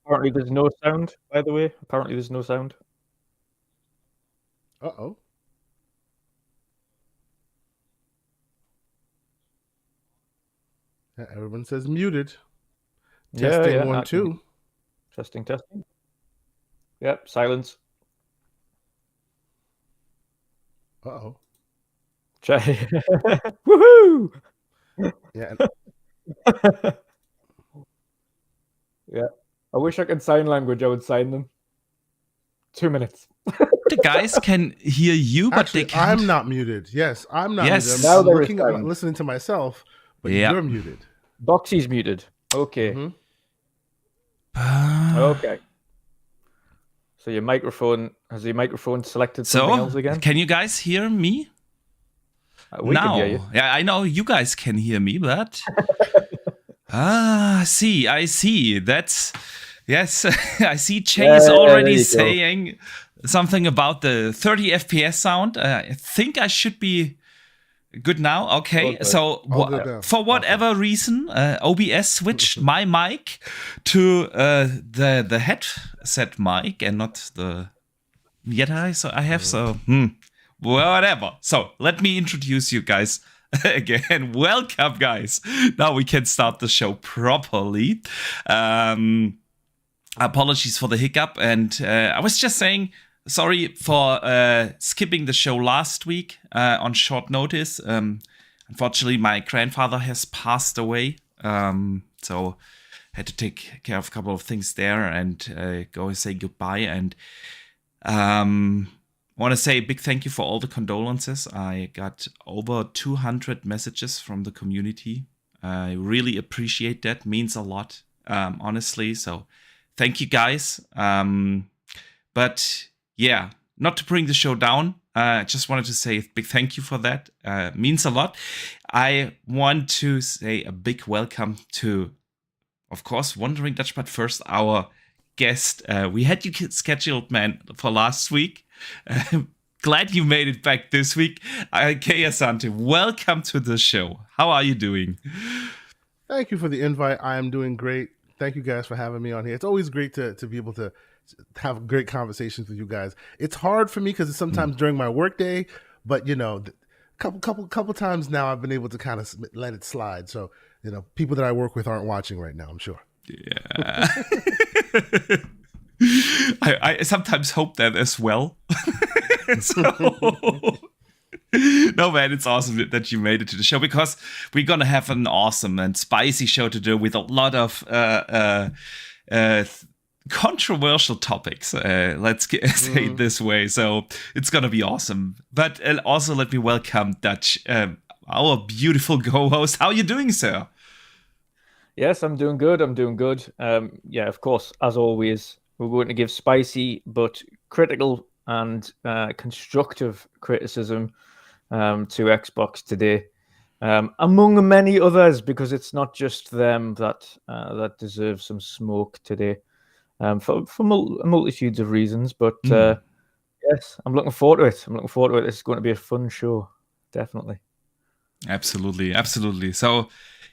Apparently there's no sound, by the way. Apparently there's no sound. Uh-oh. Yeah, everyone says muted. Testing Yeah, 1, 2. Testing. Yep, silence. Uh-oh. Woohoo! Yeah. Yeah. I wish I could sign language. I would sign them. 2 minutes. The guys can hear you, but Actually, they can't. I'm not muted. Yes, I'm not Yes. muted. Now I'm there is looking at sound. listening to myself, but Yeah. you're muted. Boxy's muted. Okay. Okay. So your microphone has your microphone selected something else again? Can you guys hear me? We can hear you. Yeah, I know you guys can hear me, but I see. That's yes. I see Jay is already saying something about the 30 FPS sound. I think I should be good now. Okay, so for whatever reason, OBS switched my mic to the headset mic and not the Jedi. So I have whatever. So let me introduce you guys again. Welcome, guys. Now we can start the show properly. Apologies for the hiccup, and I was just saying. Sorry for skipping the show last week on short notice. Unfortunately, my grandfather has passed away, so had to take care of a couple of things there and go and say goodbye. And want to say a big thank you for all the condolences. I got over 200 messages from the community. I really appreciate that. Means a lot, honestly. So thank you, guys. But yeah, not to bring the show down. Just wanted to say a big thank you for that. Means a lot. I want to say a big welcome to, of course, Wandering Dutch, but first our guest. We had you scheduled, man, for last week. Glad you made it back this week. Okay, Asante, welcome to the show. How are you doing? Thank you for the invite. I am doing great. Thank you guys for having me on here. It's always great to be able to have great conversations with you guys. It's hard for me because it's sometimes during my work day, but couple times now I've been able to kind of let it slide. So people that I work with aren't watching right now, I'm sure. Yeah. I sometimes hope that as well. No, man, it's awesome that you made it to the show because we're gonna have an awesome and spicy show to do with a lot of controversial topics. Let's say it this way. So it's gonna be awesome. But also let me welcome Dutch, our beautiful co-host. How are you doing, sir? Yes, I'm doing good. Yeah, of course, as always, we're going to give spicy but critical and constructive criticism to Xbox today, among many others, because it's not just them that deserve some smoke today, for multitudes of reasons. But yes, I'm looking forward to it. It's going to be a fun show, definitely. Absolutely. So,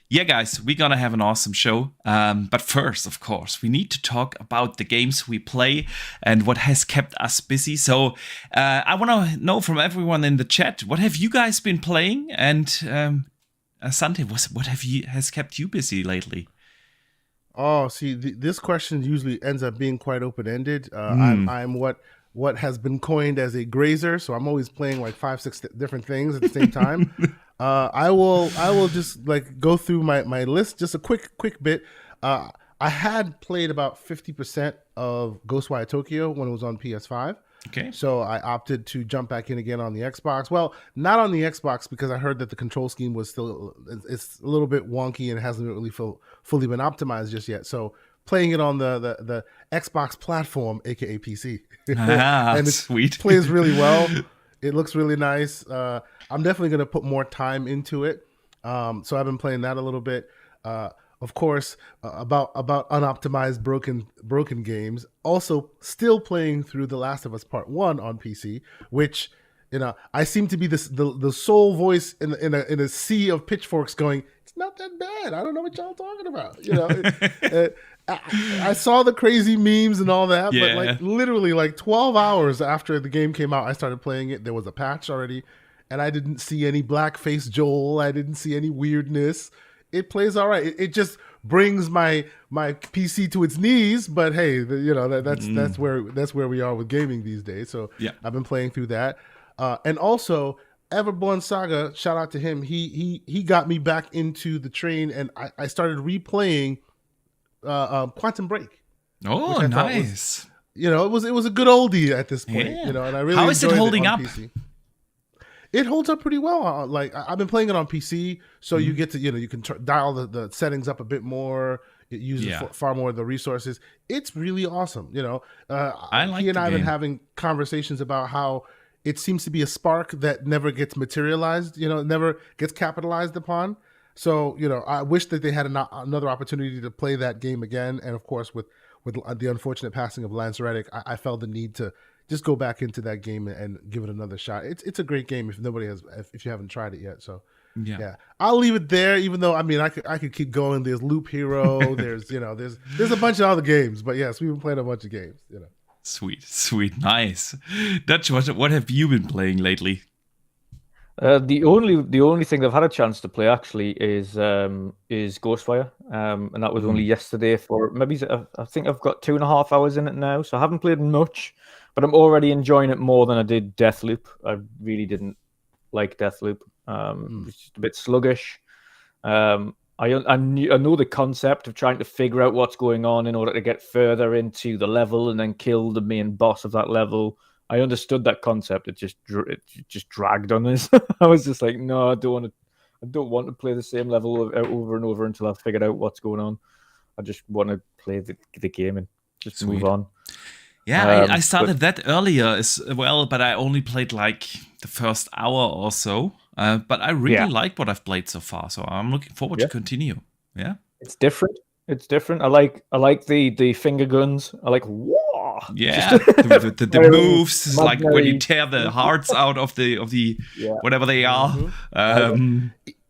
yeah, guys, we're gonna have an awesome show. But first, of course, we need to talk about the games we play and what has kept us busy. So I want to know from everyone in the chat, what have you guys been playing? And Asante, what has kept you busy lately? Oh, see, this question usually ends up being quite open-ended. I'm what has been coined as a grazer, so I'm always playing like 5-6 different things at the same time. I will just like go through my list just a quick bit. I had played about 50% of Ghostwire Tokyo when it was on PS5. Okay. So I opted to jump back in again on the Xbox. Well, not on the Xbox because I heard that the control scheme was it's a little bit wonky and hasn't really fully been optimized just yet. So playing it on the Xbox platform, aka PC, and it plays really well. It looks really nice. I'm definitely going to put more time into it. So I've been playing that a little bit. Of course, about unoptimized broken games. Also, still playing through The Last of Us Part 1 on PC, which I seem to be the sole voice in a sea of pitchforks going, it's not that bad. I don't know what y'all talking about. I saw the crazy memes and all that, but like literally like 12 hours after the game came out, I started playing it. There was a patch already, and I didn't see any blackface Joel. I didn't see any weirdness. It plays all right. It just brings my PC to its knees, but hey, that's where we are with gaming these days. So I've been playing through that, and also Everborn Saga. Shout out to him. He got me back into the train, and I started replaying Quantum Break. Oh, nice. It was a good oldie at this point. And I really how is it holding up? PC. It holds up pretty well. Like I've been playing it on PC, so you get to you can dial the settings up a bit more. It uses far more of the resources. It's really awesome. I like he and I have been having conversations about how it seems to be a spark that never gets materialized. Never gets capitalized upon. So I wish that they had another opportunity to play that game again. And of course, with the unfortunate passing of Lance Reddick, I felt the need to just go back into that game and give it another shot. It's a great game if you haven't tried it yet. So yeah, I'll leave it there. Even though I could keep going. There's Loop Hero. There's there's a bunch of other games. But yes, we've been playing a bunch of games. Sweet, nice. Dutch, what have you been playing lately? The only thing I've had a chance to play actually is Ghostwire, and that was only yesterday for maybe I think I've got 2.5 hours in it now, so I haven't played much. But I'm already enjoying it more than I did Deathloop. I really didn't like Deathloop. It's just a bit sluggish. I know the concept of trying to figure out what's going on in order to get further into the level and then kill the main boss of that level. I understood that concept. It just dragged on this. I was just like, no, I don't want to play the same level over and over until I've figured out what's going on. I just want to play the game and just move on. Yeah, I started that earlier as well, but I only played like the first hour or so. But I really like what I've played so far, so I'm looking forward to continue. Yeah, it's different. I like the finger guns. I like yeah, the moves is like when you tear the hearts out of the whatever they are.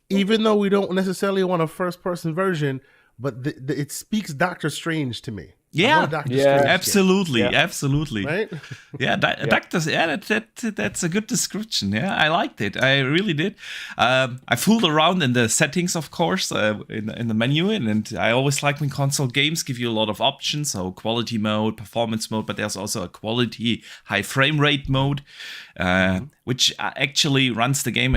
Even though we don't necessarily want a first person version, but it speaks Doctor Strange to me. Yeah, absolutely. Right? Doctors. Yeah, that's a good description. Yeah, I liked it. I really did. I fooled around in the settings, of course, in the menu, and I always like when console games give you a lot of options. So quality mode, performance mode, but there's also a quality high frame rate mode, which actually runs the game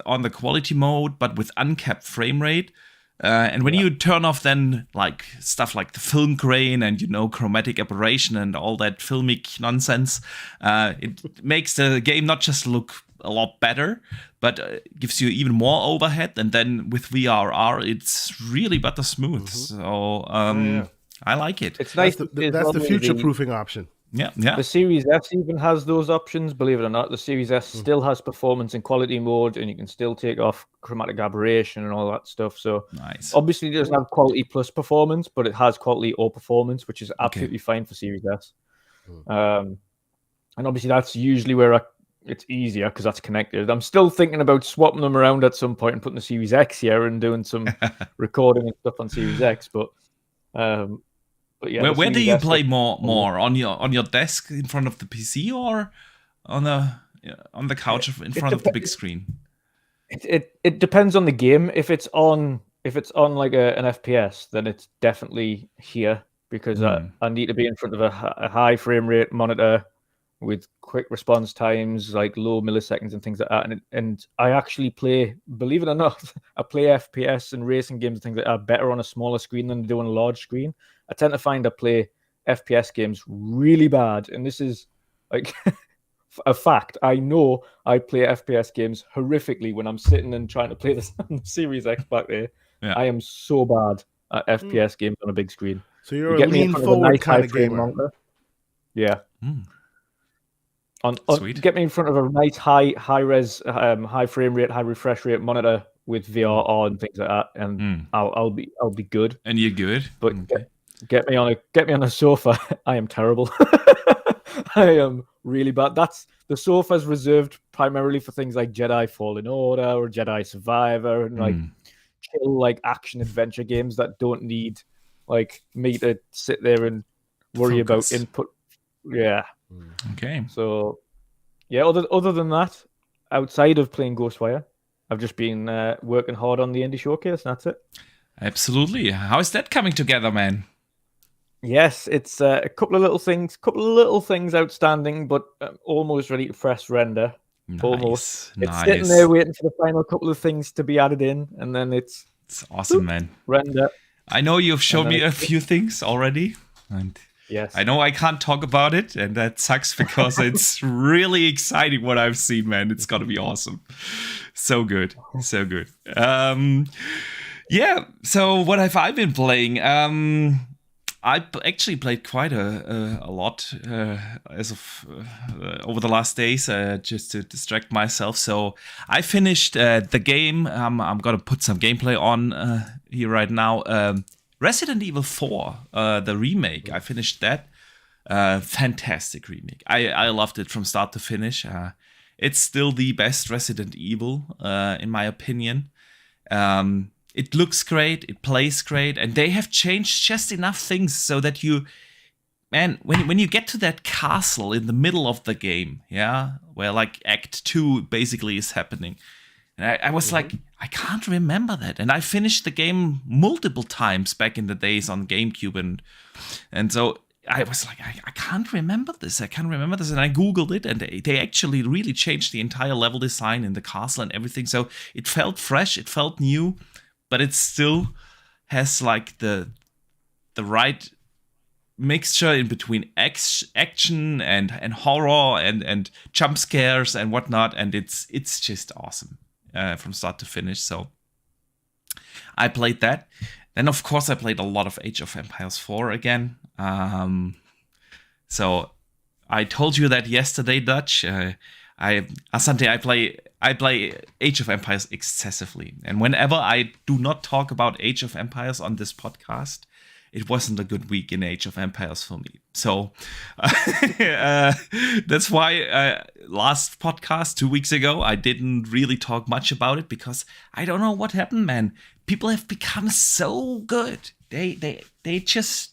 on the quality mode, but with uncapped frame rate. And when you turn off then like stuff like the film grain and chromatic aberration and all that filmic nonsense, it makes the game not just look a lot better, but gives you even more overhead. And then with VRR, it's really butter smooth. So I like it. It's nice. That's the future proofing option. Yeah. The Series S even has those options, believe it or not. The Series S still has performance and quality mode, and you can still take off chromatic aberration and all that stuff. So nice. Obviously it doesn't have quality plus performance, but it has quality or performance, which is absolutely fine for Series S. And obviously that's usually where it's easier because that's connected. I'm still thinking about swapping them around at some point and putting the Series X here and doing some recording and stuff on Series X, but yeah, where do you play more on your desk in front of the PC or on the couch in front of the big screen? It depends on the game. If it's on like an FPS, then it's definitely here because I need to be in front of a high frame rate monitor with quick response times, like low milliseconds and things like that. And I actually play, believe it or not, I play FPS and racing games and things like that better on a smaller screen than I do on a large screen. I tend to find I play FPS games really bad, and this is like a fact. I know I play FPS games horrifically when I'm sitting and trying to play this on the Series X back there. Yeah. I am so bad at FPS games on a big screen. So you're a lean forward kind of gamer. Monitor. Yeah. Sweet. Get me in front of a nice high res, high frame rate, high refresh rate monitor with VR and things like that, and I'll be good. And you're good, but get me on a sofa. I am terrible. I am really bad. The sofa's reserved primarily for things like Jedi Fallen Order or Jedi Survivor and like chill like action adventure games that don't need like me to sit there and worry about input. Yeah. Okay. So yeah, other than that, outside of playing Ghostwire, I've just been working hard on the indie showcase, and that's it. Absolutely. How is that coming together, man? Yes, it's a couple of little things outstanding, but almost ready to press render. Almost. It's sitting there waiting for the final couple of things to be added in, and then it's awesome, man. Render. I know you've shown me a few things already, and yes, I know I can't talk about it, and that sucks because it's really exciting what I've seen, man. It's gonna be awesome. So good. So good. Yeah, so what have I been playing? I actually played quite a lot as of over the last days, just to distract myself. So I finished the game. I'm gonna put some gameplay on here right now. Resident Evil 4, the remake. I finished that. Fantastic remake. I loved it from start to finish. It's still the best Resident Evil, in my opinion. It looks great, it plays great, and they have changed just enough things so that when you get to that castle in the middle of the game, yeah, where like Act 2 basically is happening, and I was like, I can't remember that, and I finished the game multiple times back in the days on GameCube, and so I was like, I can't remember this, and I googled it, and they actually really changed the entire level design in the castle and everything, so it felt fresh, it felt new. But it still has like the right mixture in between action and horror and jump scares and whatnot, and it's just awesome from start to finish. So I played that. Then of course I played a lot of Age of Empires 4 again. So I told you that yesterday, Dutch. Asante, I play Age of Empires excessively. And whenever I do not talk about Age of Empires on this podcast, it wasn't a good week in Age of Empires for me. So that's why last podcast 2 weeks ago, I didn't really talk much about it because I don't know what happened, man. People have become so good. They just...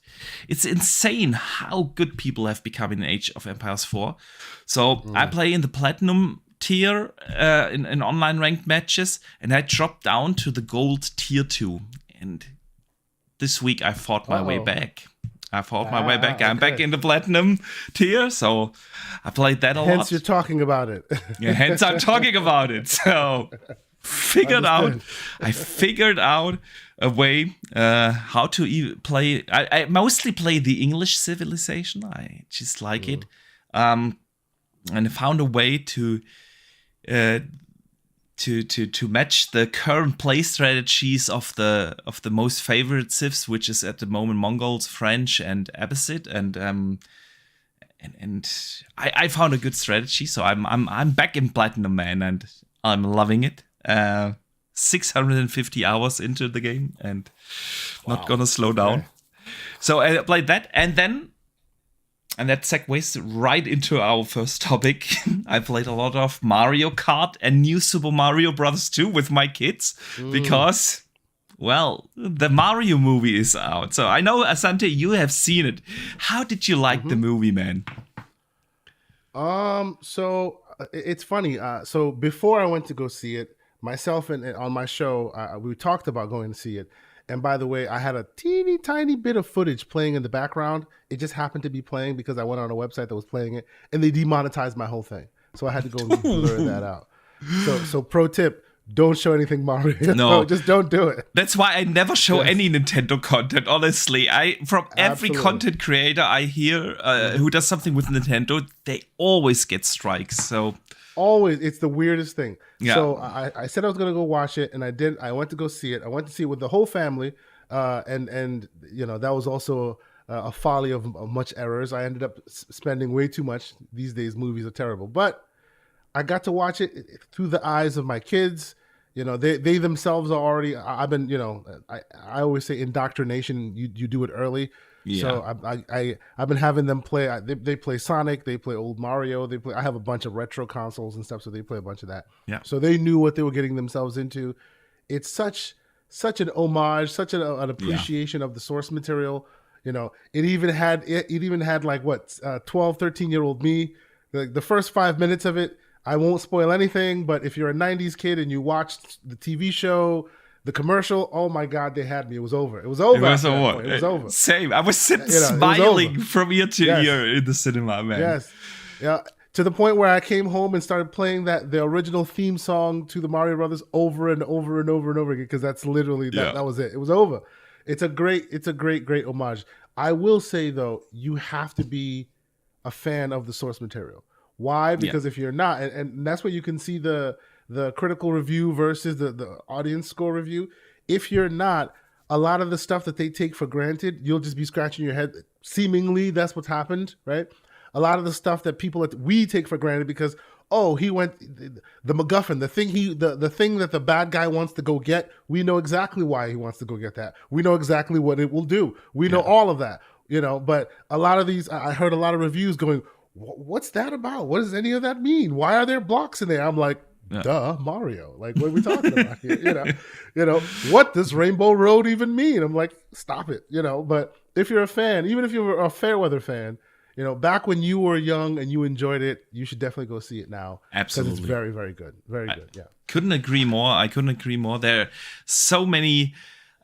It's insane how good people have become in Age of Empires 4. So I play in the Platinum tier in online ranked matches, and I dropped down to the Gold tier 2. And this week I fought my way back. I'm back in the Platinum tier, so I played that a lot. Hence you're talking about it. Yeah, hence I'm talking about it. So I figured out a way how to play. I mostly play the English Civilization. I just like it, and I found a way to match the current play strategies of the most favorite civs, which is at the moment Mongols, French, and Abbasid, and I found a good strategy. So I'm back in Platinum, man, and I'm loving it. 650 hours into the game and not gonna slow down. So I played that, and that segues right into our first topic. I played a lot of Mario Kart and New Super Mario Bros. 2 with my kids because, well, the Mario movie is out. So I know, Asante, you have seen it. How did you like the movie, man? So it's funny. So before I went to go see it, myself and on my show, we talked about going to see it. And by the way, I had a teeny tiny bit of footage playing in the background. It just happened to be playing because I went on a website that was playing it, and they demonetized my whole thing. So I had to go blur that out. So pro tip, don't show anything Mario. No, just don't do it. That's why I never show any Nintendo content, honestly. From every content creator I hear who does something with Nintendo, they always get strikes. So always, it's the weirdest thing. Yeah. So I said I was gonna go watch it, and I did. I went to go see it. I went to see it with the whole family, and you know that was also a folly of much errors. I ended up spending way too much. These days, movies are terrible, but I got to watch it through the eyes of my kids. You know, they themselves are already. I've been, you know, I always say indoctrination. You do it early. Yeah. So I've been having them play. They play Sonic. They play old Mario. I have a bunch of retro consoles and stuff, so they play a bunch of that. Yeah. So they knew what they were getting themselves into. It's such such an homage, such an appreciation of the source material. You know, it even had like what 12, 13-year-old me. The first 5 minutes of it, I won't spoil anything, but if you're a 90s kid and you watched the TV show, the commercial, oh my God, they had me. It was over. It was over. It was over. It was over. Same. I was sitting smiling from ear to ear in the cinema, man. Yes. Yeah. To the point where I came home and started playing the original theme song to the Mario Brothers over and over and over and over again, because that's literally that was it. It was over. It's a great homage. I will say though, you have to be a fan of the source material. Why? Because if you're not, and that's where you can see the critical review versus the audience score review. If you're not, a lot of the stuff that they take for granted, you'll just be scratching your head. Seemingly, that's what's happened, right? A lot of the stuff that we take for granted because, oh, he went the MacGuffin, the thing that the bad guy wants to go get. We know exactly why he wants to go get that. We know exactly what it will do. We know all of that, you know. But a lot of these, I heard a lot of reviews going, "What's that about? What does any of that mean? Why are there blocks in there?" I'm like, duh, Mario. Like, what are we talking about here? You know, what does Rainbow Road even mean? I'm like, stop it, you know. But if you're a fan, even if you're a Fairweather fan, you know, back when you were young and you enjoyed it, you should definitely go see it now. Absolutely. Because it's very, very good. Very good, yeah. Couldn't agree more. I couldn't agree more. There are so many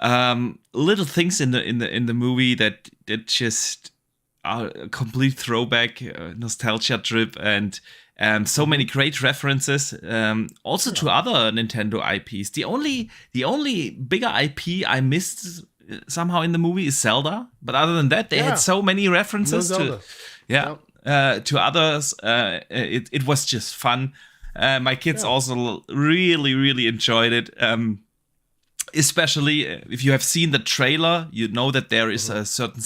little things in the movie that just are a complete throwback, nostalgia trip, and so many great references. Also to other Nintendo IPs. The only bigger IP I missed somehow in the movie is Zelda, but other than that, they had so many references to others. It was just fun. My kids also really enjoyed it. Especially if you have seen the trailer, you know that there is a certain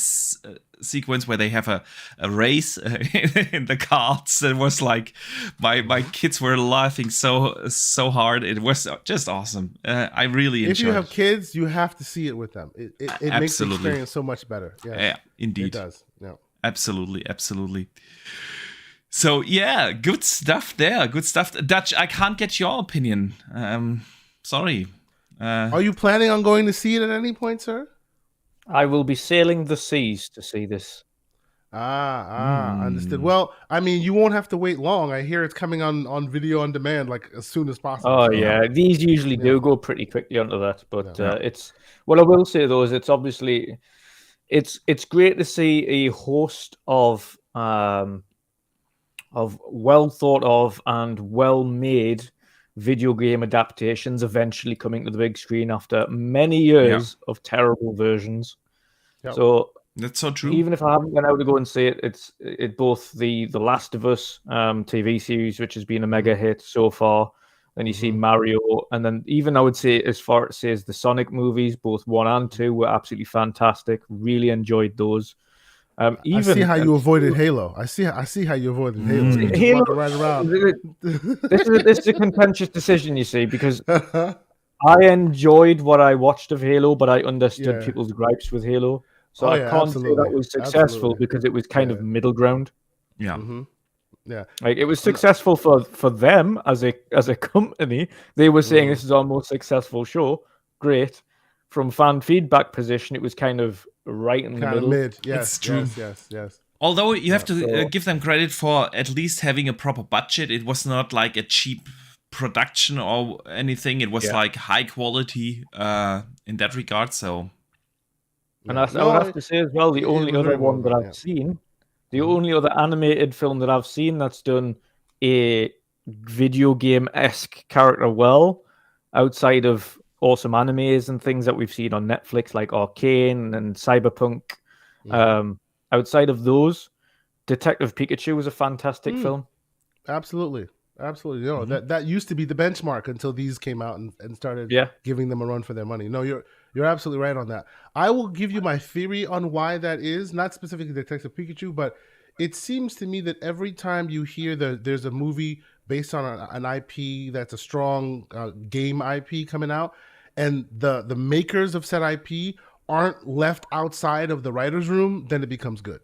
sequence where they have a race in the carts. It was like my kids were laughing so hard. It was just awesome. I really enjoyed it. If you have kids, you have to see it with them. It makes the experience so much better. Yes. Yeah, indeed. It does. Yeah. Absolutely. So yeah, good stuff there. Good stuff. Dutch, I can't get your opinion. Sorry. Are you planning on going to see it at any point, sir? I will be sailing the seas to see this. Understood. Well, I mean, you won't have to wait long. I hear it's coming on video on demand, like as soon as possible. Oh, yeah. These usually do go pretty quickly onto that. But it's what I will say, though, is it's obviously it's great to see a host of well thought of and well made video game adaptations eventually coming to the big screen after many years of terrible versions. So that's so true. Even if I haven't been able to go and see it, it's both the Last of Us TV series, which has been a mega hit so far. Then you see Mario, and then even I would say as far as the Sonic movies, both 1 and 2 were absolutely fantastic. Really enjoyed those. I see how you avoided Halo. I see how you avoided Halo. Halo right around. This is a contentious decision, you see, because I enjoyed what I watched of Halo, but I understood people's gripes with Halo. So I can't say that was successful because it was kind of middle ground. Yeah. Yeah. Like it was successful for them as a company. They were saying this is our most successful show. Great. From fan feedback position, it was kind of right in the middle. Mid. Yes, it's true. Yes. Although you have to give them credit for at least having a proper budget. It was not like a cheap production or anything. It was like high quality in that regard. So, and I would have to say as well, the only other one that I've seen, the only other animated film that I've seen that's done a video game-esque character well, outside of awesome animes and things that we've seen on Netflix like Arcane and Cyberpunk. Outside of those, Detective Pikachu was a fantastic film. Absolutely. You know, that used to be the benchmark until these came out and started giving them a run for their money. No, you're absolutely right on that. I will give you my theory on why that is, not specifically Detective Pikachu, but it seems to me that every time you hear there's a movie based on an IP that's a strong game IP coming out, and the makers of said IP aren't left outside of the writer's room, then it becomes good.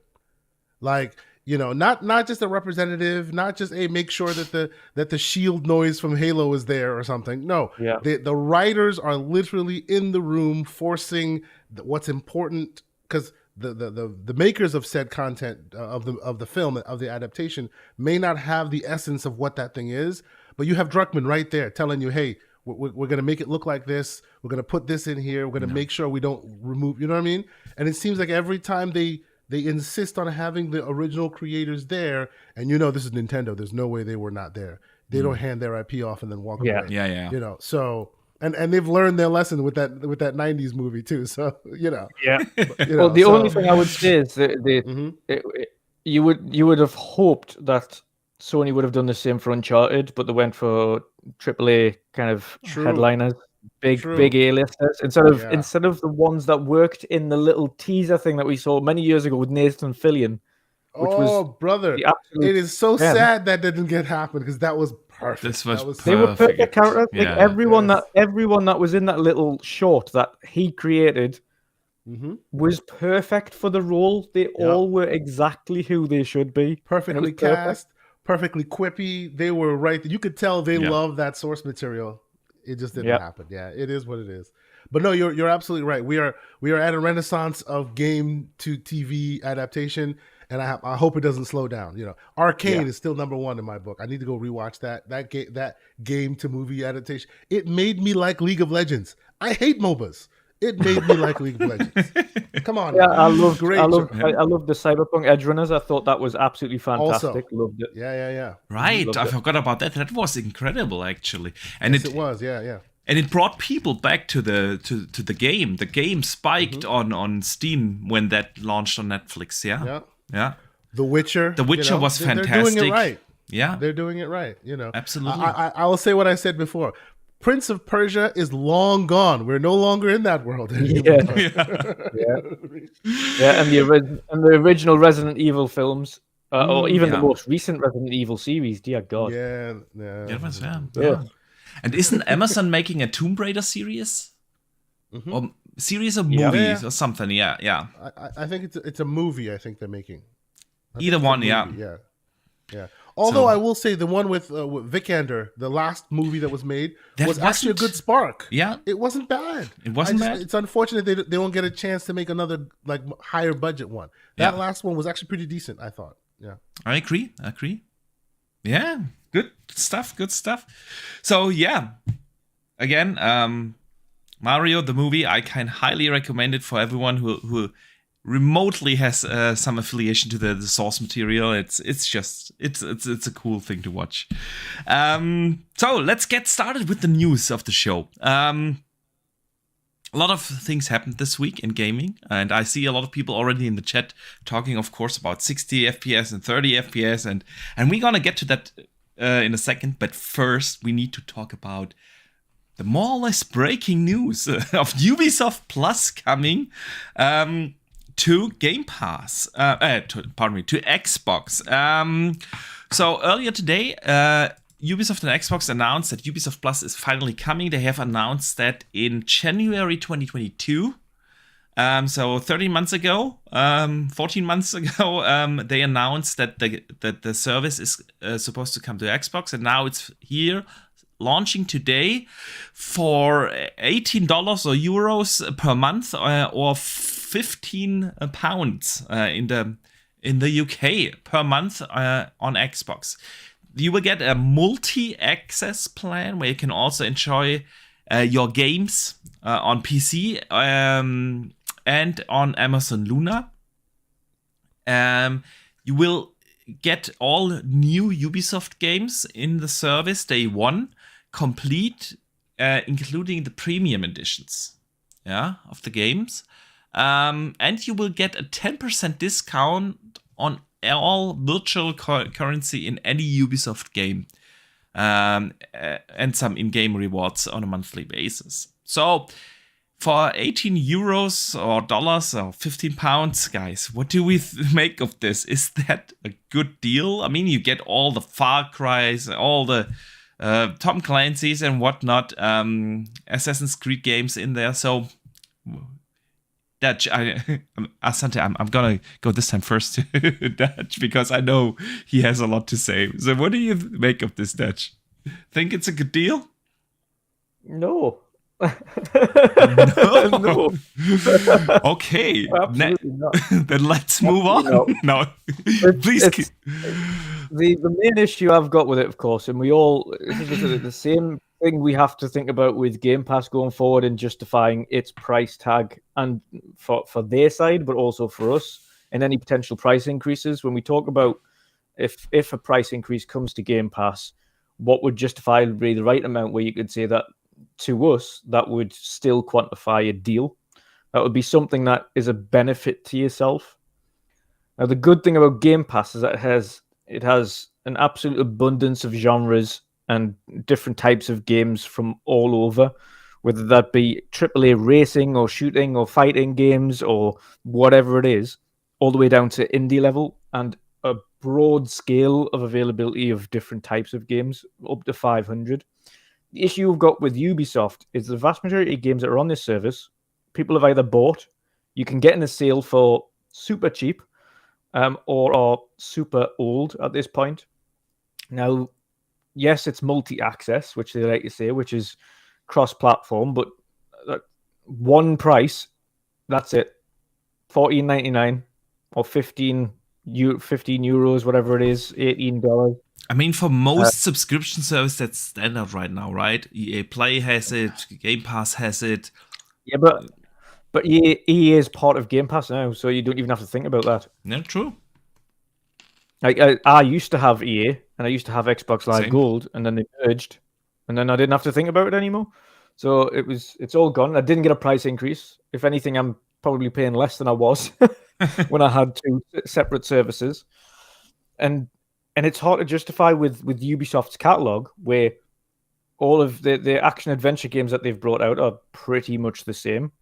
Like, You know, not just a representative, not just make sure that the shield noise from Halo is there or something. No, the writers are literally in the room forcing what's important, because the makers of said content of the film, of the adaptation, may not have the essence of what that thing is, but you have Druckmann right there telling you, hey, we're going to make it look like this. We're going to put this in here. We're going to make sure we don't remove. You know what I mean? And it seems like every time they insist on having the original creators there, and this is Nintendo. There's no way they were not there. They don't hand their IP off and then walk away. Yeah. You know, so and they've learned their lesson with that '90s movie too. So Yeah. Well, the only thing I would say is that you would have hoped that Sony would have done the same for Uncharted, but they went for AAA kind of headliners. Big A-listers instead of the ones that worked in the little teaser thing that we saw many years ago with Nathan Fillion. Brother, it is so sad that didn't get happen, because that was perfect. This was perfect. They were perfect characters. Like everyone that was in that little short that he created was perfect for the role. They all were exactly who they should be. Perfectly cast, perfectly quippy. They were right. You could tell they loved that source material. It just didn't happen. Yeah, it is what it is. But no, you're absolutely right. We are at a renaissance of game to TV adaptation, and I hope it doesn't slow down. Arcane is still number one in my book. I need to go rewatch that game to movie adaptation. It made me like League of Legends. I hate MOBAs. It made me like League of Legends. Come on. Yeah, I love the Cyberpunk Edge Runners. I thought that was absolutely fantastic. Also, loved it. Yeah. Right. I forgot about that. That was incredible, actually. And it was. Yeah. And it brought people back to the game. The game spiked on Steam when that launched on Netflix. Yeah. The Witcher. The Witcher was fantastic. They're doing it right. Yeah. They're doing it right. Absolutely. I will say what I said before. Prince of Persia is long gone. We're no longer in that world anymore. And the original Resident Evil films, or even the most recent Resident Evil series. Dear God. Yeah. And isn't Amazon making a Tomb Raider series? Or series of movies or something? Yeah. I think it's a movie. I think they're making. Either one, yeah. Although I will say the one with Vikander, the last movie that was made, was actually a good spark. Yeah, it wasn't bad. Bad. It's unfortunate they don't get a chance to make another higher budget one. That last one was actually pretty decent, I thought. Yeah, I agree. Yeah, good stuff. So again, Mario the movie, I can highly recommend it for everyone who remotely has some affiliation to the source material. It's a cool thing to watch. So let's get started with the news of the show. A lot of things happened this week in gaming, and I see a lot of people already in the chat talking, of course, about 60 FPS and 30 FPS, and we're gonna get to that in a second. But first, we need to talk about the more or less breaking news of Ubisoft Plus coming to Game Pass, to Xbox. So earlier today, Ubisoft and Xbox announced that Ubisoft Plus is finally coming. They have announced that in January 2022. So 13 months ago, 14 months ago, they announced that the service is supposed to come to Xbox, and now it's here, launching today for $18 or euros per month, or 15 pounds in the UK per month on Xbox. You will get a multi-access plan where you can also enjoy your games on PC and on Amazon Luna. You will get all new Ubisoft games in the service day one, complete, including the premium editions of the games. And you will get a 10% discount on all virtual currency in any Ubisoft game, and some in-game rewards on a monthly basis. So for 18 euros or dollars or 15 pounds, guys, what do we make of this? Is that a good deal? I mean, you get all the Far Cry's, all the Tom Clancy's and whatnot, Assassin's Creed games in there. So Dutch, Asante, I'm gonna go this time first to Dutch because I know he has a lot to say. So, what do you make of this, Dutch? Think it's a good deal? No. No. No. Okay. Absolutely not. Then let's move on. No, please. The main issue I've got with it, of course, and this is the same thing we have to think about with Game Pass going forward and justifying its price tag, and for their side, but also for us, and any potential price increases. When we talk about if a price increase comes to Game Pass, what would justify be the right amount where you could say that to us that would still quantify a deal? That would be something that is a benefit to yourself. Now, the good thing about Game Pass is that it has an absolute abundance of genres and different types of games from all over, whether that be AAA racing or shooting or fighting games or whatever it is, all the way down to indie level, and a broad scale of availability of different types of games, up to 500. The issue we've got with Ubisoft is the vast majority of games that are on this service, people have either bought, you can get in a sale for super cheap, or are super old at this point. Now, yes, it's multi-access, which they like to say, which is cross-platform, but one price, that's it. $14.99 or 15 euros, whatever it is, $18. I mean, for most subscription service, that's standard right now, right? EA Play has it, Game Pass has it. Yeah, but EA is part of Game Pass now, so you don't even have to think about that. Yeah, true. Like I used to have EA and I used to have Xbox Live Same. Gold, and then they merged, and then I didn't have to think about it anymore. So it's all gone. I didn't get a price increase. If anything, I'm probably paying less than I was when I had two separate services, and it's hard to justify with Ubisoft's catalog, where all of the action adventure games that they've brought out are pretty much the same.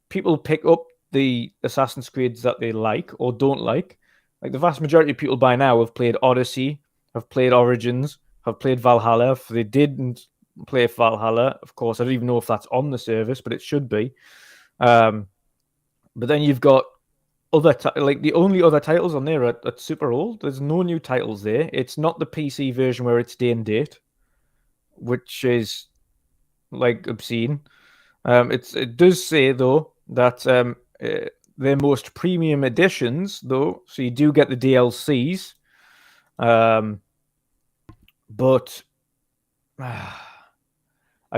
People pick up the Assassin's Creeds that they like or don't like. Like the vast majority of people by now have played Odyssey, have played Origins, have played Valhalla. If they didn't play Valhalla, of course, I don't even know if that's on the service, but it should be. But then you've got like the only other titles on there are super old. There's no new titles there. It's not the PC version where it's day and date, which is like obscene. It does say though that their most premium editions, though, so you do get the DLCs, but I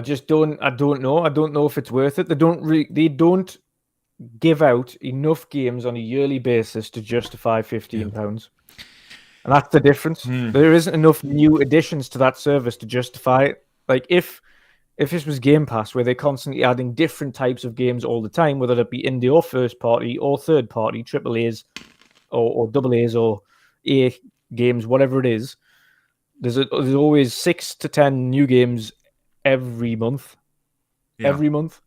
don't know. I don't know if it's worth it. They don't give out enough games on a yearly basis to justify £15, and that's the difference. There isn't enough new additions to that service to justify it. Like if this was Game Pass, where they're constantly adding different types of games all the time, whether it be indie or first party or third party, triple A's or double A's or A games, whatever it is, there's always 6 to 10 new games every month. Yeah. Every month.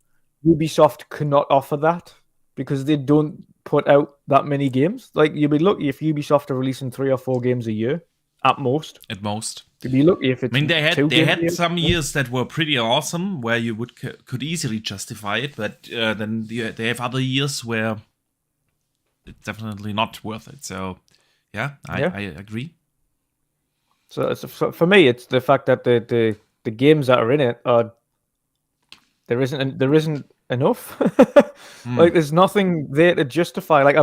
Ubisoft cannot offer that because they don't put out that many games. Like, you'd be lucky if Ubisoft are releasing 3 or 4 games a year, at most. At most. You'd be lucky if it's. I mean, they had some years that were pretty awesome, where you could easily justify it, but then they have other years where it's definitely not worth it. So, yeah, I agree. So for me, it's the fact that the games that are in it are there isn't enough. Like, there's nothing there to justify. Like,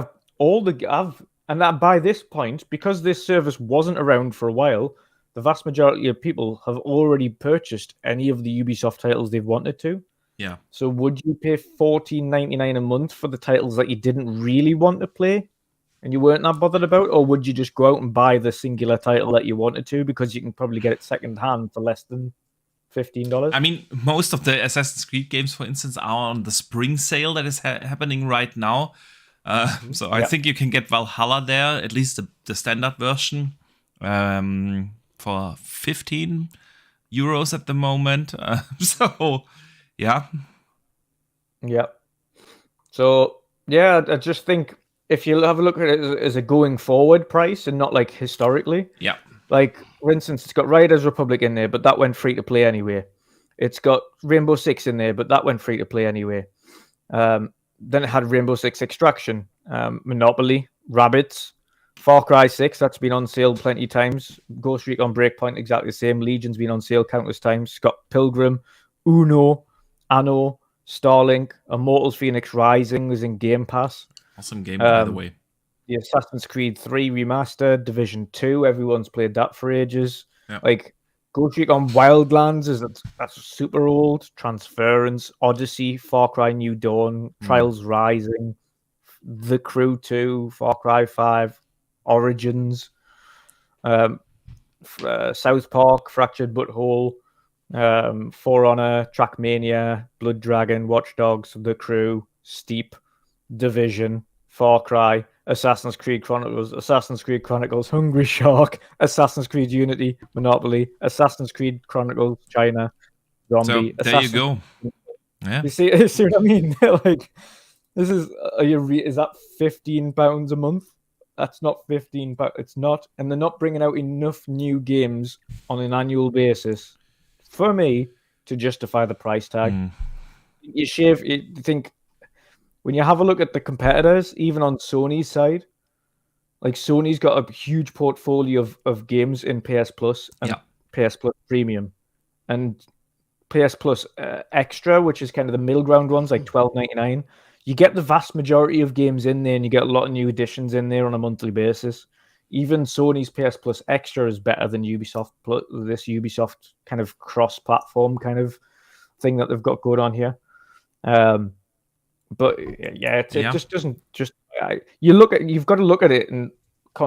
and that by this point, because this service wasn't around for a while, the vast majority of people have already purchased any of the Ubisoft titles they've wanted to. Yeah. So would you pay $14.99 a month for the titles that you didn't really want to play and you weren't that bothered about? Or would you just go out and buy the singular title that you wanted to because you can probably get it second hand for less than $15? I mean, most of the Assassin's Creed games, for instance, are on the spring sale that is happening right now. So I think you can get Valhalla there, at least the standard version, for 15 euros at the moment. So, yeah. Yeah. So, yeah, I just think if you have a look at it as a going forward price and not like historically. Yeah. Like, for instance, it's got Riders Republic in there, but that went free to play anyway. It's got Rainbow Six in there, but that went free to play anyway. Then it had Rainbow Six Extraction, Monopoly, Rabbids, Far Cry 6, that's been on sale plenty of times. Ghost Recon Breakpoint, exactly the same. Legion's been on sale countless times. Scott Pilgrim, Uno, Anno, Starlink, Immortals Phoenix Rising was in Game Pass. Awesome game, by the way. The Assassin's Creed 3 Remastered, Division 2, everyone's played that for ages. Yep. Like, Ghost Recon Wildlands, that's super old. Transference, Odyssey, Far Cry New Dawn, Trials Rising, The Crew 2, Far Cry 5, Origins, South Park, Fractured Butthole, For Honor, Trackmania, Blood Dragon, Watch Dogs, The Crew, Steep, Division, Far Cry, Assassin's Creed Chronicles, Hungry Shark, Assassin's Creed Unity, Monopoly, Assassin's Creed Chronicles, China, Zombie. So there you go. Yeah. You see what I mean? Like, this is is that £15 a month? That's not £15. It's not, and they're not bringing out enough new games on an annual basis for me to justify the price tag. You think. When you have a look at the competitors, even on Sony's side, like Sony's got a huge portfolio of games in PS Plus and PS Plus Premium, and PS Plus Extra, which is kind of the middle ground ones, like $12.99. You get the vast majority of games in there, and you get a lot of new additions in there on a monthly basis. Even Sony's PS Plus Extra is better than Ubisoft Plus, this Ubisoft kind of cross-platform kind of thing that they've got going on here. But yeah, it just doesn't. You've got to look at it, and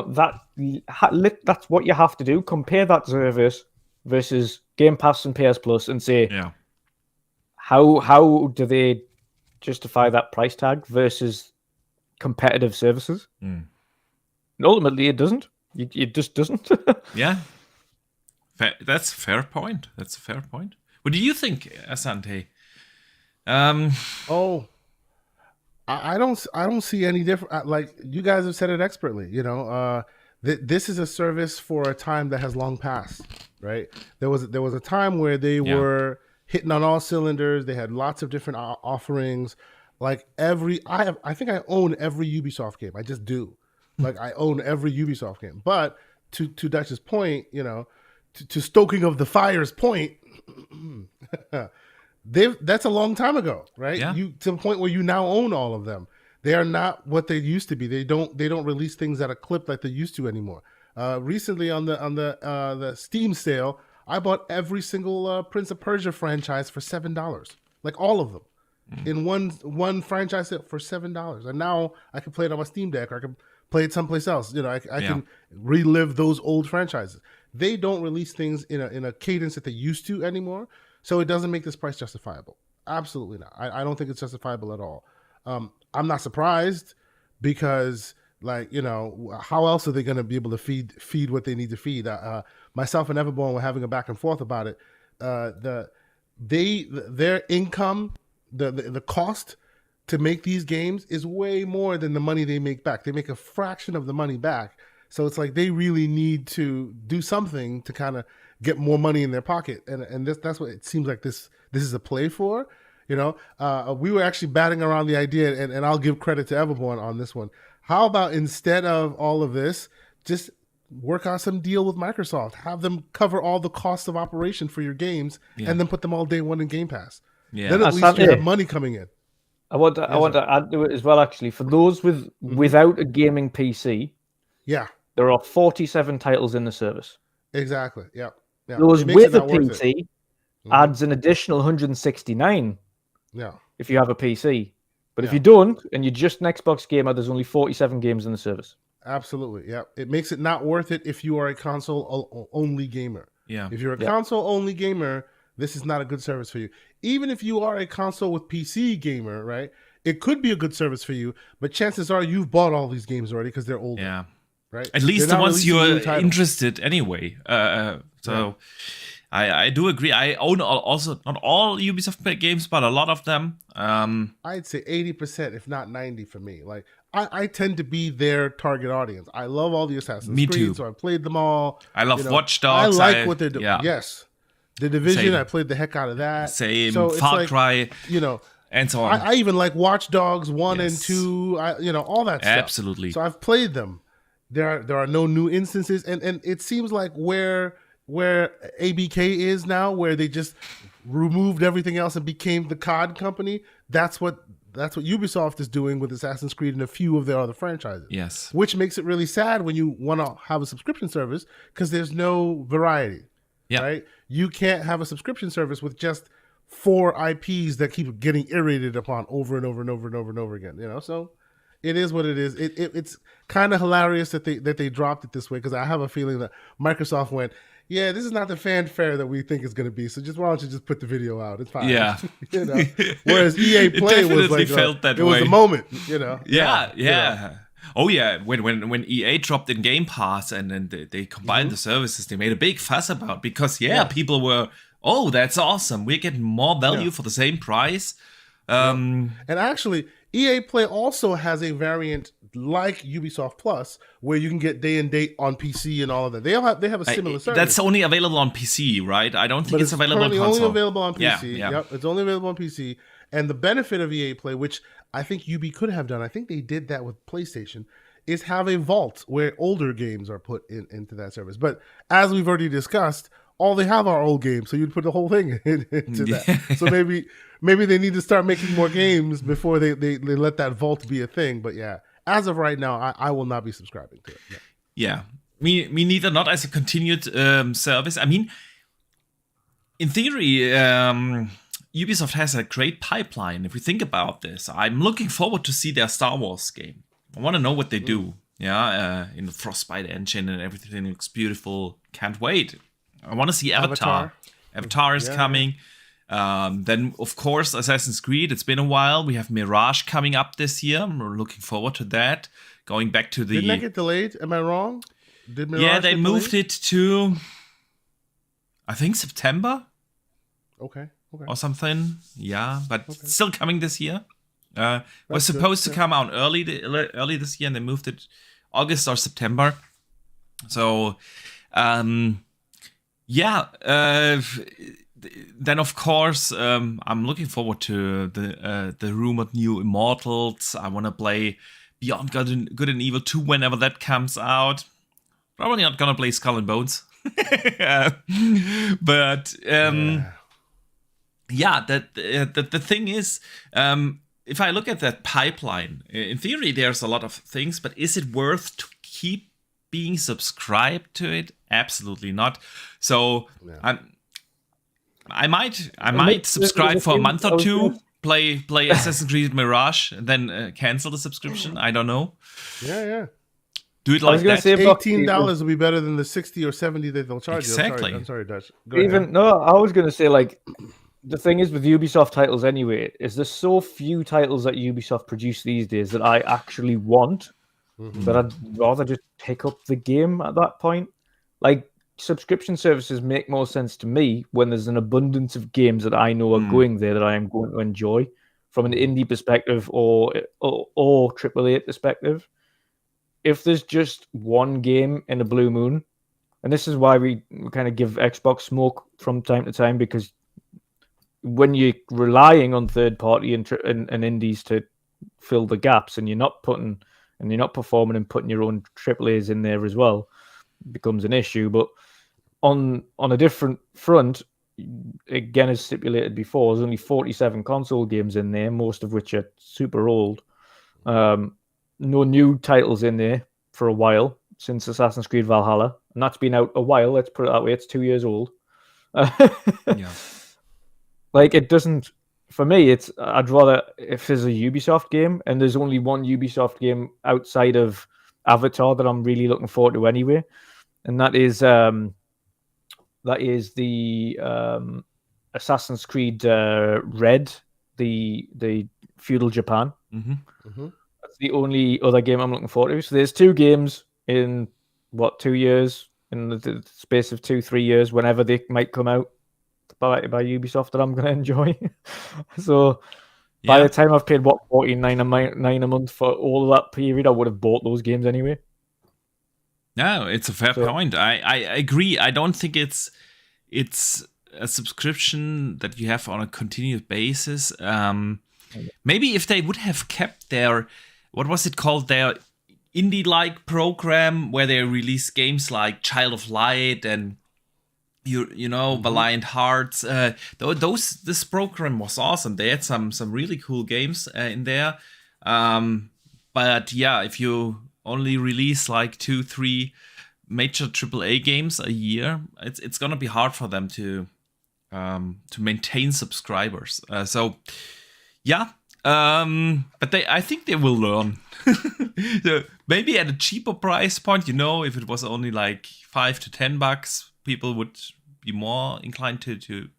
that's what you have to do. Compare that service versus Game Pass and PS Plus, and say, how do they justify that price tag versus competitive services? And ultimately, it doesn't. It just doesn't. Yeah, that's a fair point. What do you think, Asante? I don't see any different. Like you guys have said it expertly. This is a service for a time that has long passed. Right? There was a time where they were hitting on all cylinders. They had lots of different offerings. Like I think I own every Ubisoft game. I just do. Like I own every Ubisoft game. But to Dutch's point, to stoking of the fire's point. That's a long time ago, right? Yeah. You to the point where you now own all of them. They are not what they used to be. They don't release things at a clip like they used to anymore. Recently on the Steam sale, I bought every single Prince of Persia franchise for $7, like all of them, in one franchise sale for $7. And now I can play it on my Steam Deck, or I can play it someplace else. I can relive those old franchises. They don't release things in a cadence that they used to anymore. So it doesn't make this price justifiable. Absolutely not. I don't think it's justifiable at all. I'm not surprised because, how else are they going to be able to feed what they need to feed? Myself and Everborn were having a back and forth about it. Their income, the cost to make these games is way more than the money they make back. They make a fraction of the money back. So it's like they really need to do something to kind of get more money in their pocket, and that's what it seems like this is a play for. We were actually batting around the idea, and I'll give credit to Everborn on this one. How about instead of all of this, just work out some deal with Microsoft, have them cover all the costs of operation for your games, and then put them all day one in Game Pass. Yeah. Then at least you have money coming in. I want to add to it as well, actually. For those without a gaming PC, there are 47 titles in the service. Exactly. Yeah. Those with a PC adds an additional 169. Yeah. If you have a PC, but if you don't and you're just an Xbox gamer, there's only 47 games in the service. Absolutely. Yeah. It makes it not worth it if you are a console only gamer. Yeah. If you're a console only gamer, this is not a good service for you. Even if you are a console with PC gamer, right? It could be a good service for you, but chances are you've bought all these games already because they're older. Yeah. Right? At least the ones you're interested anyway. I do agree. I own also not all Ubisoft games, but a lot of them. I'd say 80%, if not 90% for me. Like I tend to be their target audience. I love all the Assassin's Creed, too. So I played them all. I love Watch Dogs. I like what they're doing. Yeah. Yes. The Division, Same. I played the heck out of that. Same. So Far Cry. and so on. I even like Watch Dogs 1 and Yes. 2, all that stuff. Absolutely. So I've played them. There are no new instances, and it seems like where ABK is now, where they just removed everything else and became the COD company. That's what Ubisoft is doing with Assassin's Creed and a few of their other franchises. Yes. Which makes it really sad when you want to have a subscription service because there's no variety. Yeah. Right? You can't have a subscription service with just 4 IPs that keep getting iterated upon over and over and over and over and over again. So it is what it is. It's kind of hilarious that they dropped it this way, because I have a feeling that Microsoft went, yeah, this is not the fanfare that we think it's going to be. So why don't you just put the video out? It's fine. Yeah. Whereas EA Play was like felt that it way. was a moment. Yeah. Oh yeah, when EA dropped in Game Pass and then they combined the services, they made a big fuss about, because people were, oh, that's awesome, we're getting more value for the same price. And actually, EA Play also has a variant like Ubisoft Plus, where you can get day and date on PC and all of that. They have a similar service. That's only available on PC, right? I don't think it's available on console. console. Only available on PC. Yeah. Yep, it's only available on PC. And the benefit of EA Play, which I think UB could have done, I think they did that with PlayStation, is have a vault where older games are put into that service. But as we've already discussed, all they have are old games, so you'd put the whole thing into that. So maybe they need to start making more games before they let that vault be a thing. But yeah, as of right now, I will not be subscribing to it. No. Yeah, me neither. Not as a continued service. I mean, in theory, Ubisoft has a great pipeline. If we think about this, I'm looking forward to see their Star Wars game. I want to know what they do. Yeah, in the Frostbite engine and everything looks beautiful. Can't wait. I want to see Avatar. Avatar is coming. Then, of course, Assassin's Creed. It's been a while. We have Mirage coming up this year. We're looking forward to that. Going back to the... Didn't that get delayed? Am I wrong? Did Mirage they moved it to, I think, September. Okay. Or something. Yeah, but it's still coming this year. Was supposed to come out early this year, and they moved it August or September. So... then of course I'm looking forward to the rumored new Immortals. I want to play Beyond Good and Evil 2 whenever that comes out. Probably not gonna play Skull and Bones. But the thing is, if I look at that pipeline, in theory there's a lot of things, but is it worth to keep being subscribed to it? Absolutely not. So I might subscribe for a month or two, play Assassin's Creed Mirage, and then cancel the subscription. I don't know. Yeah. Do it like that. $18 will be better than the 60 or 70 that they'll charge Exactly. you. I'm sorry, Dutch. I was going to say, like, the thing is with Ubisoft titles anyway, is there's so few titles that Ubisoft produce these days that I actually want, that I'd rather just pick up the game at that point. Like, subscription services make more sense to me when there's an abundance of games that I know are going there that I am going to enjoy from an indie perspective or AAA perspective. If there's just one game in a blue moon, and this is why we kind of give Xbox smoke from time to time, because when you're relying on third party and indies to fill the gaps, and you're not performing and putting your own AAAs in there as well, it becomes an issue. But on a different front, again, as stipulated before, there's only 47 console games in there, most of which are super old. No new titles in there for a while since Assassin's Creed Valhalla, and that's been out a while. Let's put it that way. It's 2 years old. Like, it doesn't, for me, I'd rather, if there's a Ubisoft game, and there's only one Ubisoft game outside of Avatar that I'm really looking forward to anyway, and that is the Assassin's Creed Red, the feudal Japan. That's the only other game I'm looking forward to. So there's two games in 2 years, in the space of 2-3 years, whenever they might come out by Ubisoft, that I'm going to enjoy. So by the time I've paid $49 a month for all of that period, I would have bought those games anyway. No, it's a fair point. I agree. I don't think it's a subscription that you have on a continuous basis. maybe if they would have kept their, what was it called, their indie-like program where they release games like Child of Light and Valiant Hearts. This program was awesome. They had some really cool games in there. But yeah, if you only release like 2-3 major AAA games a year, it's gonna be hard for them to maintain subscribers. So yeah, but I think they will learn. So maybe at a cheaper price point, if it was only like $5 to $10, people would be more inclined to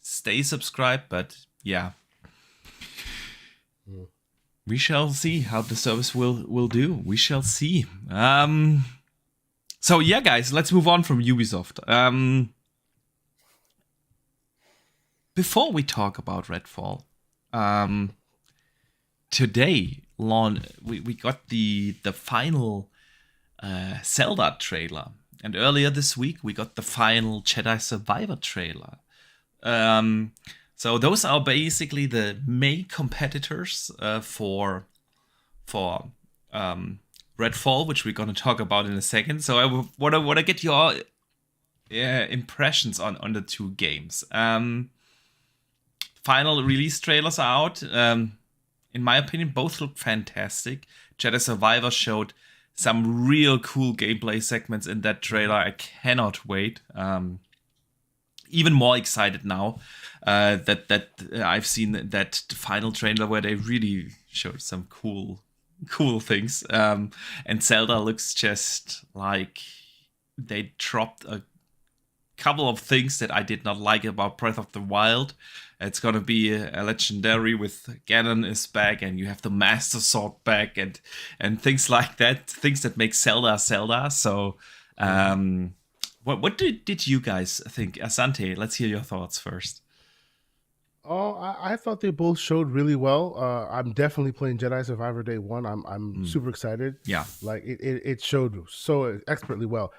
stay subscribed. But yeah, we shall see how the service will do. We shall see. So yeah, guys, let's move on from Ubisoft. Before we talk about Redfall, today we got the final Zelda trailer, and earlier this week we got the final Jedi Survivor trailer. So those are basically the main competitors for Redfall, which we're gonna talk about in a second. So I want to get your impressions on the two games. Final release trailers are out. In my opinion, both look fantastic. Jedi Survivor showed some real cool gameplay segments in that trailer. I cannot wait. Even more excited now that I've seen that final trailer where they really showed some cool things. And Zelda looks just like they dropped a couple of things that I did not like about Breath of the Wild. It's gonna be a legendary with Ganon is back, and you have the Master Sword back, and things like that. Things that make Zelda Zelda. So, what did you guys think, Asante? Let's hear your thoughts first. Oh, I thought they both showed really well. I'm definitely playing Jedi Survivor Day 1. I'm super excited. Yeah, like it showed so expertly well.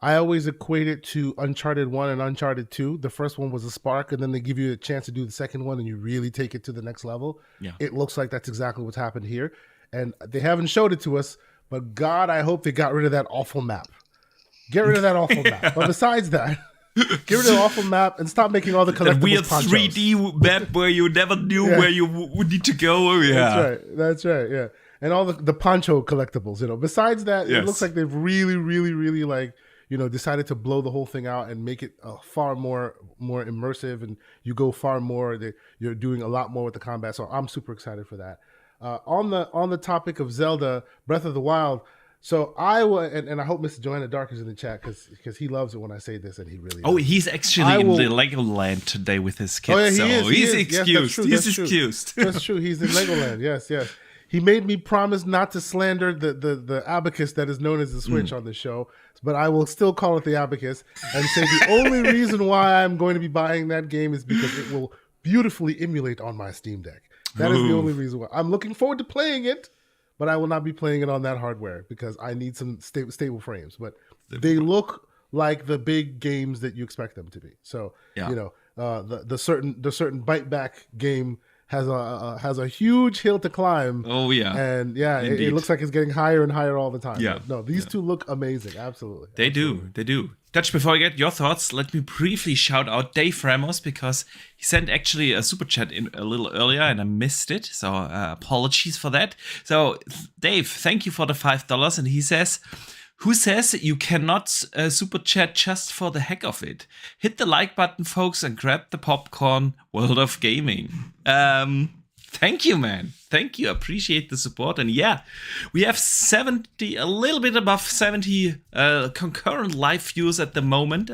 I always equate it to Uncharted 1 and Uncharted 2. The first one was a spark, and then they give you a chance to do the second one, and you really take it to the next level. Yeah, it looks like that's exactly what's happened here, and they haven't showed it to us. But God, I hope they got rid of that awful map. Get rid of that awful map. But besides that, get rid of the awful map and stop making all the collectibles. That weird ponchos. 3D map where you never knew where you would need to go. Yeah, That's right. Yeah, and all the poncho collectibles. Besides that, It looks like they've really, really, really decided to blow the whole thing out and make it far more immersive, and you go far more. You're doing a lot more with the combat. So I'm super excited for that. On the topic of Zelda Breath of the Wild. So I and I hope Mr. Joanna Dark is in the chat because he loves it when I say this, and he really. Oh, he's actually in the Legoland today with his kids. Oh, yeah, so he's excused. Yes, he's excused. That's true. He's in Legoland. Yes. He made me promise not to slander the abacus that is known as the Switch on the show, but I will still call it the abacus and say the only reason why I'm going to be buying that game is because it will beautifully emulate on my Steam Deck. That is the only reason why. I'm looking forward to playing it, but I will not be playing it on that hardware because I need some stable frames. But they look like the big games that you expect them to be. So the certain bite back game has a huge hill to climb. Oh yeah, and it looks like it's getting higher and higher all the time. Yeah, no, these two look amazing. Absolutely, they do. Dutch, before I get your thoughts, let me briefly shout out Dave Ramos because he sent actually a super chat in a little earlier and I missed it. So apologies for that. So Dave, thank you for the $5, and he says, who says you cannot super chat just for the heck of it? Hit the like button, folks, and grab the popcorn. World of Gaming. Thank you, man. Thank you. Appreciate the support. And yeah, we have a little bit above 70 concurrent live views at the moment.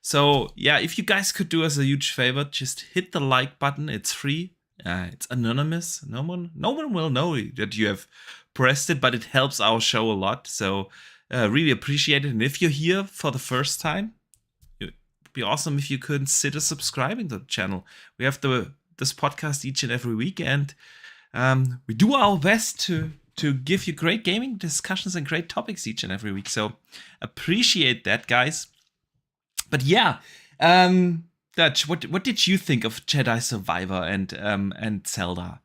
So yeah, if you guys could do us a huge favor, just hit the like button. It's free. It's anonymous. No one will know that you have pressed it, but it helps our show a lot. So really appreciate it. And if you're here for the first time, it'd be awesome if you consider subscribing to the channel. We have this podcast each and every week, and we do our best to give you great gaming discussions and great topics each and every week. So appreciate that, guys. But yeah, the Dutch, what did you think of Jedi Survivor and Zelda?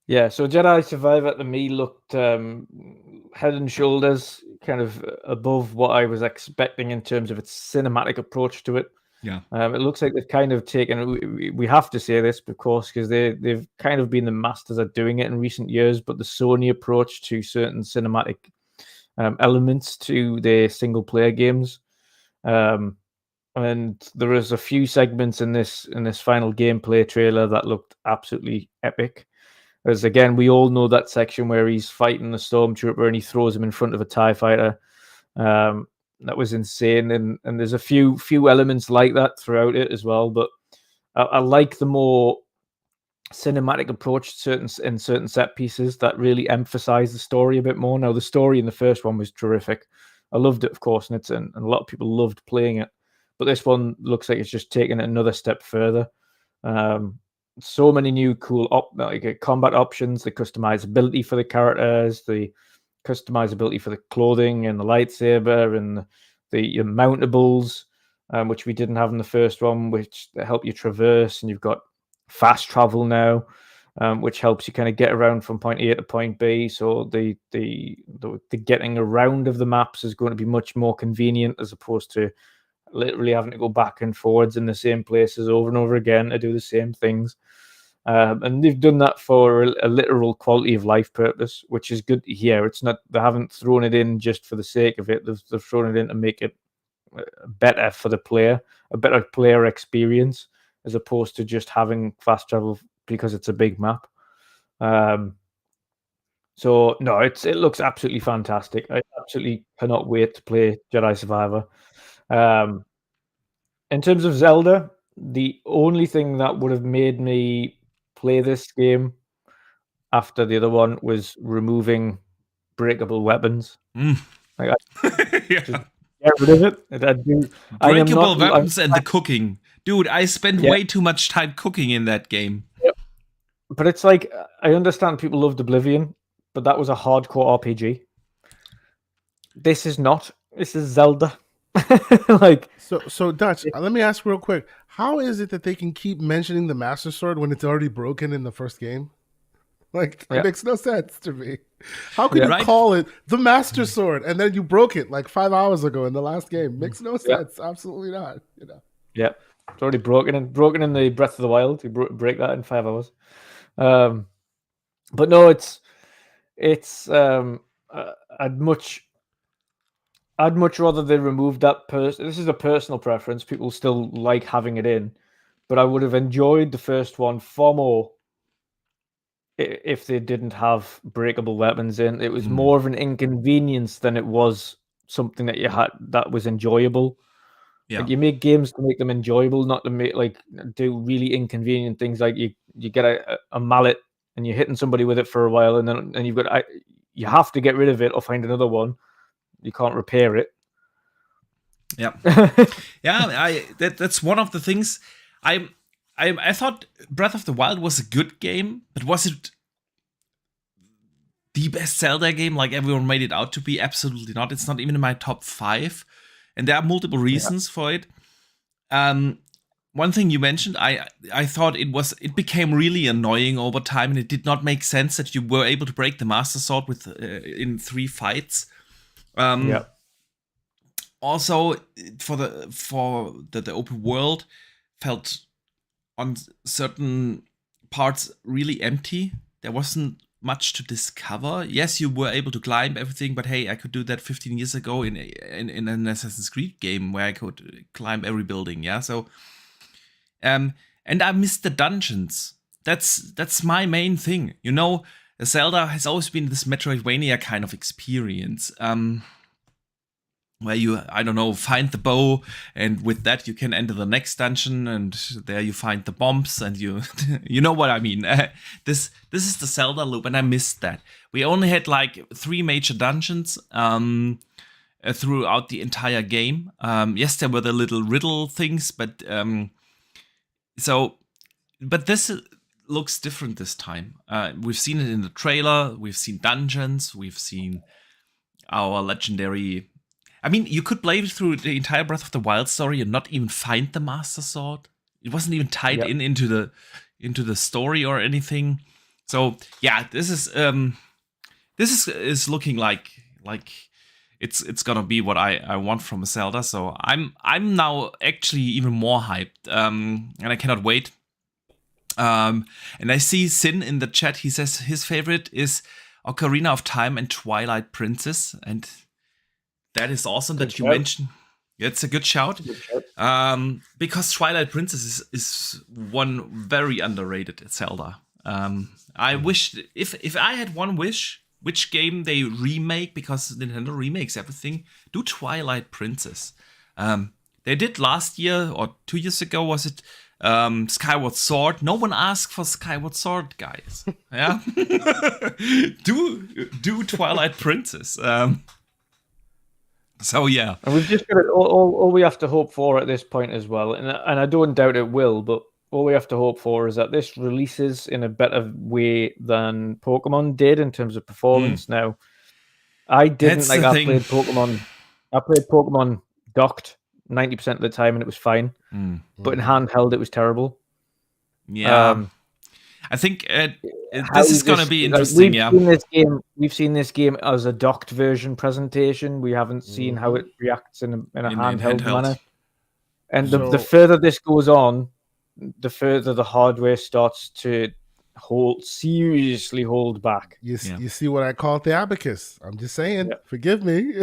Yeah, so Jedi Survivor to me looked head and shoulders kind of above what I was expecting in terms of its cinematic approach to it. Yeah. It looks like they've kind of taken. We have to say this, of course, because they've kind of been the masters at doing it in recent years. But the Sony approach to certain cinematic elements to their single player games, and there was a few segments in this final gameplay trailer that looked absolutely epic. As again, we all know that section where he's fighting the stormtrooper and he throws him in front of a TIE fighter. That was insane, and there's a few elements like that throughout it as well. But I like the more cinematic approach certain set pieces that really emphasize the story a bit more. Now, the story in the first one was terrific. I loved it, of course, and a lot of people loved playing it. But this one looks like it's just taking it another step further. So many new cool combat options, the customizability for the characters, the customizability for the clothing and the lightsaber and the mountables, which we didn't have in the first one, which help you traverse. And you've got fast travel now, which helps you kind of get around from point A to point B. So the getting around of the maps is going to be much more convenient as opposed to literally having to go back and forwards in the same places over and over again to do the same things. And they've done that for a literal quality of life purpose, which is good to hear. It's not, they haven't thrown it in just for the sake of it. They've thrown it in to make it better for the player, a better player experience, as opposed to just having fast travel because it's a big map. So no, it looks absolutely fantastic. I absolutely cannot wait to play Jedi Survivor. In terms of Zelda, the only thing that would have made me play this game after the other one was removing breakable weapons. Like, Yeah. just get rid of it. Breakable weapons and the cooking. Dude, I spent way too much time cooking in that game. Yep. But it's like, I understand people loved Oblivion, but that was a hardcore RPG. This is not. This is Zelda. Like, so Dutch, let me ask real quick, how is it that they can keep mentioning the Master Sword when it's already broken in the first game? Like, it makes no sense to me. How can you call it the Master Sword and then you broke it like 5 hours ago in the last game? Makes no sense. Absolutely not. Yeah, it's already broken in the Breath of the Wild. You break that in 5 hours. But no, I'd much rather they removed that This is a personal preference. People still like having it in, but I would have enjoyed the first one far more if they didn't have breakable weapons in. It was more of an inconvenience than it was something that you had that was enjoyable. Yeah. Like, you make games to make them enjoyable, not to make do really inconvenient things. Like you get a mallet and you're hitting somebody with it for a while, and then you have to get rid of it or find another one. You can't repair it. Yeah, yeah. That's one of the things. I thought Breath of the Wild was a good game, but was it the best Zelda game like everyone made it out to be? Absolutely not. It's not even in my top 5, and there are multiple reasons for it. One thing you mentioned, I thought it became really annoying over time, and it did not make sense that you were able to break the Master Sword in 3 fights. Also, for the open world felt on certain parts really empty. There wasn't much to discover. Yes, you were able to climb everything, but hey, I could do that 15 years ago in an Assassin's Creed game where I could climb every building. Yeah, so and I missed the dungeons. That's my main thing. Zelda has always been this Metroidvania kind of experience. Where you, I don't know, find the bow, and with that you can enter the next dungeon, and there you find the bombs, and you know what I mean. This is the Zelda loop, and I missed that. We only had 3 major dungeons throughout the entire game. Yes, there were the little riddle things, but this looks different this time. We've seen it in the trailer. We've seen dungeons. We've seen our legendary I mean, you could play through the entire Breath of the Wild story and not even find the Master Sword. It wasn't even tied into the story or anything. So yeah, this is looking like it's gonna be what I want from a Zelda. So I'm now actually even more hyped, and I cannot wait. And I see Sin in the chat. He says his favorite is Ocarina of Time and Twilight Princess, and that is awesome that you mentioned. It's a good shout. Because Twilight Princess is one very underrated Zelda. I wish if I had one wish, which game they remake, because Nintendo remakes everything, do Twilight Princess. They did last year or 2 years ago, was it? Skyward Sword. No one asked for Skyward Sword, guys. Yeah, do Twilight Princess. So yeah, and we've just got all we have to hope for at this point as well, and I don't doubt it will, but all we have to hope for is that this releases in a better way than Pokemon did in terms of performance. Now, I didn't I played Pokemon. I played Pokemon docked 90% of the time, and it was fine. But in handheld, it was terrible. Yeah, I think this is going to be interesting. We've seen this game as a docked version presentation. We haven't seen how it reacts in a handheld manner. And the further this goes on, the further the hardware starts to seriously hold back. You see what I call it, the abacus. I'm just saying, forgive me.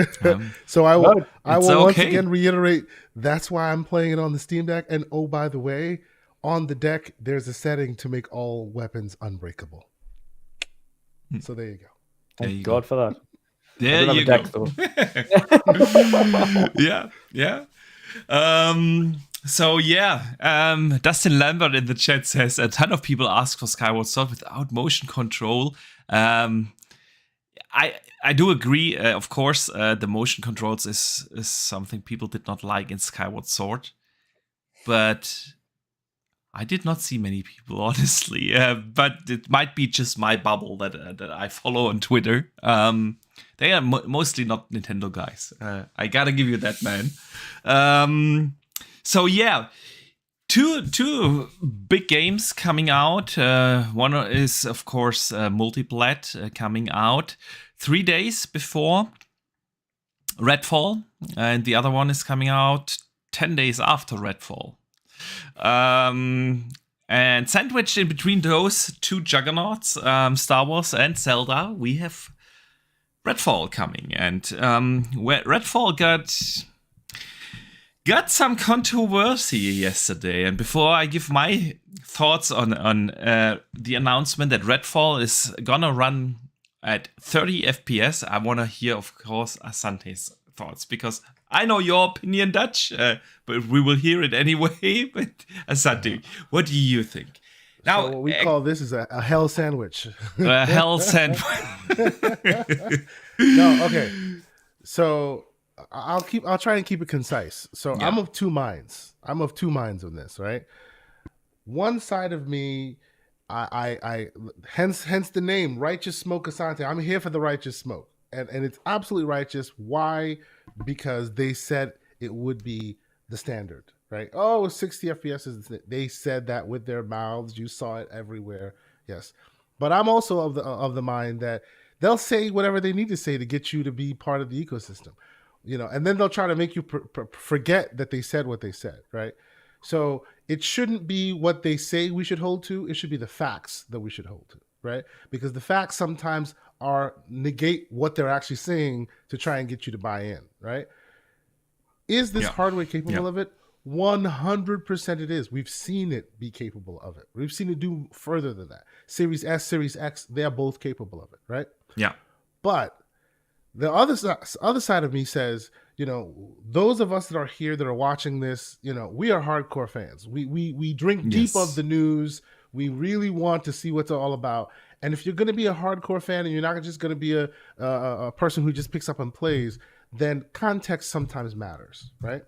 So I will once again reiterate, that's why I'm playing it on the Steam Deck. And oh, by the way, on the deck, there's a setting to make all weapons unbreakable. So there you go. Thank God for that. There you go. Yeah. So yeah, Dustin Lambert in the chat says a ton of people ask for Skyward Sword without motion control. I do agree. Of course, the motion controls is something people did not like in Skyward Sword, but I did not see many people, honestly. But it might be just my bubble that I follow on Twitter. They are mostly not Nintendo guys. I gotta give you that, man. So yeah, two big games coming out. One is, of course, Multiplat coming out 3 days before Redfall, and the other one is coming out 10 days after Redfall. And sandwiched in between those two juggernauts, Star Wars and Zelda, we have Redfall coming, and where Redfall got some controversy yesterday. And before I give my thoughts on the announcement that Redfall is gonna run at 30 FPS, I want to hear, of course, Asante's thoughts, because I know your opinion, Dutch, but we will hear it anyway. But Asante, what do you think? Now, so what we call this is a hell sandwich. A hell sandwich. No, okay. So I'll try and keep it concise. So yeah. I'm of two minds on this, right? One side of me, I hence the name, Righteous Smoke Asante. I'm here for the righteous smoke. And it's absolutely righteous. Why? Because they said it would be the standard, right? Oh, 60 FPS is they said that with their mouths. You saw it everywhere. Yes. But I'm also of the mind that they'll say whatever they need to say to get you to be part of the ecosystem, and then they'll try to make you forget that they said what they said, right? So it shouldn't be what they say we should hold to. It should be the facts that we should hold to, right? Because the facts sometimes negate what they're actually saying to try and get you to buy in, right? Is this hardware capable of it? 100% it is. We've seen it be capable of it. We've seen it do further than that. Series S, Series X, they are both capable of it, right? Yeah. But the other side of me says, those of us that are here that are watching this, we are hardcore fans. We drink deep of the news. We really want to see what's all about. And if you're going to be a hardcore fan and you're not just going to be a person who just picks up and plays, then context sometimes matters, right?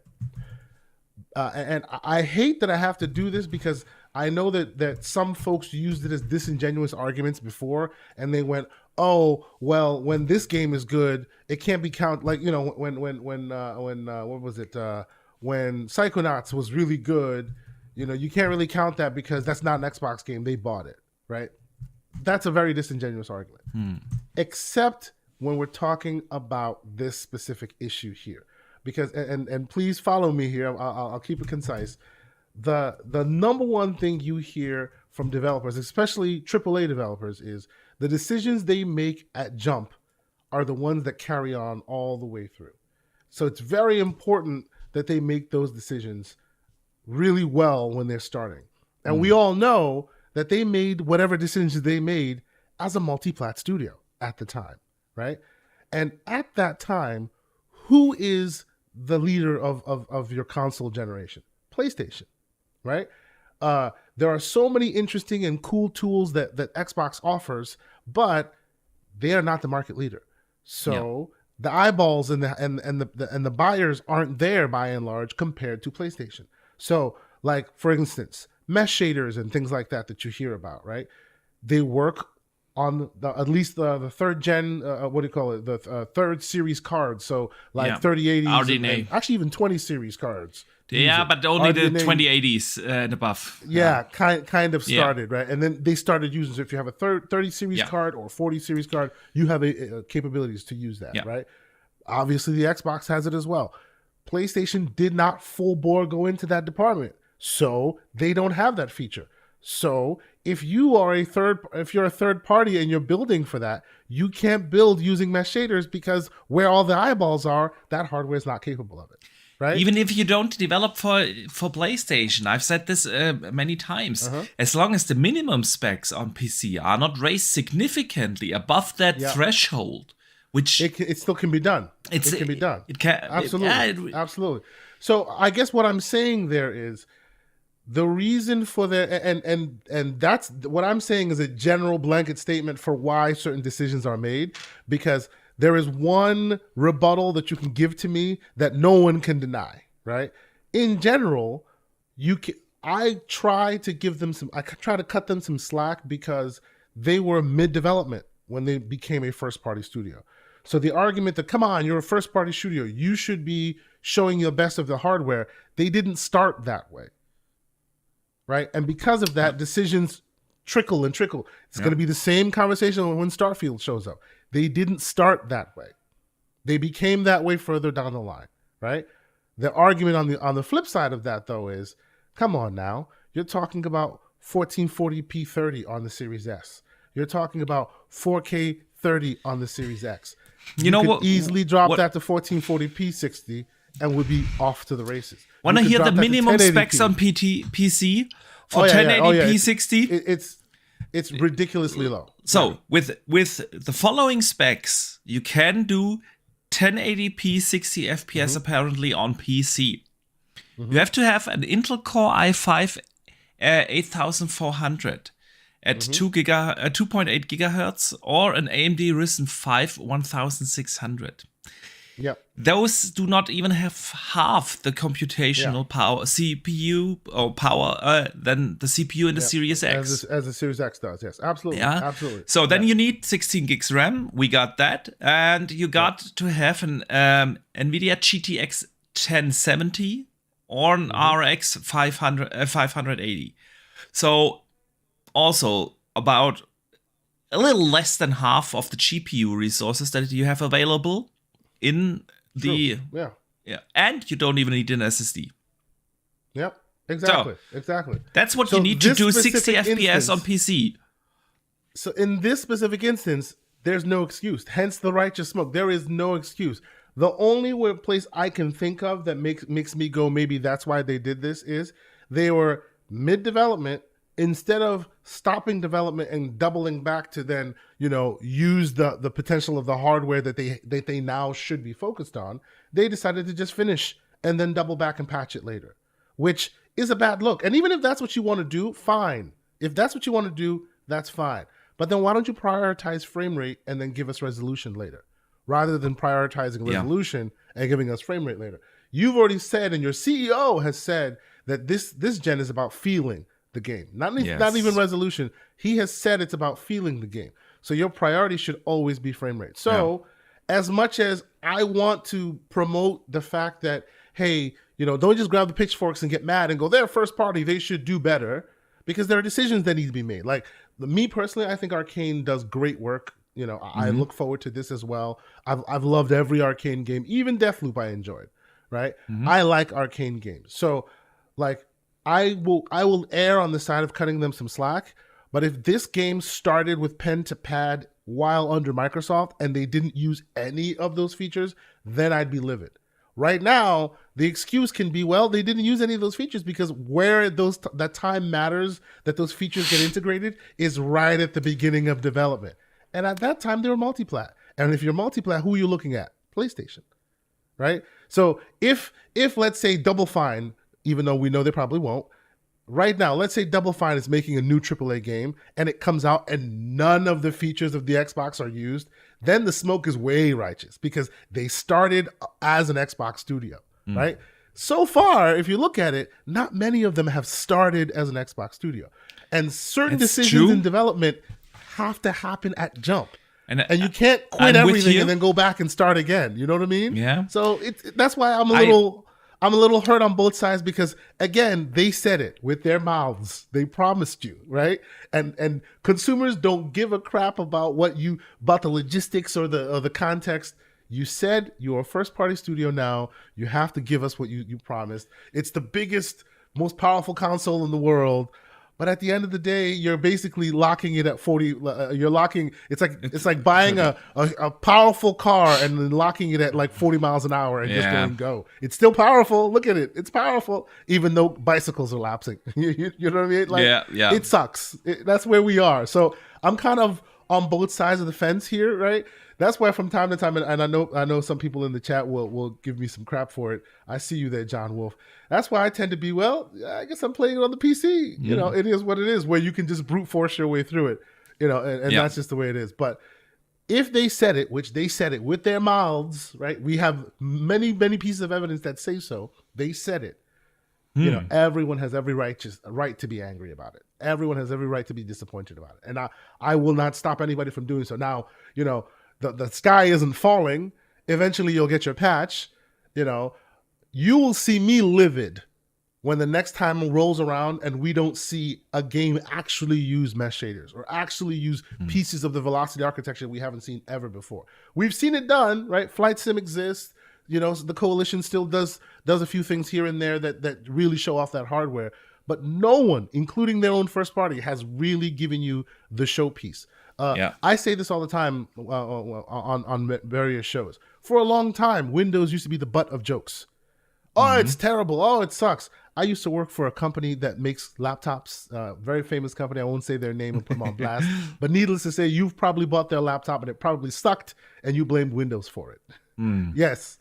And I hate that I have to do this because I know that some folks used it as disingenuous arguments before, and they went, oh well, when this game is good, it can't be count like when what was it when Psychonauts was really good, you can't really count that because that's not an Xbox game. They bought it, right? That's a very disingenuous argument. Except when we're talking about this specific issue here, because and please follow me here. I'll keep it concise. The number one thing you hear from developers, especially AAA developers, is the decisions they make at jump are the ones that carry on all the way through. So it's very important that they make those decisions really well when they're starting. And we all know that they made whatever decisions they made as a multi-plat studio at the time, right? And at that time, who is the leader of your console generation? PlayStation, right? There are so many interesting and cool tools that Xbox offers, but they are not the market leader. So the eyeballs and the buyers aren't there by and large compared to PlayStation. So, like for instance, mesh shaders and things like that you hear about, right? They work on at least the third gen, what do you call it? The third series cards. So like 3080s, and actually even 20 series cards. Yeah, but only RDNA, the 2080s and above. Yeah, kind of started, right? And then they started using, so if you have a 30 series card or 40 series card, you have capabilities to use that, right? Obviously, the Xbox has it as well. PlayStation did not full bore go into that department, so they don't have that feature. So if you're a third party and you're building for that, you can't build using mesh shaders because where all the eyeballs are, that hardware is not capable of it. Right? Even if you don't develop for PlayStation, I've said this many times, as long as the minimum specs on PC are not raised significantly above that threshold, which it still can be done. It can be done. It can absolutely, absolutely. So I guess what I'm saying there is the reason for and that's what I'm saying is a general blanket statement for why certain decisions are made, because there is one rebuttal that you can give to me that no one can deny, right? In general, I try to cut them some slack because they were mid-development when they became a first-party studio. So the argument that, come on, you're a first-party studio, you should be showing the best of the hardware, they didn't start that way, right? And because of that, decisions trickle and trickle. It's going to be the same conversation when Starfield shows up. They didn't start that way. They became that way further down the line, right? The argument on the flip side of that, though, is, come on now, you're talking about 1440p 30 on the Series S. You're talking about 4K 30 on the Series X. You know what? Easily drop that to 1440p 60 and would be off to the races. Want to hear the minimum specs on PC for 1080p 60? It's ridiculously low. So with the following specs, you can do 1080p 60 FPS apparently on PC. You have to have an Intel Core i5 8400 at 2.8 gigahertz or an AMD Ryzen 5 1600. Yep. Those do not even have half the computational power, CPU or power than the CPU in the Series X. As the Series X does, yes. Absolutely. Yeah. Absolutely. So then you need 16 gigs RAM. We got that. And you got to have an NVIDIA GTX 1070 or an RX 580. So also about a little less than half of the GPU resources that you have available in the and you don't even need an SSD. Yep, exactly. That's what you need to do 60 FPS on PC. So in this specific instance, there's no excuse. Hence the righteous smoke. There is no excuse. The only place I can think of that makes me go, maybe that's why they did this, is they were mid-development. Instead of stopping development and doubling back to then, use the potential of the hardware that they now should be focused on, they decided to just finish and then double back and patch it later, which is a bad look. And even if that's what you want to do, fine. If that's what you want to do, that's fine. But then why don't you prioritize frame rate and then give us resolution later, rather than prioritizing resolution and giving us frame rate later? You've already said, and your CEO has said, that this gen is about feeling the game, not even resolution. He has said it's about feeling the game. So your priority should always be frame rate. So as much as I want to promote the fact that, hey, don't just grab the pitchforks and get mad and go, they're first party, they should do better, because there are decisions that need to be made. Like me personally, I think Arcane does great work. I look forward to this as well. I've loved every Arcane game, even Deathloop I enjoyed, right? I like Arcane games. So like I will err on the side of cutting them some slack. But if this game started with pen to pad while under Microsoft and they didn't use any of those features, then I'd be livid. Right now, the excuse can be, well, they didn't use any of those features because where that time matters that those features get integrated is right at the beginning of development. And at that time, they were multiplat. And if you're multiplat, who are you looking at? PlayStation, right? So if let's say Double Fine, even though we know they probably won't, right now, let's say Double Fine is making a new AAA game and it comes out and none of the features of the Xbox are used, then the smoke is way righteous because they started as an Xbox studio, right? So far, if you look at it, not many of them have started as an Xbox studio. And certain decisions in development have to happen at jump. And you can't quit everything and then go back and start again. You know what I mean? Yeah. So that's why I'm a little hurt on both sides because, again, they said it with their mouths. They promised you, right? And consumers don't give a crap about about the logistics or the context. You said you're a first-party studio now. You have to give us what you promised. It's the biggest, most powerful console in the world. But at the end of the day, you're basically locking it at 40. It's like buying a powerful car and then locking it at like 40 miles an hour and just going go. It's still powerful. Look at it. It's powerful, even though bicycles are lapsing. you know what I mean? Like, yeah. It sucks. That's where we are. So I'm kind of on both sides of the fence here, right? That's why from time to time, and I know some people in the chat will give me some crap for it. I see you there, John Wolf. That's why I tend to be, well, I guess I'm playing it on the PC. It is what it is, where you can just brute force your way through it, and that's just the way it is. But if they said it, which they said it with their mouths, right? We have many, many pieces of evidence that say so. They said it. Everyone has every right to be angry about it. Everyone has every right to be disappointed about it. And I will not stop anybody from doing so. Now, the sky isn't falling. Eventually you'll get your patch. You will see me livid when the next time rolls around and we don't see a game actually use mesh shaders or actually use pieces of the velocity architecture we haven't seen ever before. We've seen it done, right? Flight Sim exists. The Coalition still does a few things here and there that really show off that hardware. But no one, including their own first party, has really given you the showpiece. I say this all the time on various shows. For a long time, Windows used to be the butt of jokes. Oh, it's terrible. Oh, it sucks. I used to work for a company that makes laptops, very famous company. I won't say their name and put them on blast. But needless to say, you've probably bought their laptop and it probably sucked and you blamed Windows for it. Yes.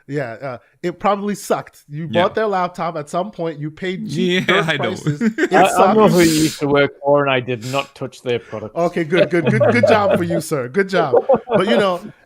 Yeah, it probably sucked. You bought their laptop at some point. You paid cheap prices. I know who you used to work for, and I did not touch their product. Okay, good job for you, sir. Good job. But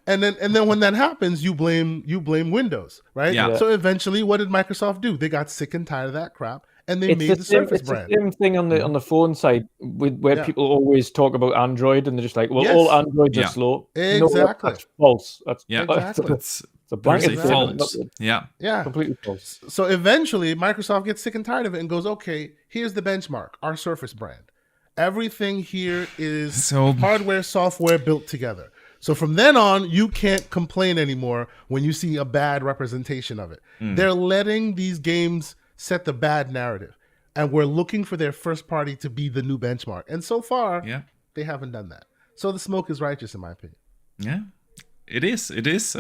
and then when that happens, you blame Windows, right? Yeah. So eventually, what did Microsoft do? They got sick and tired of that crap, and they made the Surface brand. It's the same thing on the phone side where people always talk about Android, and they're just like, well, all Androids are slow. Exactly. No, that's false. Exactly. It's a blanket false. Yeah. Completely false. So eventually, Microsoft gets sick and tired of it and goes, okay, here's the benchmark, our Surface brand. Everything here is hardware, software built together. So from then on, you can't complain anymore when you see a bad representation of it. They're letting these games set the bad narrative. And we're looking for their first party to be the new benchmark. And so far, they haven't done that. So the smoke is righteous, in my opinion. Yeah, it is. It is.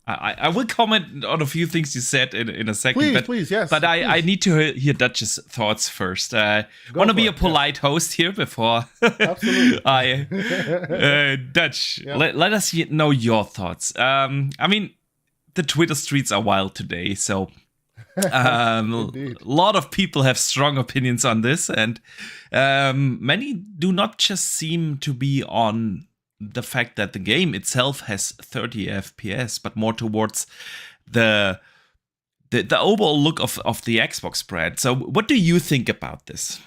I will comment on a few things you said in a second. Please, yes. But I need to hear Dutch's thoughts first. I want to be a polite host here before Absolutely. Dutch, let us know your thoughts. I mean, the Twitter streets are wild today, so a lot of people have strong opinions on this, and many do not just seem to be on the fact that the game itself has 30 FPS, but more towards the overall look of the Xbox brand. So what do you think about this?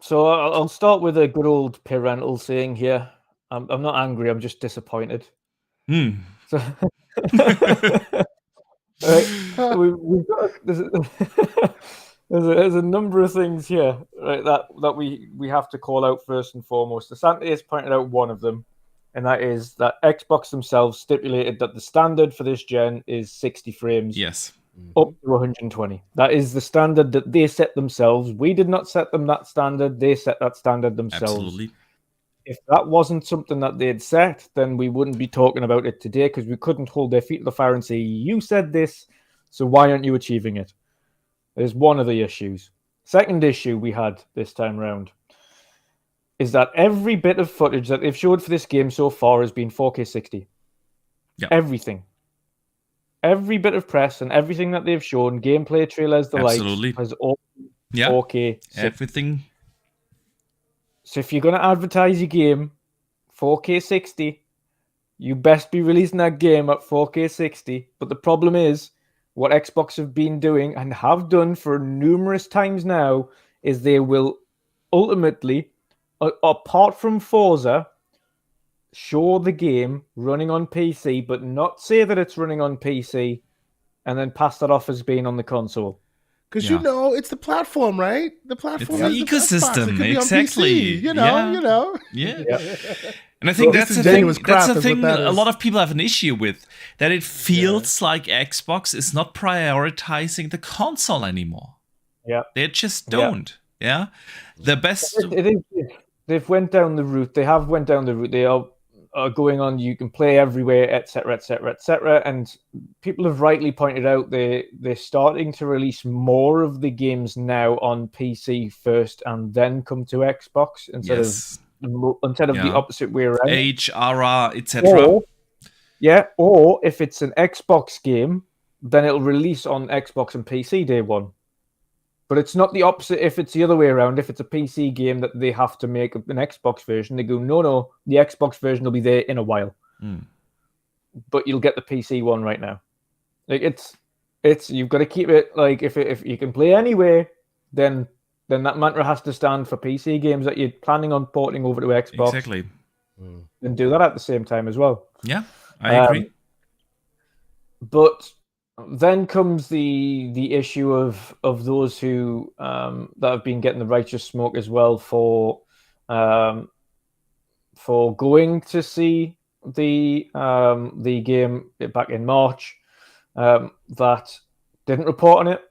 So I'll start with a good old parental saying here. I'm not angry. I'm just disappointed. So, right, we've got there's a number of things here, right, that we have to call out first and foremost. Asante has pointed out one of them, and that is that Xbox themselves stipulated that the standard for this gen is 60 frames. Yes. Up to 120. That is the standard that they set themselves. We did not set them that standard. They set that standard themselves. Absolutely. If that wasn't something that they'd set, then we wouldn't be talking about it today, because we couldn't hold their feet to the fire and say, you said this, so why aren't you achieving it? There's one of the issues. Second issue we had this time round is that every bit of footage that they've showed for this game so far has been 4K 60. Yeah. Everything. Every bit of press and everything that they've shown, gameplay trailers, the Absolutely. likes, has all 4K 60. Everything. So if you're going to advertise your game 4K 60, you best be releasing that game at 4K 60. But the problem is, what Xbox have been doing and have done for numerous times now is they will ultimately, apart from Forza, show the game running on PC, but not say that it's running on PC, and then pass that off as being on the console. Because it's the platform, right? The platform is the ecosystem, exactly. PC, Yeah. And I think that's the thing. That's the thing. A lot of people have an issue with that. It feels like Xbox is not prioritizing the console anymore. Yeah, they just don't. Yeah, the best. They've went down the route. They have went down the route. They are going on. You can play everywhere, etc., etc., etc. And people have rightly pointed out they're starting to release more of the games now on PC first, and then come to Xbox instead of the opposite way around. HRR, etc. Or if it's an Xbox game, then it'll release on Xbox and PC day one. But it's not the opposite if it's the other way around. If it's a PC game that they have to make an Xbox version, they go, no, the Xbox version will be there in a while. But you'll get the PC one right now. Like it's you've got to keep it like if you can play anywhere, then that mantra has to stand for PC games that you're planning on porting over to Xbox. Exactly. And do that at the same time as well. Yeah, I agree. But then comes the issue of those who that have been getting the righteous smoke as well for going to see the game back in March that didn't report on it.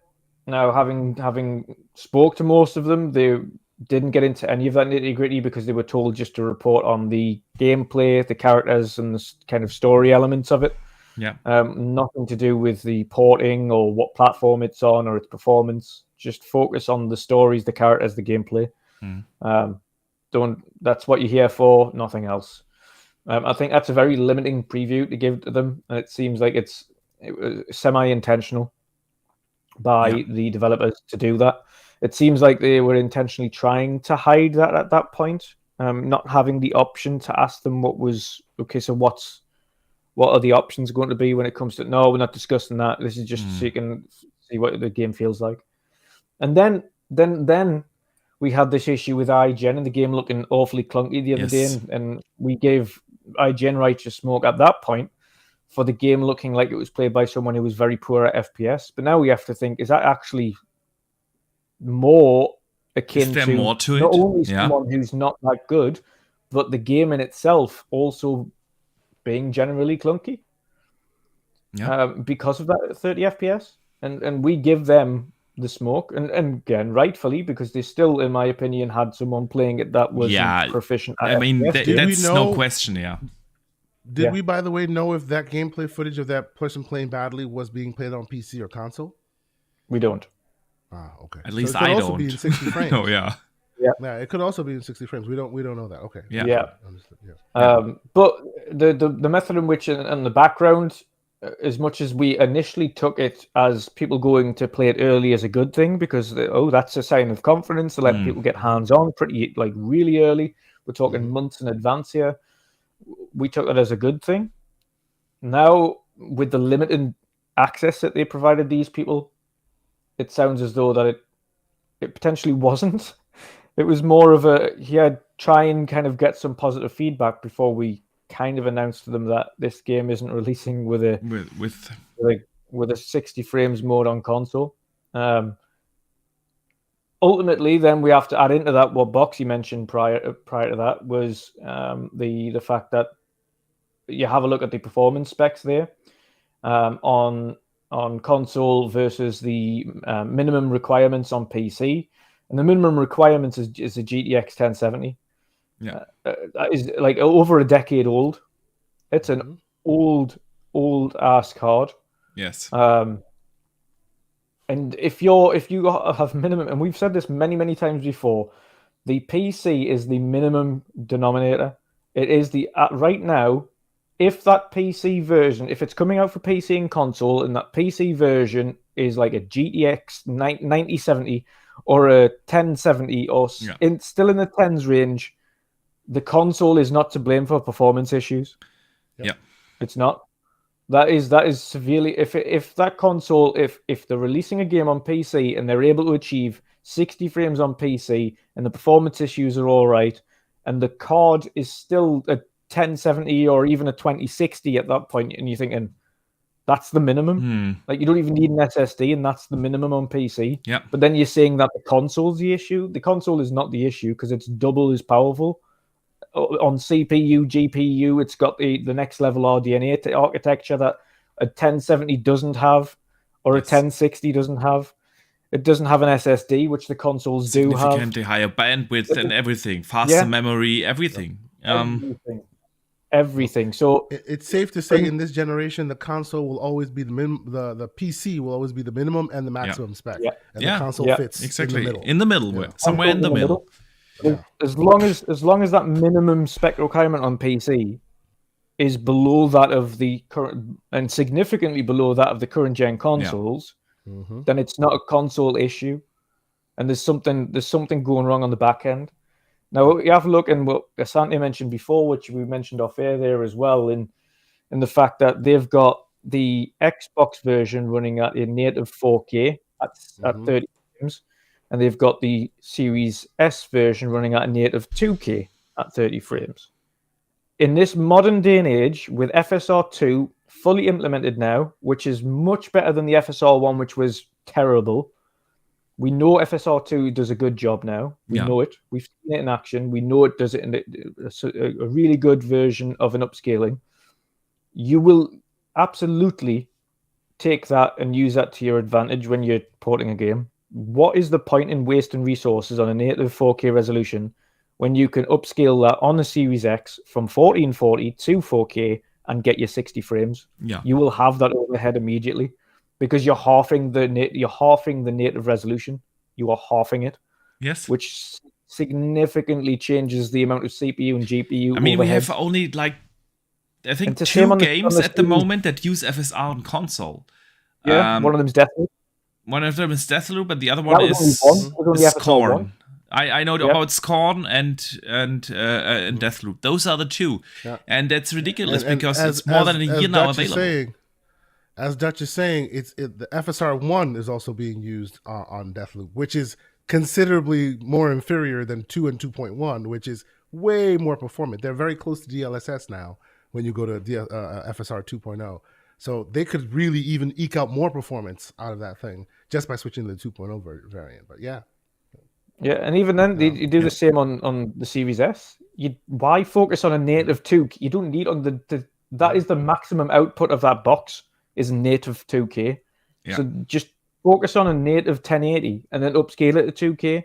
Now, having spoke to most of them, they didn't get into any of that nitty-gritty because they were told just to report on the gameplay, the characters, and the kind of story elements of it. Yeah. Nothing to do with the porting or what platform it's on or its performance. Just focus on the stories, the characters, the gameplay. That's what you're here for, nothing else. I think that's a very limiting preview to give to them, and it seems like it was semi-intentional by the developers to do that. It seems like they were intentionally trying to hide that at that point, not having the option to ask them what are the options going to be when it comes to, no, we're not discussing that. This is just so you can see what the game feels like. And then we had this issue with IGN and the game looking awfully clunky the other day, and we gave IGN righteous smoke at that point for the game looking like it was played by someone who was very poor at FPS. But now we have to think, is that actually more akin to not only someone who's not that good, but the game in itself also being generally clunky because of that 30 FPS? And we give them the smoke, and again, rightfully, because they still, in my opinion, had someone playing it that was proficient at FPS. That's no question, Did we, by the way, know if that gameplay footage of that person playing badly was being played on PC or console? We don't. Okay. At least I don't. It could I also don't. be in 60 frames. Oh, yeah. Yeah, it could also be in 60 frames. We don't know that. Okay. Yeah. But the method in which, and the background, as much as we initially took it as people going to play it early as a good thing, because that's a sign of confidence to let people get hands on pretty really early. We're talking months in advance here. We took it as a good thing. Now, with the limited access that they provided these people, it sounds as though that it potentially wasn't. It was more of a try and kind of get some positive feedback before we kind of announced to them that this game isn't releasing with a 60 frames mode on console. Ultimately, then we have to add into that what Boxy mentioned prior to that was the fact that you have a look at the performance specs there on console versus the minimum requirements on PC. And the minimum requirements is a GTX 1070. Yeah, that is like over a decade old. It's an old ass card. Yes. And if you have minimum, and we've said this many times before, the PC is the minimum denominator. It is the right now. If that PC version, if it's coming out for PC and console, and that PC version is like a GTX 9070 or a 1070 or still in the tens range, the console is not to blame for performance issues. Yeah, it's not. That is severely if that console if they're releasing a game on PC and they're able to achieve 60 frames on PC and the performance issues are all right, and the card is still a 1070 or even a 2060 at that point, and you're thinking that's the minimum. Like you don't even need an SSD, and that's the minimum on PC. Yeah. But then you're saying that the console's the issue. The console is not the issue because it's double as powerful. On CPU, GPU, it's got the next level RDNA architecture that a 1070 doesn't have, or a 1060 doesn't have. It doesn't have an SSD, which the consoles do have. Significantly higher bandwidth and everything, faster memory, everything. Everything. So it's safe to say in this generation, the console will always be the minimum. The PC will always be the minimum and the maximum spec. And the console fits exactly in the middle. Somewhere in the middle. As long as that minimum spec requirement on PC is below that of the current and significantly below that of the current gen consoles, then it's not a console issue, and there's something going wrong on the back end. Now you have a look in what Asante mentioned before, which we mentioned off air there as well, in the fact that they've got the Xbox version running at a native 4K at 30 frames. And they've got the Series S version running at a native 2K at 30 frames. In this modern day and age, with FSR2 fully implemented now, which is much better than the FSR1, which was terrible. We know FSR2 does a good job now. We know it. We've seen it in action. We know it does it in a really good version of an upscaling. You will absolutely take that and use that to your advantage when you're porting a game. What is the point in wasting resources on a native 4K resolution when you can upscale that on the Series X from 1440 to 4K and get your 60 frames? You will have that overhead immediately because you're halving the native resolution. You are halving it. Yes. Which significantly changes the amount of CPU and GPU. I mean, overhead. We have only I think 2 games at the moment that use FSR on console. Yeah, one of them is Deathloop. One of them is Deathloop, and the other one is Scorn. I know about Scorn and Deathloop. Those are the two, and that's ridiculous because it's more than a year now available. As Dutch is saying, the FSR1 is also being used on Deathloop, which is considerably more inferior than 2 and 2.1, which is way more performant. They're very close to DLSS now when you go to FSR 2.0. So they could really even eke out more performance out of that thing just by switching to the 2.0 variant. But yeah, and even then, you do the same on the Series S. Why focus on a native 2? You don't need on that is the maximum output of that box is native 2K. So just focus on a native 1080 and then upscale it to 2K,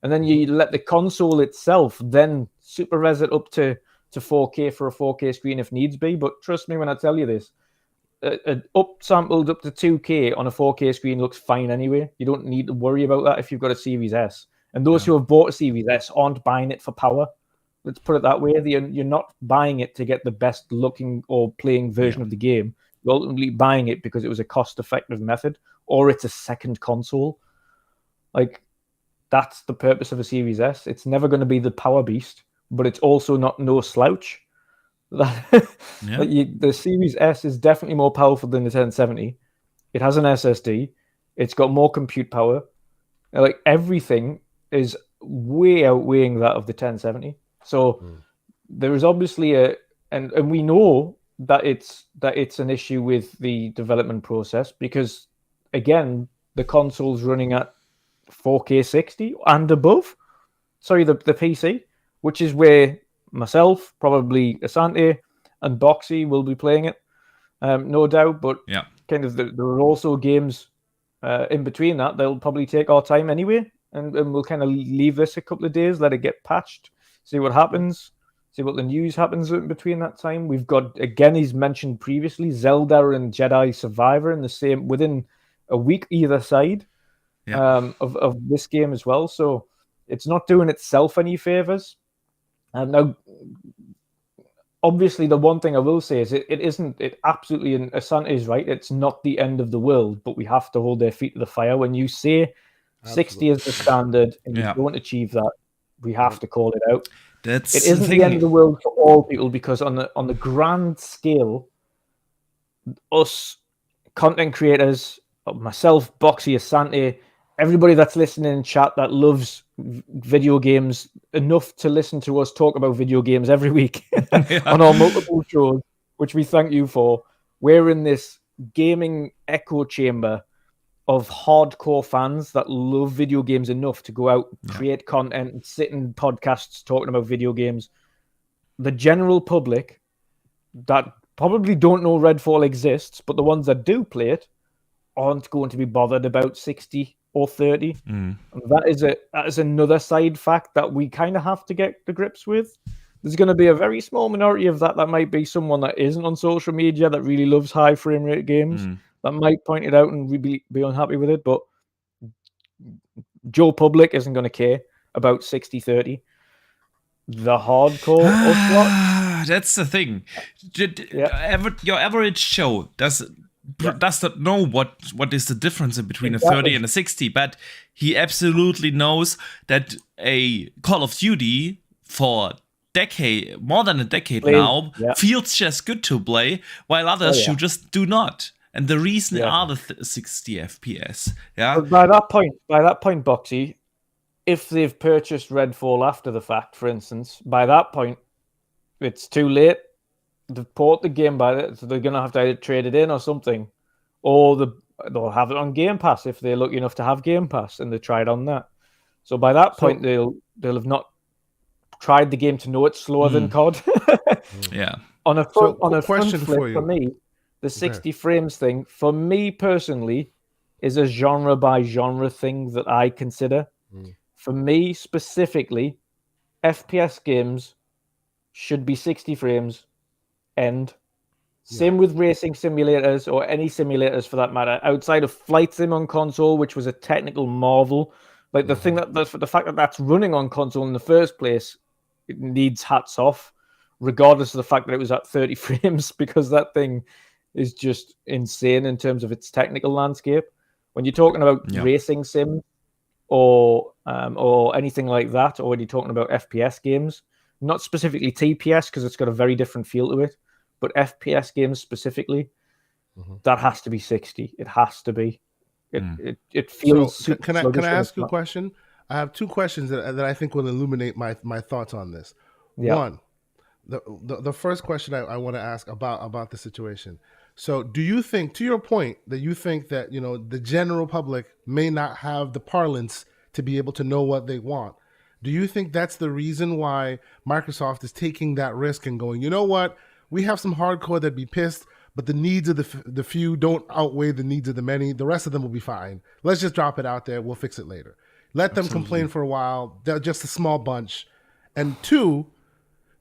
and then you let the console itself then super res it up to 4K for a 4K screen if needs be. But trust me when I tell you this. Upsampled up to 2K on a 4K screen looks fine anyway. You don't need to worry about that if you've got a Series S. And those who have bought a Series S aren't buying it for power. Let's put it that way. You're not buying it to get the best looking or playing version of the game. You're ultimately buying it because it was a cost-effective method, or it's a second console. Like, that's the purpose of a Series S. It's never going to be the power beast, but it's also not no slouch. The Series S is definitely more powerful than the 1070. It has an SSD. It's got more compute power. Like everything is way outweighing that of the 1070. So there is obviously and we know that it's an issue with the development process because, again, the console's running at 4K 60 and above. Sorry, the PC, which is where myself, probably Asante, and Boxy will be playing it, no doubt. But kind of there are also games in between that they'll probably take our time anyway, and we'll kind of leave this a couple of days, let it get patched, see what happens, see what the news happens in between that time. We've got, again, he's mentioned previously, Zelda and Jedi Survivor in the same within a week either side of this game as well. So it's not doing itself any favors. Now, obviously, the one thing I will say is it absolutely, and Asante is right, it's not the end of the world, but we have to hold their feet to the fire. When you say 60 is the standard and you don't achieve that, we have to call it out. It isn't the end of the world for all people, because on the grand scale, us content creators, myself, Boxy, Asante, everybody that's listening in chat that loves video games enough to listen to us talk about video games every week on our multiple shows, which we thank you for. We're in this gaming echo chamber of hardcore fans that love video games enough to go out, create content, and sit in podcasts talking about video games. The general public that probably don't know Redfall exists, but the ones that do play it aren't going to be bothered about 60 or 30. And that is another side fact that we kind of have to get to grips with. There's going to be a very small minority of that might be someone that isn't on social media that really loves high frame rate games that might point it out and be unhappy with it. But Joe Public isn't going to care about 60-30. The hardcore that's the thing. Your average Joe does not know what is the difference in between a 30 and a 60, but he absolutely knows that a Call of Duty for more than a decade now feels just good to play, while others who just do not. And the reason are the 60 FPS. But by that point, Boxy, if they've purchased Redfall after the fact, for instance, by that point, it's too late. They've bought the game so they're going to have to either trade it in or something, or they'll have it on Game Pass if they're lucky enough to have Game Pass and they try it on that. So by that point, they'll have not tried the game to know it's slower than COD. On a front flip, for me, the 60 frames thing, for me personally, is a genre by genre thing that I consider. For me specifically, FPS games should be 60 frames. End. Same with racing simulators or any simulators for that matter. Outside of Flight Sim on console, which was a technical marvel, like the fact that that's running on console in the first place, it needs hats off, regardless of the fact that it was at 30 frames, because that thing is just insane in terms of its technical landscape. When you're talking about racing sim or anything like that, or when you're talking about FPS games, not specifically TPS because it's got a very different feel to it, but FPS games specifically, that has to be 60. It has to be. It feels. So can I ask you a question? I have two questions that I think will illuminate my thoughts on this. One, the first question I want to ask about the situation. So do you think, to your point, that you think that the general public may not have the parlance to be able to know what they want? Do you think that's the reason why Microsoft is taking that risk and going, you know what, we have some hardcore that'd be pissed, but the needs of the few don't outweigh the needs of the many. The rest of them will be fine. Let's just drop it out there. We'll fix it later. Let them complain for a while. They're just a small bunch. And two,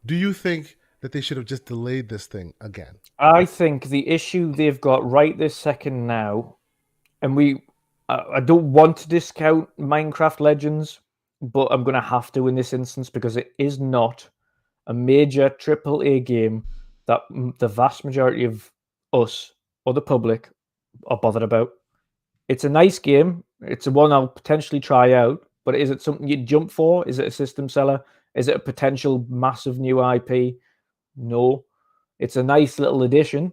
do you think that they should have just delayed this thing again? I think the issue they've got right this second now, and I don't want to discount Minecraft Legends, but I'm going to have to in this instance because it is not a major AAA game that the vast majority of us or the public are bothered about. It's a nice game. It's a one I'll potentially try out, but is it something you'd jump for? Is it a system seller? Is it a potential massive new IP? No. It's a nice little addition,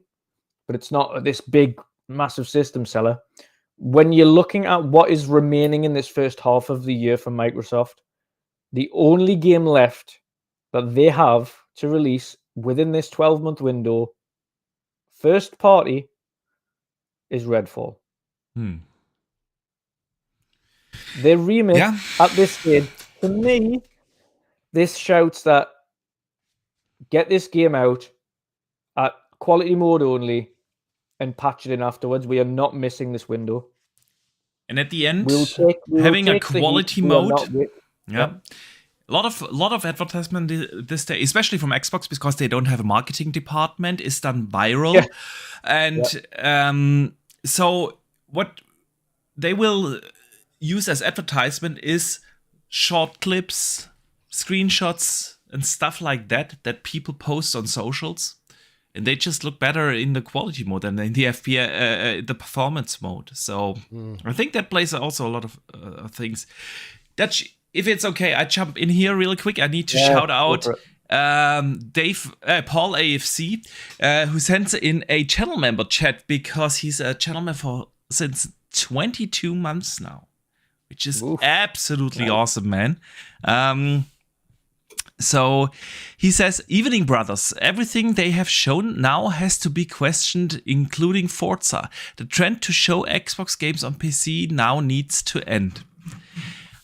but it's not this big, massive system seller. When you're looking at what is remaining in this first half of the year for Microsoft, The only game left that they have to release within this 12-month window, first party, is Redfall. Their remake at this stage, to me, this shouts that get this game out at quality mode only and patch it in afterwards. We are not missing this window. And at the end, we having a quality mode. Yeah. A lot of advertisement this day, especially from Xbox, because they don't have a marketing department, is done viral. Yeah. And so what they will use as advertisement is short clips, screenshots, and stuff like that people post on socials. And they just look better in the quality mode than in the FPS, the performance mode. So I think that plays also a lot of things. If it's okay, I jump in here real quick. I need to shout out Paul AFC, who sends in a channel member chat because he's a channel member since 22 months now, which is absolutely awesome, man. So he says, Evening Brothers, everything they have shown now has to be questioned, including Forza. The trend to show Xbox games on PC now needs to end.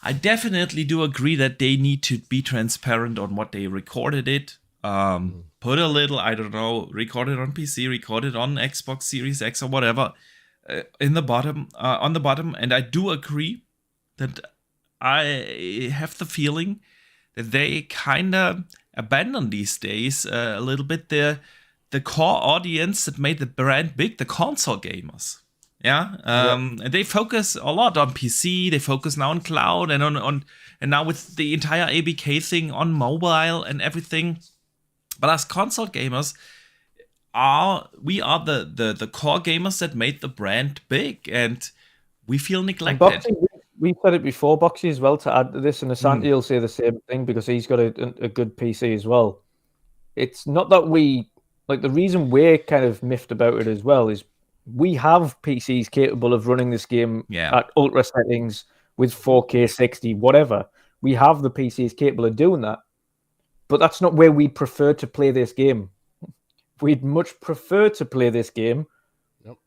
I definitely do agree that they need to be transparent on what they recorded it. Put a little, I don't know, record it on PC, record it on Xbox Series X or whatever on the bottom. And I do agree that I have the feeling that they kind of abandon these days a little bit the core audience that made the brand big, the console gamers. And they focus a lot on PC. They focus now on cloud and on now with the entire ABK thing on mobile and everything. But as console gamers, we are the core gamers that made the brand big, and we feel neglected. We said it before, Boxy, as well, to add to this, and Asante will say the same thing because he's got a good PC as well. It's not that the reason we're kind of miffed about it as well is we have PCs capable of running this game at ultra settings with 4K 60, whatever. We have the PCs capable of doing that, but that's not where we prefer to play this game. We'd much prefer to play this game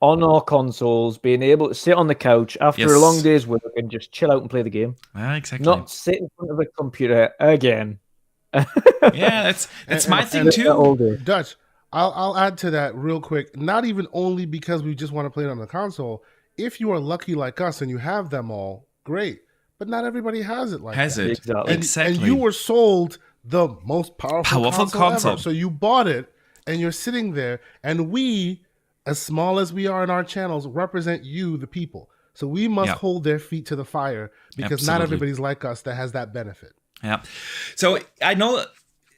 on our consoles, being able to sit on the couch after a long day's work and just chill out and play the game. Exactly. Not sit in front of a computer again. That's my thing too. Dutch, I'll add to that real quick. Not even only because we just want to play it on the console. If you are lucky like us and you have them all, great. But not everybody has it like that. Exactly. And you were sold the most powerful console ever. So you bought it and you're sitting there, and we, as small as we are in our channels, represent you, the people. So we must hold their feet to the fire because not everybody's like us that has that benefit. Yeah. So I know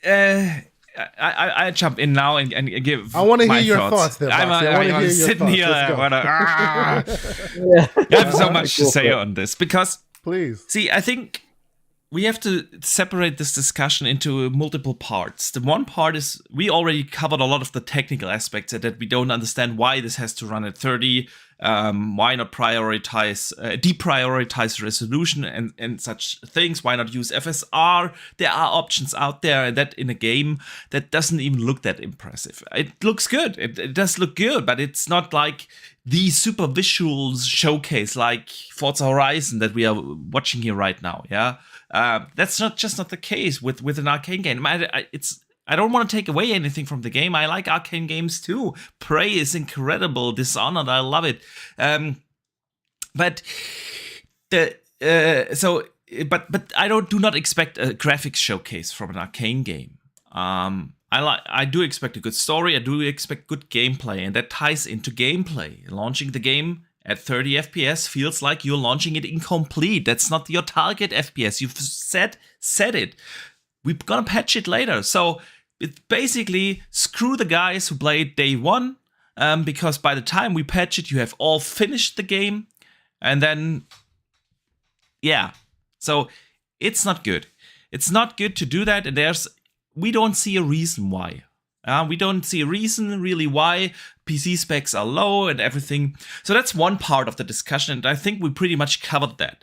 I jump in now and give. I want to hear your thoughts. Thoughts there, I'm sitting here. I have so much to say on this because, please. See, I think we have to separate this discussion into multiple parts. The one part is we already covered a lot of the technical aspects that we don't understand why this has to run at 30. Why not deprioritize resolution and such things? Why not use FSR? There are options out there, and that in a game that doesn't even look that impressive. It looks good. It does look good, but it's not like the super visuals showcase like Forza Horizon that we are watching here right now. That's not the case with an arcade game. I don't want to take away anything from the game. I like arcade games too. Prey is incredible. Dishonored, I love it. But I do not expect a graphics showcase from an arcade game. I do expect a good story. I do expect good gameplay, and that ties into gameplay. Launching the game at 30 FPS feels like you're launching it incomplete. That's not your target FPS. You've said it. We're gonna patch it later. So it's basically screw the guys who played day one, because by the time we patch it, you have all finished the game, and then so it's not good. It's not good to do that, and we don't see a reason why. We don't see a reason really why PC specs are low and everything. So that's one part of the discussion, and I think we pretty much covered that.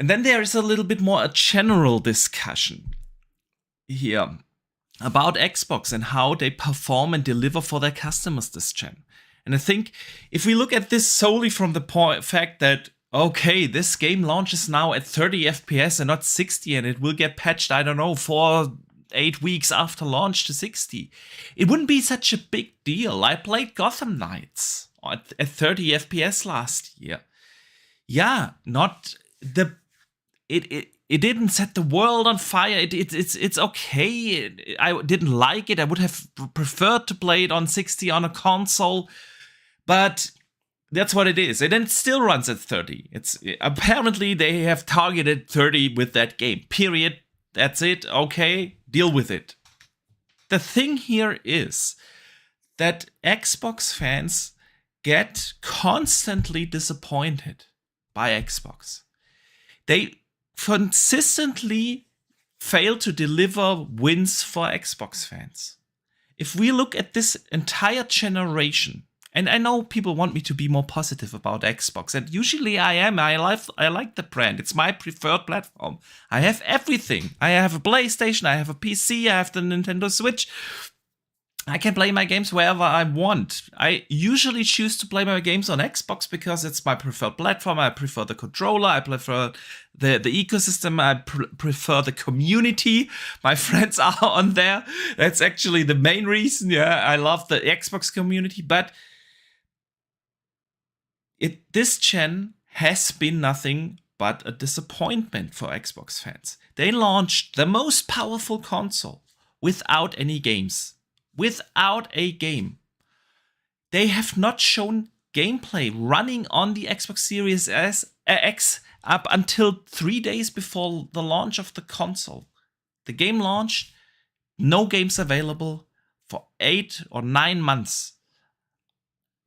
And then there is a little bit more a general discussion here about Xbox and how they perform and deliver for their customers this gen. And I think if we look at this solely from the fact that, okay, this game launches now at 30 FPS and not 60, and it will get patched, I don't know, 4-8 weeks after launch to 60, it wouldn't be such a big deal. I played Gotham Knights at 30 FPS last year. Yeah, not the... It didn't set the world on fire. It's okay. I didn't like it. I would have preferred to play it on 60 on a console, but that's what it is. And it still runs at 30. Apparently they have targeted 30 with that game. Period. That's it. Okay, deal with it. The thing here is that Xbox fans get constantly disappointed by Xbox. They consistently fail to deliver wins for Xbox fans. If we look at this entire generation, and I know people want me to be more positive about Xbox, and usually I am. I like the brand. It's my preferred platform. I have everything. I have a PlayStation, I have a PC, I have the Nintendo Switch. I can play my games wherever I want. I usually choose to play my games on Xbox because it's my preferred platform. I prefer the controller. I prefer the ecosystem. I prefer the community. My friends are on there. That's actually the main reason. Yeah, I love the Xbox community. But this gen has been nothing but a disappointment for Xbox fans. They launched the most powerful console without any games. Without a game. They have not shown gameplay running on the Xbox Series X up until 3 days before the launch of the console. The game launched, no games available for 8 or 9 months.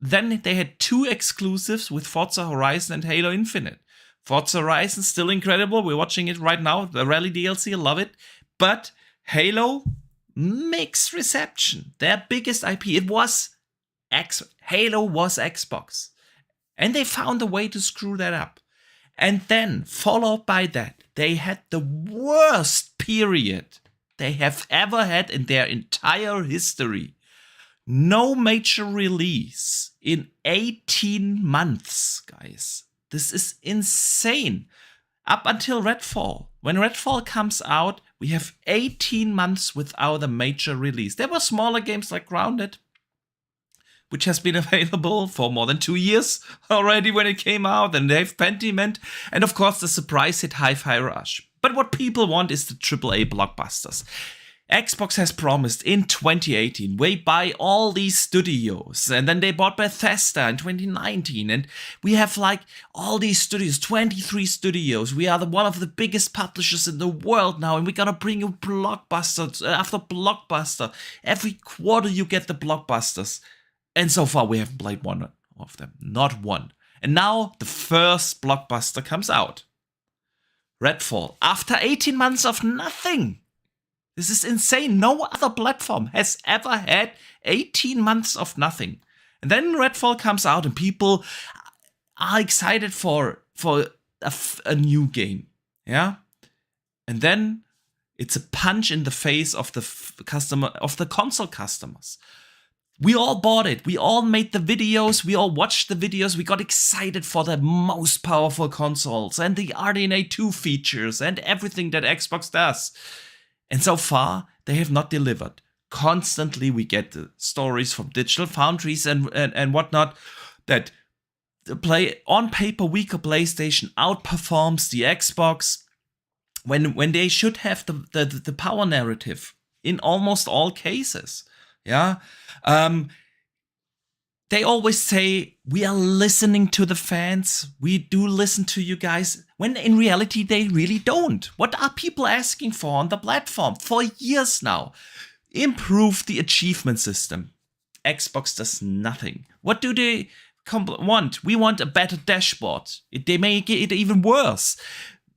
Then they had 2 exclusives with Forza Horizon and Halo Infinite. Forza Horizon, still incredible. We're watching it right now. The Rally DLC, I love it. But Halo, mixed reception. Their biggest IP. Halo was Xbox. And they found a way to screw that up. And then, followed by that, they had the worst period they have ever had in their entire history. No major release in 18 months, guys. This is insane. Up until Redfall. When Redfall comes out, we have 18 months without a major release. There were smaller games like Grounded, which has been available for more than 2 years already when it came out, and they have Pentiment, and of course the surprise hit Hi-Fi Rush. But what people want is the AAA blockbusters. Xbox has promised in 2018, we buy all these studios, and then they bought Bethesda in 2019, and we have like all these studios, 23 studios. We are one of the biggest publishers in the world now, and we're gonna bring you blockbusters after blockbuster. Every quarter you get the blockbusters, and so far we haven't played one of them, not one. And now the first blockbuster comes out, Redfall, after 18 months of nothing. This is insane. No other platform has ever had 18 months of nothing. And then Redfall comes out and people are excited for a new game. Yeah? And then it's a punch in the face of the console customers. We all bought it. We all made the videos. We all watched the videos. We got excited for the most powerful consoles and the RDNA 2 features and everything that Xbox does. And so far, they have not delivered. Constantly, we get the stories from Digital Foundries and whatnot that the on paper weaker PlayStation outperforms the Xbox when they should have the power narrative in almost all cases. Yeah. They always say, we are listening to the fans. We do listen to you guys. When in reality, they really don't. What are people asking for on the platform for years now? Improve the achievement system. Xbox does nothing. What do they want? We want a better dashboard. They make it even worse.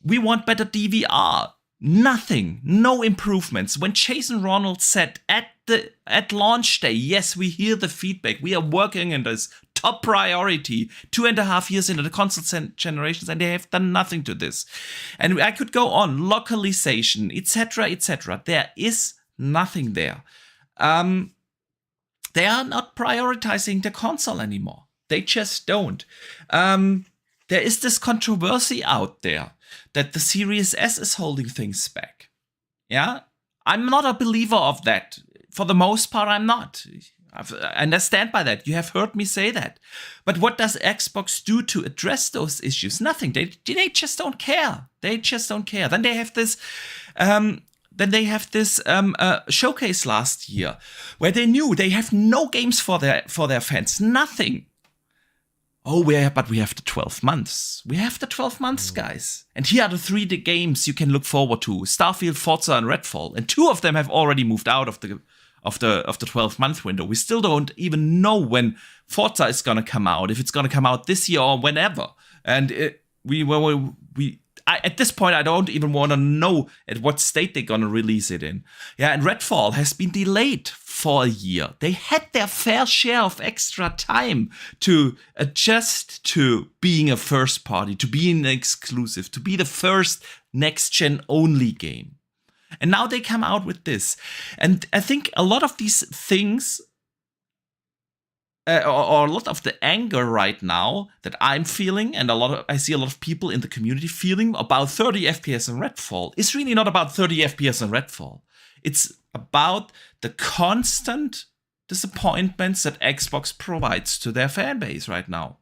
We want better DVR. Nothing, no improvements. When Jason Ronald said at launch day, yes, we hear the feedback, we are working on this, top priority, 2.5 years into the console generations, and they have done nothing to this. And I could go on, localization, etc., etc. There is nothing there. They are not prioritizing the console anymore. They just don't. There is this controversy out there that the Series S is holding things back. Yeah? I'm not a believer of that. For the most part, I'm not. I stand by that. You have heard me say that. But what does Xbox do to address those issues? Nothing. They just don't care. They just don't care. Then they have this... showcase last year where they knew they have no games for their fans. Nothing. Oh, but we have the 12 months. We have the 12 months, guys. And here are the 3 games you can look forward to: Starfield, Forza, and Redfall. And 2 of them have already moved out of the 12-month window. We still don't even know when Forza is gonna come out, if it's gonna come out this year or whenever. And at this point, I don't even want to know at what state they're going to release it in. Yeah, and Redfall has been delayed for a year. They had their fair share of extra time to adjust to being a first party, to being an exclusive, to be the first next-gen only game. And now they come out with this. And I think a lot of these things... or a lot of the anger right now that I'm feeling, and I see a lot of people in the community feeling about 30 FPS in Redfall, is really not about 30 FPS in Redfall. It's about the constant disappointments that Xbox provides to their fan base right now.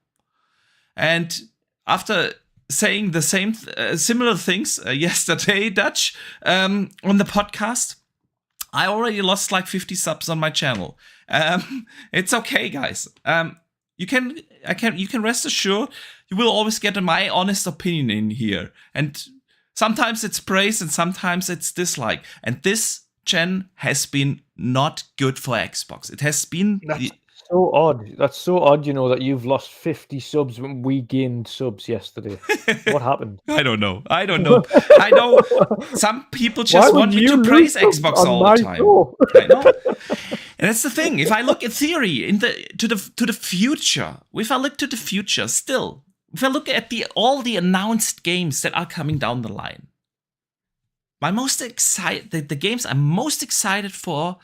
And after saying the same similar things yesterday, Dutch, on the podcast, I already lost like 50 subs on my channel. It's okay, guys. You can rest assured you will always get my honest opinion in here. And sometimes it's praise and sometimes it's dislike. And this gen has been not good for Xbox. It has been... So odd. That's so odd, that you've lost 50 subs when we gained subs yesterday. What happened? I don't know. I know some people just want me to praise Xbox all the time. I know. And that's the thing. If I look at theory to the future, if I look to the future still, if I look at all the announced games that are coming down the line, the games I'm most excited for,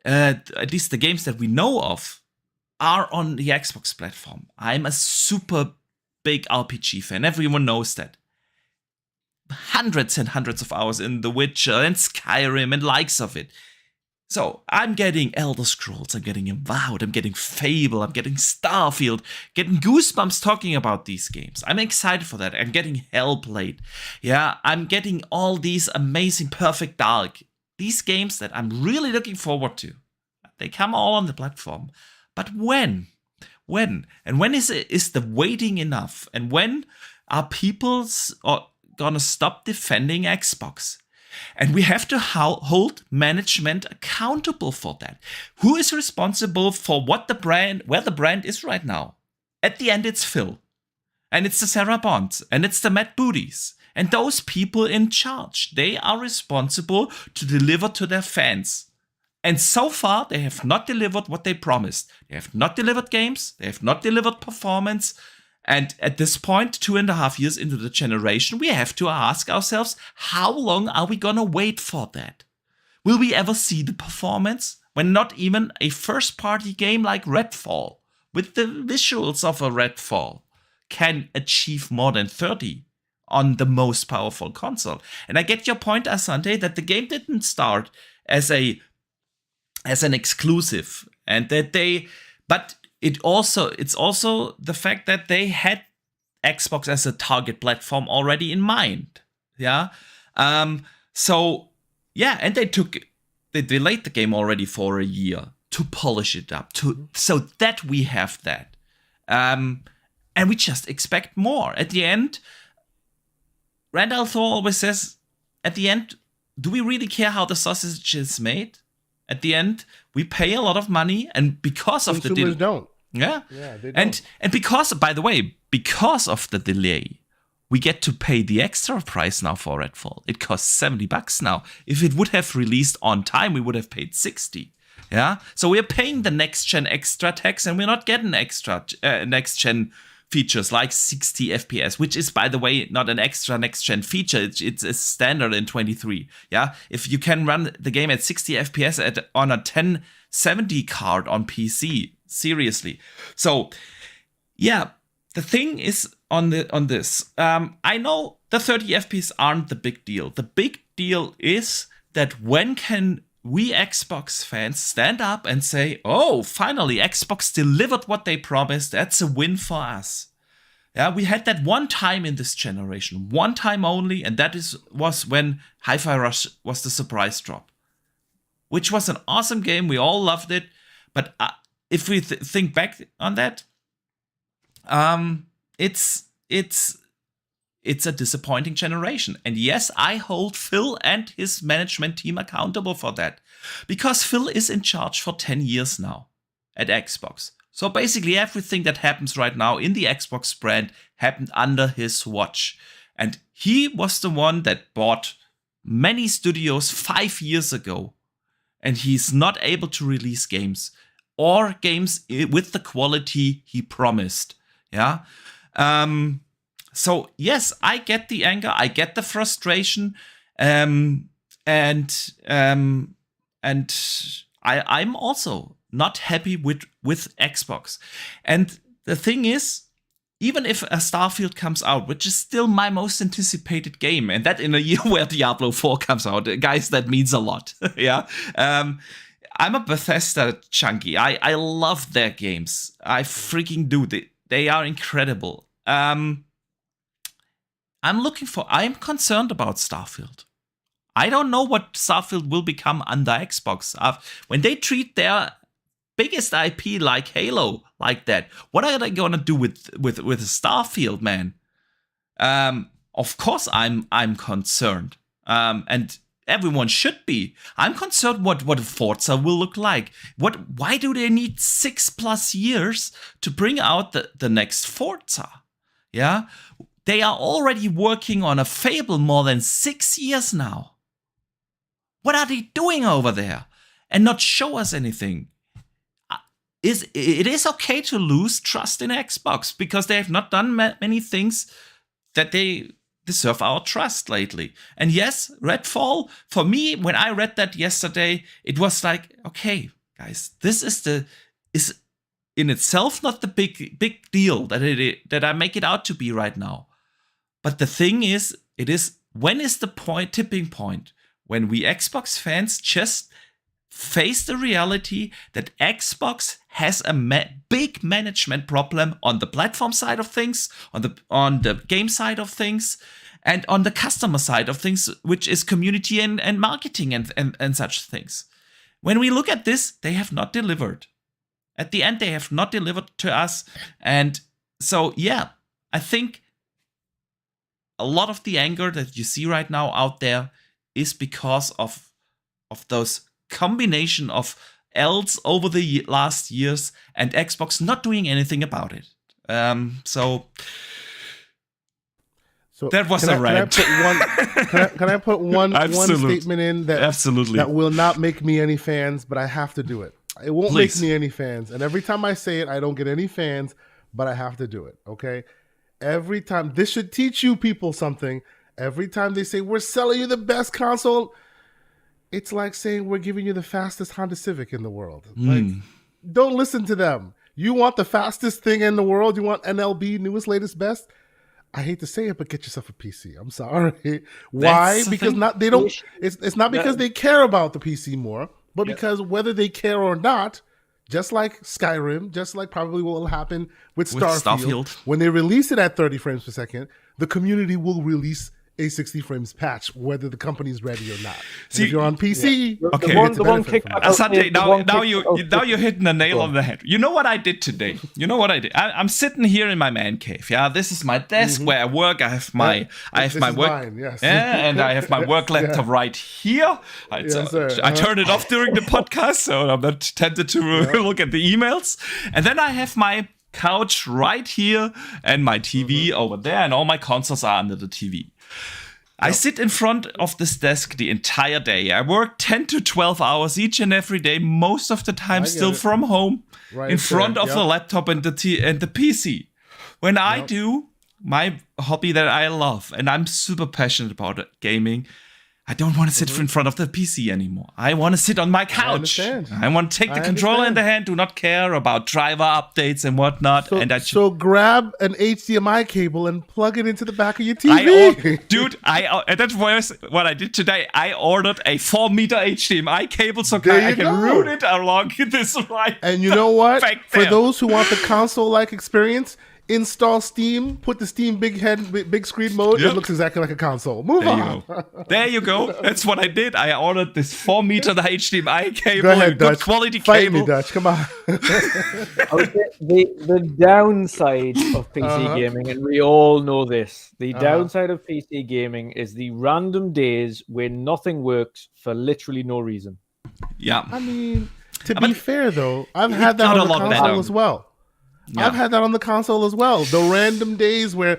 at least the games that we know of, are on the Xbox platform. I'm a super big RPG fan. Everyone knows that. Hundreds and hundreds of hours in The Witcher and Skyrim and likes of it. So I'm getting Elder Scrolls, I'm getting Avowed, I'm getting Fable, I'm getting Starfield, getting goosebumps talking about these games. I'm excited for that. I'm getting Hellblade. Yeah, I'm getting all these amazing Perfect Dark. These games that I'm really looking forward to. They come all on the platform. But when? And when is the waiting enough? And when are people gonna stop defending Xbox? And we have to hold management accountable for that. Who is responsible for where the brand is right now? At the end, it's Phil. And it's the Sarah Bonds. And it's the Matt Booties. And those people in charge, they are responsible to deliver to their fans. And so far, they have not delivered what they promised. They have not delivered games. They have not delivered performance. And at this point, 2.5 years into the generation, we have to ask ourselves, how long are we gonna wait for that? Will we ever see the performance when not even a first-party game like Redfall, with the visuals of a Redfall, can achieve more than 30 on the most powerful console? And I get your point, Asante, that the game didn't start as an exclusive, and that it's also the fact that they had Xbox as a target platform already in mind. Yeah. So yeah, and they delayed the game already for a year to polish it up, so that we have that. And we just expect more. At the end, Randall Thor always says, at the end, do we really care how the sausage is made? At the end, we pay a lot of money, and because of consumers the delay, don't. Yeah, they don't. And because, by the way, because of the delay, we get to pay the extra price now for Redfall. It costs $70 now. If it would have released on time, we would have paid 60. Yeah, so we're paying the next gen extra tax, and we're not getting extra next gen features like 60 FPS, which is, by the way, not an extra next gen feature. It's a standard in 23. Yeah, if you can run the game at 60 FPS on a 1070 card on PC, seriously. So, yeah, the thing is on this. I know the 30 FPS aren't the big deal. The big deal is that when can we Xbox fans stand up and say, oh, finally, Xbox delivered what they promised. That's a win for us. Yeah, we had that one time in this generation, one time only, and that was when Hi-Fi Rush was the surprise drop, which was an awesome game. We all loved it. But if we think back on that, it's a disappointing generation. And yes, I hold Phil and his management team accountable for that. Because Phil is in charge for 10 years now at Xbox. So basically everything that happens right now in the Xbox brand happened under his watch. And he was the one that bought many studios 5 years ago. And he's not able to release games. Or games with the quality he promised. Yeah. So yes, I get the anger, I get the frustration, and I'm also not happy with Xbox. And the thing is, even if a Starfield comes out, which is still my most anticipated game, and that in a year where Diablo 4 comes out, guys, that means a lot. Yeah. I'm a Bethesda junkie. I love their games. I freaking do. They are incredible. I'm concerned about Starfield. I don't know what Starfield will become under Xbox. When they treat their biggest IP like Halo like that, what are they gonna do with Starfield, man? Of course I'm concerned. And everyone should be. I'm concerned what Forza will look like. Why do they need 6+ years to bring out the next Forza? Yeah? They are already working on a Fable more than 6 years now. What are they doing over there? And not show us anything. It is okay to lose trust in Xbox because they have not done many things that they deserve our trust lately. And yes, Redfall, for me, when I read that yesterday, it was like, okay, guys, this is in itself not the big deal that I make it out to be right now. But the thing is, when is the tipping point when we Xbox fans just face the reality that Xbox has a big management problem on the platform side of things, on the game side of things, and on the customer side of things, which is community and marketing and such things. When we look at this, they have not delivered. At the end, they have not delivered to us. And so, yeah, I think a lot of the anger that you see right now out there is because of those combination of L's over the last years and Xbox not doing anything about it. So that was a rant. Can I put one statement in that will not make me any fans, but I have to do it. It won't make me any fans. And every time I say it, I don't get any fans, but I have to do it. Okay. Every time, this should teach you people something. Every time they say, we're selling you the best console, it's like saying we're giving you the fastest Honda Civic in the world. Like, don't listen to them. You want the fastest thing in the world? You want NLB, newest, latest, best? I hate to say it, but get yourself a PC. I'm sorry. Why? Because they don't. It's not because they care about the PC more, but because whether they care or not, just like Skyrim, just like probably what will happen with Starfield, when they release it at 30 frames per second, the community will release a 60 frames patch, whether the company's ready or not. See, if you're on PC, Asante, now you're hitting the nail on the head. You know what I did today? I'm sitting here in my man cave. Yeah, this is my desk where I work. I have my work, mine, yes. And I have my work laptop right here. I turn it off during the podcast, so I'm not tempted to look at the emails. And then I have my couch right here and my TV over there, and all my consoles are under the TV. I sit in front of this desk the entire day. I work 10 to 12 hours each and every day, most of the time still from home, in front of the laptop and the PC. When I do my hobby that I love, and I'm super passionate about it, gaming, I don't want to sit in front of the PC anymore. I want to sit on my couch. I want to take the controller in the hand, do not care about driver updates and whatnot. So grab an HDMI cable and plug it into the back of your TV. That was what I did today. I ordered a 4-meter HDMI cable so I can route it along this line. And you know what? For those who want the console-like experience, install Steam, put the Steam big screen mode. It looks exactly like a console. Move on. There you go. That's what I did. I ordered this 4-meter HDMI cable. Go ahead, good Dutch. quality Fight cable. me, Dutch. Come on. The downside of PC gaming, and we all know this, the downside of PC gaming is the random days where nothing works for literally no reason. Yeah. I mean, to be fair, though, I've had that on the console as well. Yeah. I've had that on the console as well. The random days where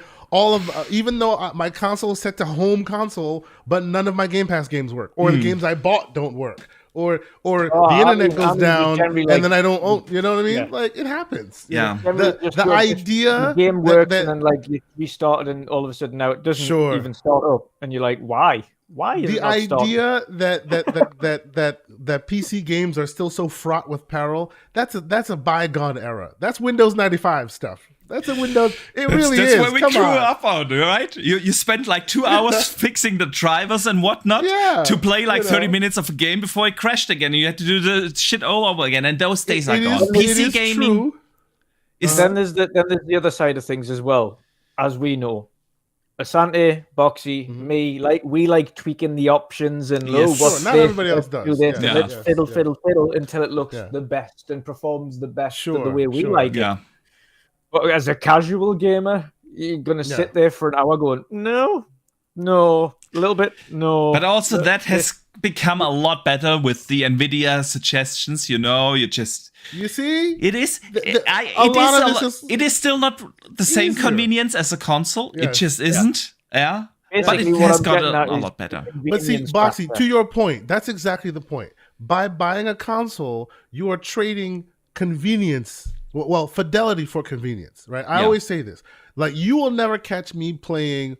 even though my console is set to home console, but none of my Game Pass games work, or the games I bought don't work, or the internet goes down, and then I don't own. You know what I mean? Like, it happens. Yeah. The idea the game works, and then like you restart, and all of a sudden now it doesn't even start up, and you're like, why? Why is the it not idea that PC games are still so fraught with peril? That's a bygone era. That's Windows 95 stuff. That's a Windows. That's where we grew up on, right? You spent like 2 hours fixing the drivers and whatnot to play like 30 minutes of a game before it crashed again. And you had to do the shit all over again. And those days are gone. PC gaming. Then there's the other side of things as well, as we know. Asante, Boxy, me, we like tweaking the options and not everybody else does. Do this, let's fiddle until it looks the best and performs the best the way we like it. But as a casual gamer, you're gonna sit there for an hour going, no, a little bit, no. But also that has become a lot better with the NVIDIA suggestions. You see, it is. It is still not the same convenience as a console. It just isn't. Yeah. But it has got a lot better. But see, Boxy, to your point, that's exactly the point. By buying a console, you are trading convenience. Well, fidelity for convenience, right? I always say this. Like, you will never catch me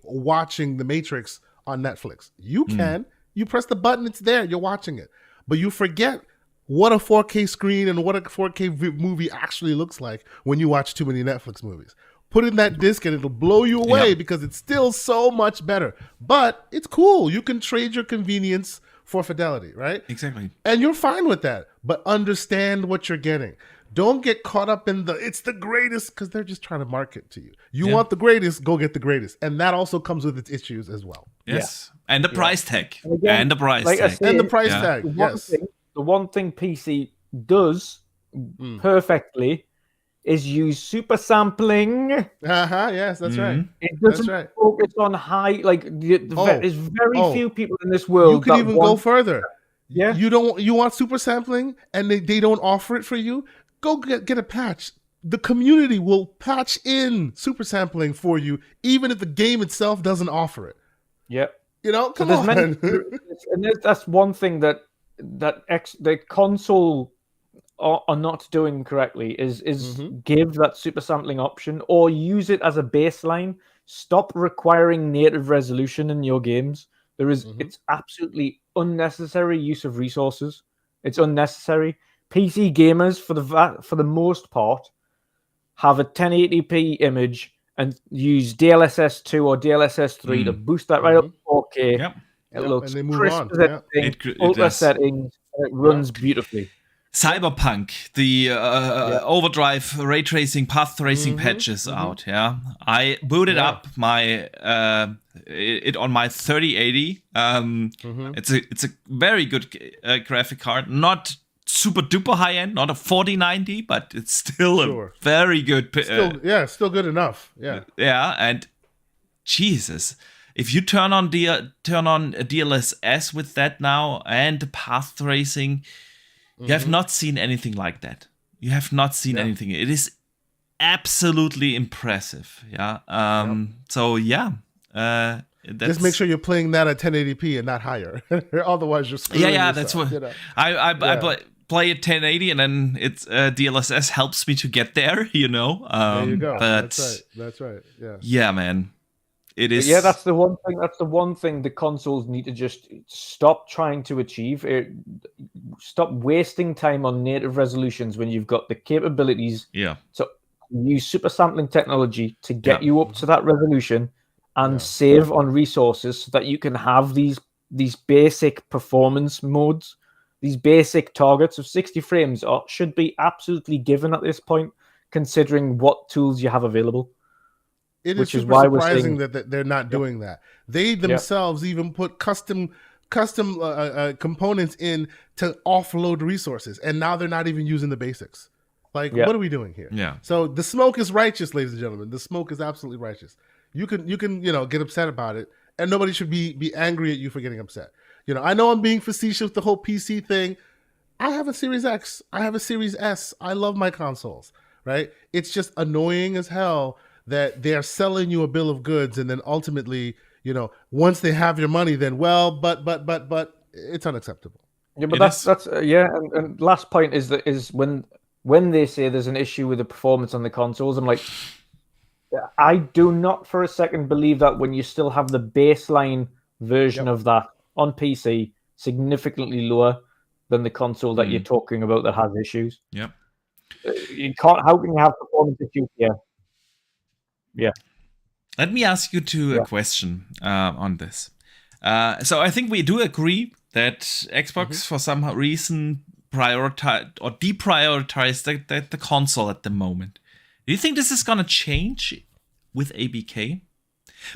watching The Matrix on Netflix. You can. You press the button, it's there. You're watching it. But you forget what a 4K screen and what a 4K movie actually looks like when you watch too many Netflix movies. Put in that disc and it'll blow you away because it's still so much better. But it's cool. You can trade your convenience for fidelity, right? Exactly. And you're fine with that. But understand what you're getting. Don't get caught up in it's the greatest, because they're just trying to market to you. You want the greatest, go get the greatest. And that also comes with its issues as well. Yes. Yeah. And the price tag. And the price tag. Yes. The one thing PC does perfectly is use super sampling. Yes, that's right. It doesn't focus on high, there's very few people in this world. You can even go further. Yeah. You want super sampling and they don't offer it for you? Go get a patch. The community will patch in super sampling for you, even if the game itself doesn't offer it. Yep. Come on. And that's one thing that the console are not doing correctly is give that super sampling option or use it as a baseline. Stop requiring native resolution in your games. It's absolutely unnecessary use of resources. It's unnecessary. PC gamers, for the most part, have a 1080p image and use DLSS 2 or DLSS 3 to boost that right up to 4K. Yep. It looks crisp as anything. Ultra settings. It runs beautifully. Cyberpunk, the overdrive ray tracing, path tracing patches out. Yeah, I booted up it on my 3080. It's a very good graphic card, not super duper high end, not a 4090, but it's still a very good. Still good enough. Yeah, and Jesus. If you turn on DLSS with that now and the path tracing, you have not seen anything like that. You have not seen anything. It is absolutely impressive. Yeah. So yeah. Just make sure you're playing that at 1080p and not higher. Otherwise, you're screwing yourself. That's what I play at 1080, and then it's DLSS helps me to get there. There you go. But That's right. Yeah. Yeah, man. It is. Yeah, that's the one thing. That's the one thing the consoles need to just stop trying to achieve. Stop wasting time on native resolutions when you've got the capabilities. Yeah. So use super sampling technology to get you up to that resolution, and save on resources so that you can have these basic performance modes. These basic targets of 60 frames should be absolutely given at this point, considering what tools you have available. It is super surprising that they're not doing that. They themselves even put custom components in to offload resources, and now they're not even using the basics. Like, what are we doing here? Yeah. So the smoke is righteous, ladies and gentlemen. The smoke is absolutely righteous. You can get upset about it, and nobody should be angry at you for getting upset. I know I'm being facetious with the whole PC thing. I have a Series X. I have a Series S. I love my consoles. Right? It's just annoying as hell that they are selling you a bill of goods, and then ultimately, once they have your money, then but it's unacceptable. Yeah, but that's And last point is when they say there's an issue with the performance on the consoles, I'm like, I do not for a second believe that when you still have the baseline version of that on PC significantly lower than the console that you're talking about that has issues. Yep. You can't. How can you have performance issues? Yeah. Let me ask you a question on this. So I think we do agree that Xbox, for some reason, prioritize or deprioritize the console at the moment. Do you think this is gonna change with ABK?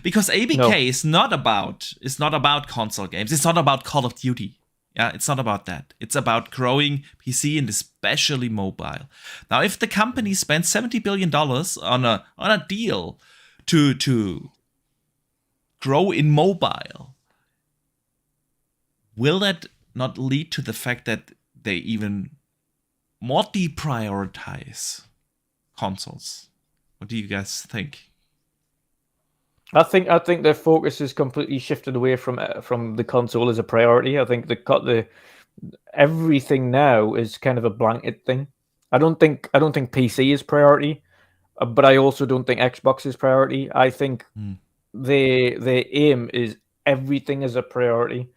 Because ABK is not about console games. It's not about Call of Duty. Yeah, it's not about that. It's about growing PC and especially mobile. Now, if the company spends $70 billion on a deal to grow in mobile, will that not lead to the fact that they even more deprioritize consoles? What do you guys think? I think their focus is completely shifted away from the console as a priority. I think everything now is kind of a blanket thing. I don't think PC is priority, but I also don't think Xbox is priority. I think their aim is everything is a priority.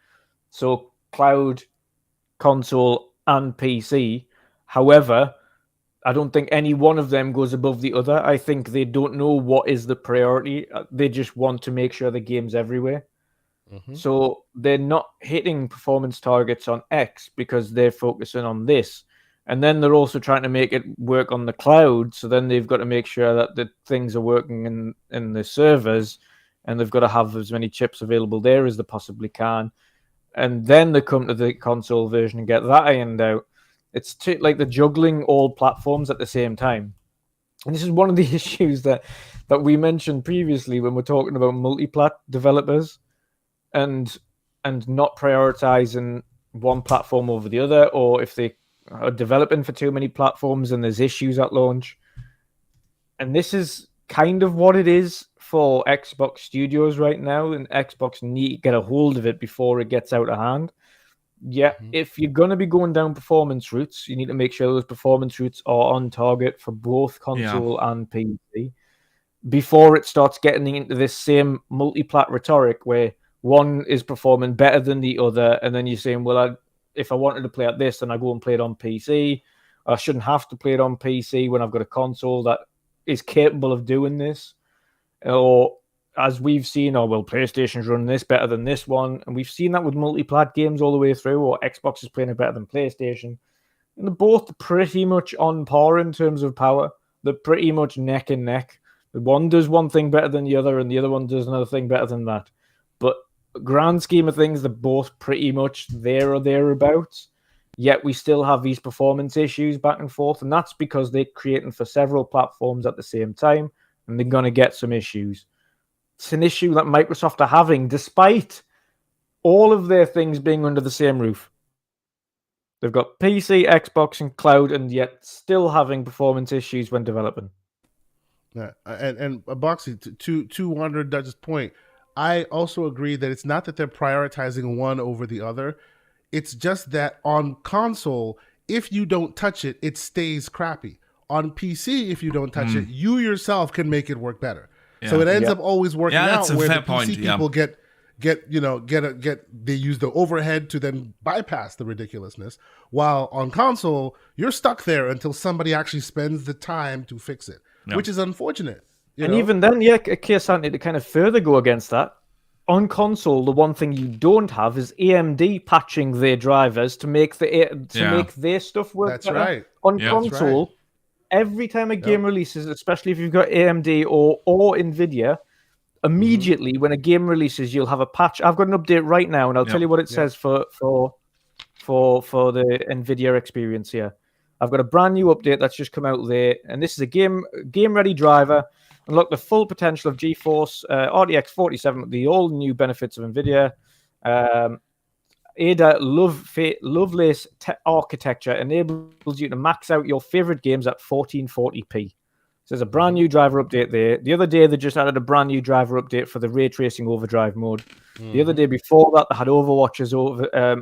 So cloud, console, and PC. However, I don't think any one of them goes above the other. I think they don't know what is the priority. They just want to make sure the game's everywhere. So they're not hitting performance targets on X because they're focusing on this. And then they're also trying to make it work on the cloud. So then they've got to make sure that the things are working in the servers, and they've got to have as many chips available there as they possibly can. And then they come to the console version and get that ironed out. It's like they're juggling all platforms at the same time. And this is one of the issues that we mentioned previously when we're talking about multi-plat developers and not prioritizing one platform over the other, or if they are developing for too many platforms and there's issues at launch. And this is kind of what it is for Xbox Studios right now, and Xbox need to get a hold of it before it gets out of hand. Yeah, if you're going to be going down performance routes, you need to make sure those performance routes are on target for both console and PC before it starts getting into this same multi-plat rhetoric where one is performing better than the other, and then you're saying, well, if I wanted to play at this, then I go and play it on PC. I shouldn't have to play it on PC when I've got a console that is capable of doing this. Or as we've seen, PlayStation's running this better than this one. And we've seen that with multi-plat games all the way through, or Xbox is playing it better than PlayStation. And they're both pretty much on par in terms of power. They're pretty much neck and neck. The one does one thing better than the other, and the other one does another thing better than that. But grand scheme of things, they're both pretty much there or thereabouts. Yet we still have these performance issues back and forth. And that's because they're creating for several platforms at the same time, and they're going to get some issues. It's an issue that Microsoft are having, despite all of their things being under the same roof. They've got PC, Xbox, and cloud, and yet still having performance issues when developing. Yeah. And Boxy, to Wander Dutch's point, I also agree that it's not that they're prioritizing one over the other. It's just that on console, if you don't touch it, it stays crappy. On PC, if you don't touch it, you yourself can make it work better. Yeah. So it ends up always working that's out a where fair the PC point. people get they use the overhead to then bypass the ridiculousness, while on console you're stuck there until somebody actually spends the time to fix it, which is unfortunate. And even then, Asante, to kind of further go against that, on console, the one thing you don't have is AMD patching their drivers to make make their stuff work That's better. right. On console, every time a game releases, especially if you've got AMD or NVIDIA, immediately when a game releases, you'll have a patch. I've got an update right now, and I'll tell you what it says for the NVIDIA experience here. I've got a brand new update that's just come out there, and this is a game-ready driver. Unlock the full potential of GeForce RTX 47 with the all new benefits of NVIDIA. Ada Lovelace architecture enables you to max out your favorite games at 1440p. So there's a brand new driver update there. The other day, they just added a brand new driver update for the ray tracing overdrive mode. The other day before that, they had Overwatch's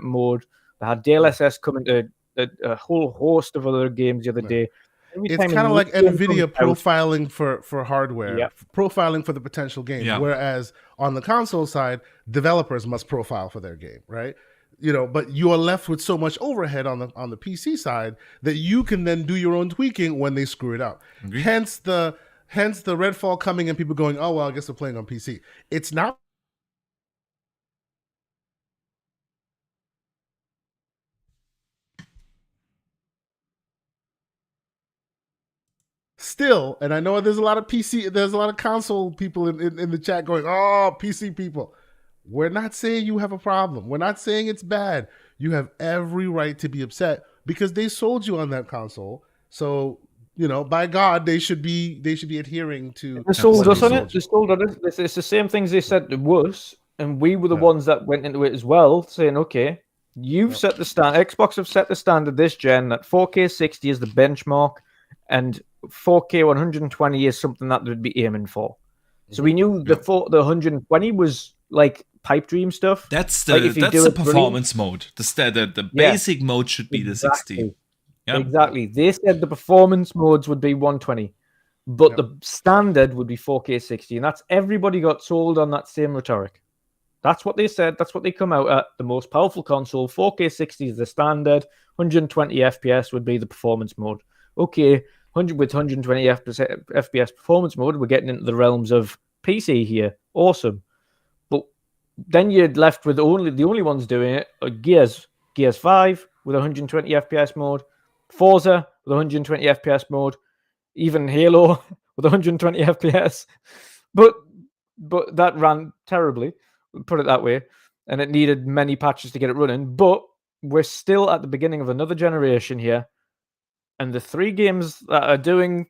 mode. They had DLSS coming to a whole host of other games the other day. It's kind of like NVIDIA profiling for hardware, profiling for the potential games. Whereas on the console side, developers must profile for their game, right? But you are left with so much overhead on the PC side that you can then do your own tweaking when they screw it up. Hence the Redfall coming and people going, oh well, I guess we're playing on PC. It's not. Still, and I know there's a lot of console people in the chat going, oh, PC people. We're not saying you have a problem. We're not saying it's bad. You have every right to be upset because they sold you on that console. So, by God, they should be adhering to. They sold us on it. They sold on it. It's the same things they said to us, and we were the ones that went into it as well, saying, okay, you've set the standard. Xbox have set the standard this gen that 4K 60 is the benchmark, and 4K 120 is something that they'd be aiming for. So we knew the 120 was like pipe dream stuff. That's the performance mode. The basic mode should be the 60. Exactly. They said the performance modes would be 120, but the standard would be 4K 60, and that's everybody got sold on that same rhetoric. That's what they said. That's what they come out at. The most powerful console, 4K 60 is the standard. 120 FPS would be the performance mode. Okay, with 120 FPS performance mode, we're getting into the realms of PC here. Awesome. But then you're left with the only ones doing it are Gears 5 with 120 FPS mode, Forza with 120 FPS mode, even Halo with 120 FPS. But that ran terribly, put it that way, and it needed many patches to get it running. But we're still at the beginning of another generation here, and the three games that are doing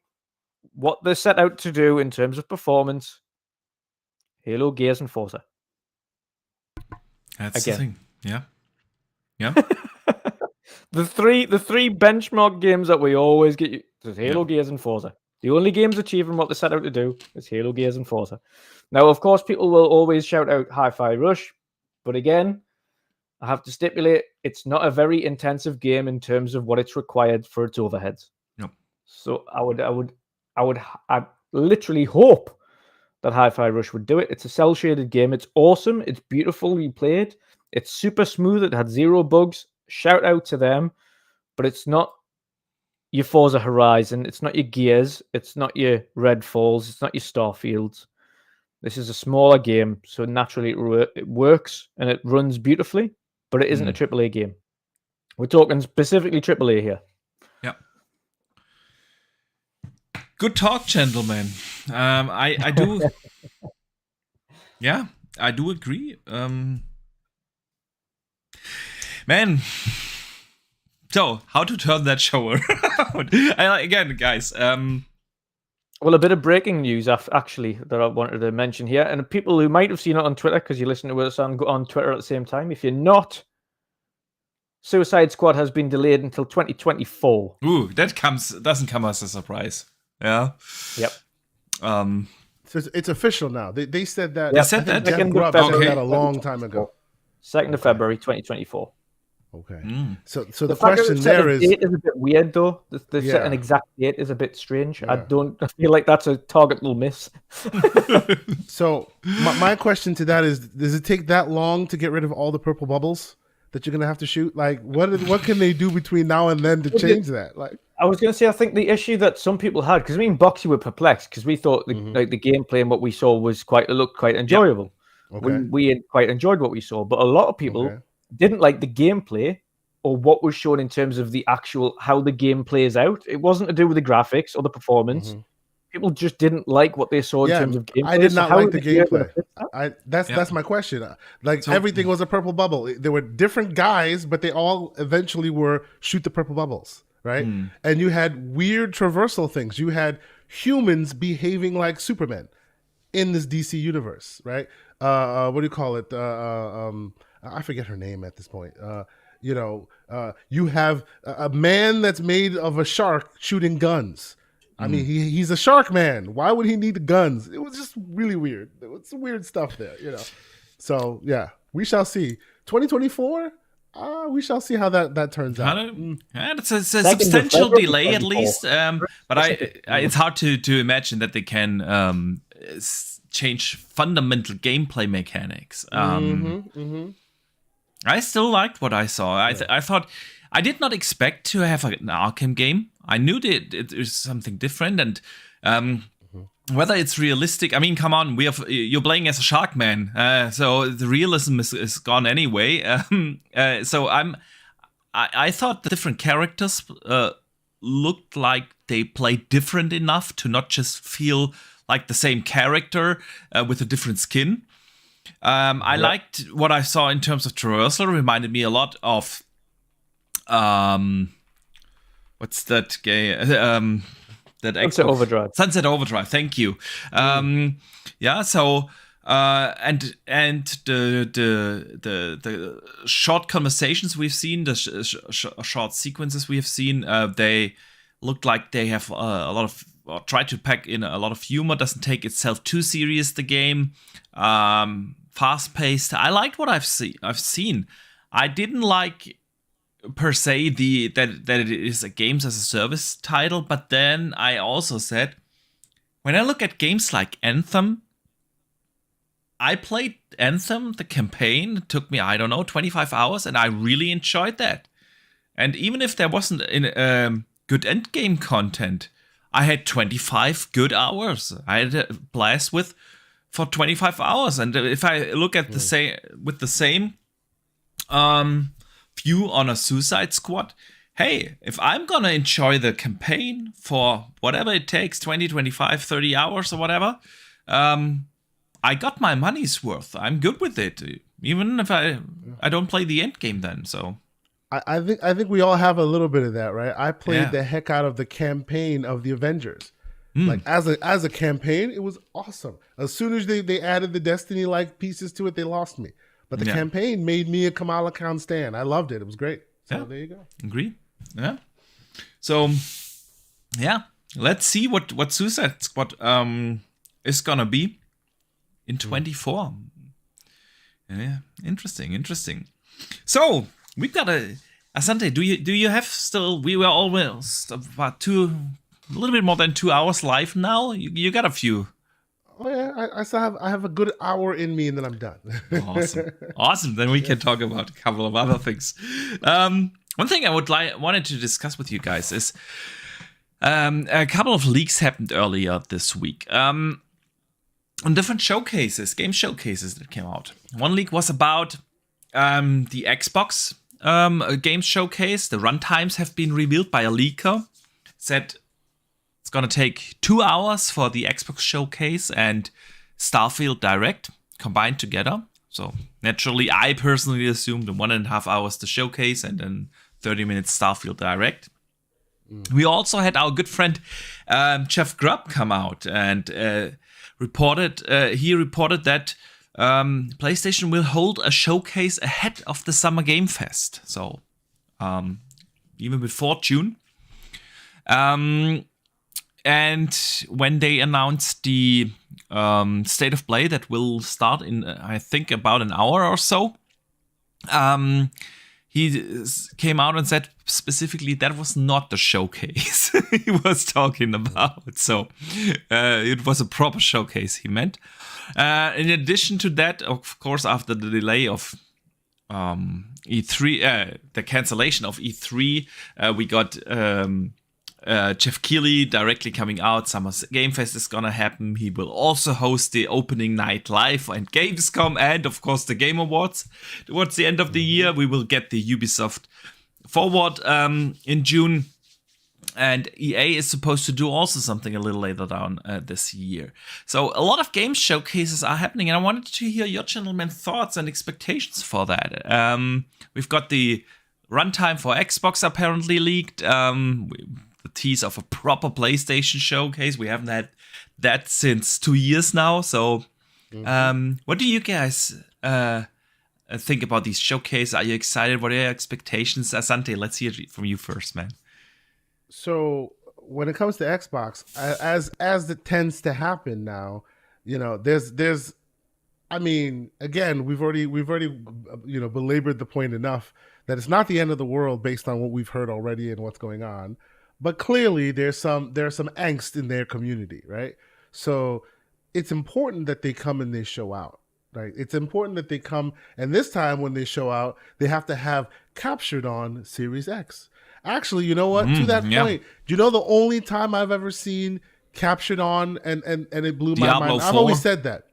what they're set out to do in terms of performance: Halo, Gears, and Forza. That's the thing. Yeah. The three benchmark games that we always get is Halo, Gears, and Forza. The only games achieving what they set out to do is Halo, Gears, and Forza. Now, of course, people will always shout out Hi-Fi Rush, but again, I have to stipulate it's not a very intensive game in terms of what it's required for its overheads. Yep. So I literally hope that Hi-Fi Rush would do it. It's a cel-shaded game. It's awesome. It's beautifully played. It's super smooth. It had 0 bugs. Shout out to them. But it's not your Forza Horizon. It's not your Gears. It's not your Redfalls. It's not your Starfields. This is a smaller game, so naturally it works and it runs beautifully, but it isn't a AAA game. We're talking specifically AAA here. Yeah. Good talk, gentlemen. I do. Yeah, I do agree. Man. So, how to turn that show around? Again, guys. Well, a bit of breaking news, actually, that I wanted to mention here. And people who might have seen it on Twitter, because you listen to us on Twitter at the same time. If you're not, Suicide Squad has been delayed until 2024. Ooh, that doesn't come as a surprise. Yeah. Yep. So it's official now. They said that. They said I think that? Jeff Grubb said Okay. that a long time ago. 2nd of February 2024. Okay. Mm. So the fact that question they've set there a is, date is a bit weird, though. The set an exact date is a bit strange. I feel like that's a target will miss. So my question to that is, does it take that long to get rid of all the purple bubbles that you're gonna have to shoot? Like, what can they do between now and then to change that? Like, I was going to say, I think the issue that some people had, because me and Boxy were perplexed, because we thought the gameplay and what we saw was looked quite enjoyable. Yep. Okay. We had quite enjoyed what we saw, but a lot of people didn't like the gameplay or what was shown in terms of the actual how the game plays out. It wasn't to do with the graphics or the performance. People just didn't like what they saw in terms of gameplay. I did not like the gameplay. That's my question. Like, everything was a purple bubble. There were different guys, but they all eventually were shoot the purple bubbles, right? And you had weird traversal things. You had humans behaving like Supermen in this DC universe, right? What do you call it? I forget her name at this point. You have a man that's made of a shark shooting guns. I mean, he's a shark man. Why would he need guns? It was just really weird. There was some weird stuff there, So yeah, we shall see. 2024. We shall see how that turns out. It's a substantial delay at least, but it's hard to imagine that they can change fundamental gameplay mechanics. I still liked what I saw. I thought I did not expect to have an Arkham game. I knew that it is something different, and whether it's realistic. I mean, come on, you're playing as a shark man, so the realism is gone anyway. So I thought the different characters looked like they played different enough to not just feel like the same character with a different skin. I liked what I saw in terms of traversal. Reminded me a lot of what's that game? Sunset Overdrive. Sunset Overdrive. Thank you. Yeah. So and the short conversations we've seen, the short sequences we have seen, they looked like they have a lot of. Or try to pack in a lot of humor. Doesn't take itself too serious. The game, fast paced. I liked what I've seen. I didn't like per se that it is a games as a service title. But then I also said, when I look at games like Anthem, I played Anthem, the campaign. It took me 25 hours, and I really enjoyed that. And even if there wasn't good end game content, I had 25 good hours. I had a blast for 25 hours. And if I look at the same view on a Suicide Squad, hey, if I'm going to enjoy the campaign for whatever it takes, 20, 25, 30 hours or whatever, I got my money's worth. I'm good with it. Even if I don't play the end game then, so... I think we all have a little bit of that, right? I played the heck out of the campaign of the Avengers. Like as a campaign, it was awesome. As soon as they added the Destiny-like pieces to it, they lost me. But the campaign made me a Kamala Khan stan. I loved it. It was great. So there you go. Agree. Yeah. So let's see what Suicide Squad is gonna be in 24. Yeah, interesting. So we've got Asante, do you have still? We were almost about a little bit more than 2 hours live now. You got a few. Oh yeah, I have a good hour in me, and then I'm done. Awesome. Then we can talk about a couple of other things. One thing I wanted to discuss with you guys is a couple of leaks happened earlier this week. On different game showcases that came out. One leak was about the Xbox game showcase. The runtimes have been revealed by a leaker. Said it's gonna take 2 hours for the Xbox showcase and Starfield Direct combined together. So naturally, I personally assumed 1.5 hours to showcase and then 30 minutes Starfield Direct. We also had our good friend Jeff Grubb come out and reported that PlayStation will hold a showcase ahead of the Summer Game Fest, so even before June. And when they announced the state of play that will start in, I think, about an hour or so, he came out and said specifically that was not the showcase he was talking about. So it was a proper showcase, he meant. In addition to that, of course, after the delay of E3, the cancellation of E3, we got Jeff Keighley directly coming out. Summer Game Fest is gonna happen. He will also host the opening night live and Gamescom, and of course the Game Awards. Towards the end of the year, we will get the Ubisoft Forward in June. And EA is supposed to do also something a little later down this year. So a lot of game showcases are happening, and I wanted to hear your gentlemen thoughts and expectations for that. We've got the runtime for Xbox apparently leaked. The tease of a proper PlayStation showcase. We haven't had that since 2 years now. So what do you guys think about these showcases? Are you excited? What are your expectations? Asante, let's hear it from you first, man. So when it comes to Xbox, as it tends to happen now, there's I mean, again, we've already belabored the point enough that it's not the end of the world based on what we've heard already and what's going on. But clearly there's some angst in their community, right? So it's important that they come and they show out, right? It's important that they come, and this time when they show out, they have to have captured on Series X. Actually, you know what? To that point, do you know the only time I've ever seen captured on and it blew my Diablo mind? 4? I've always said that.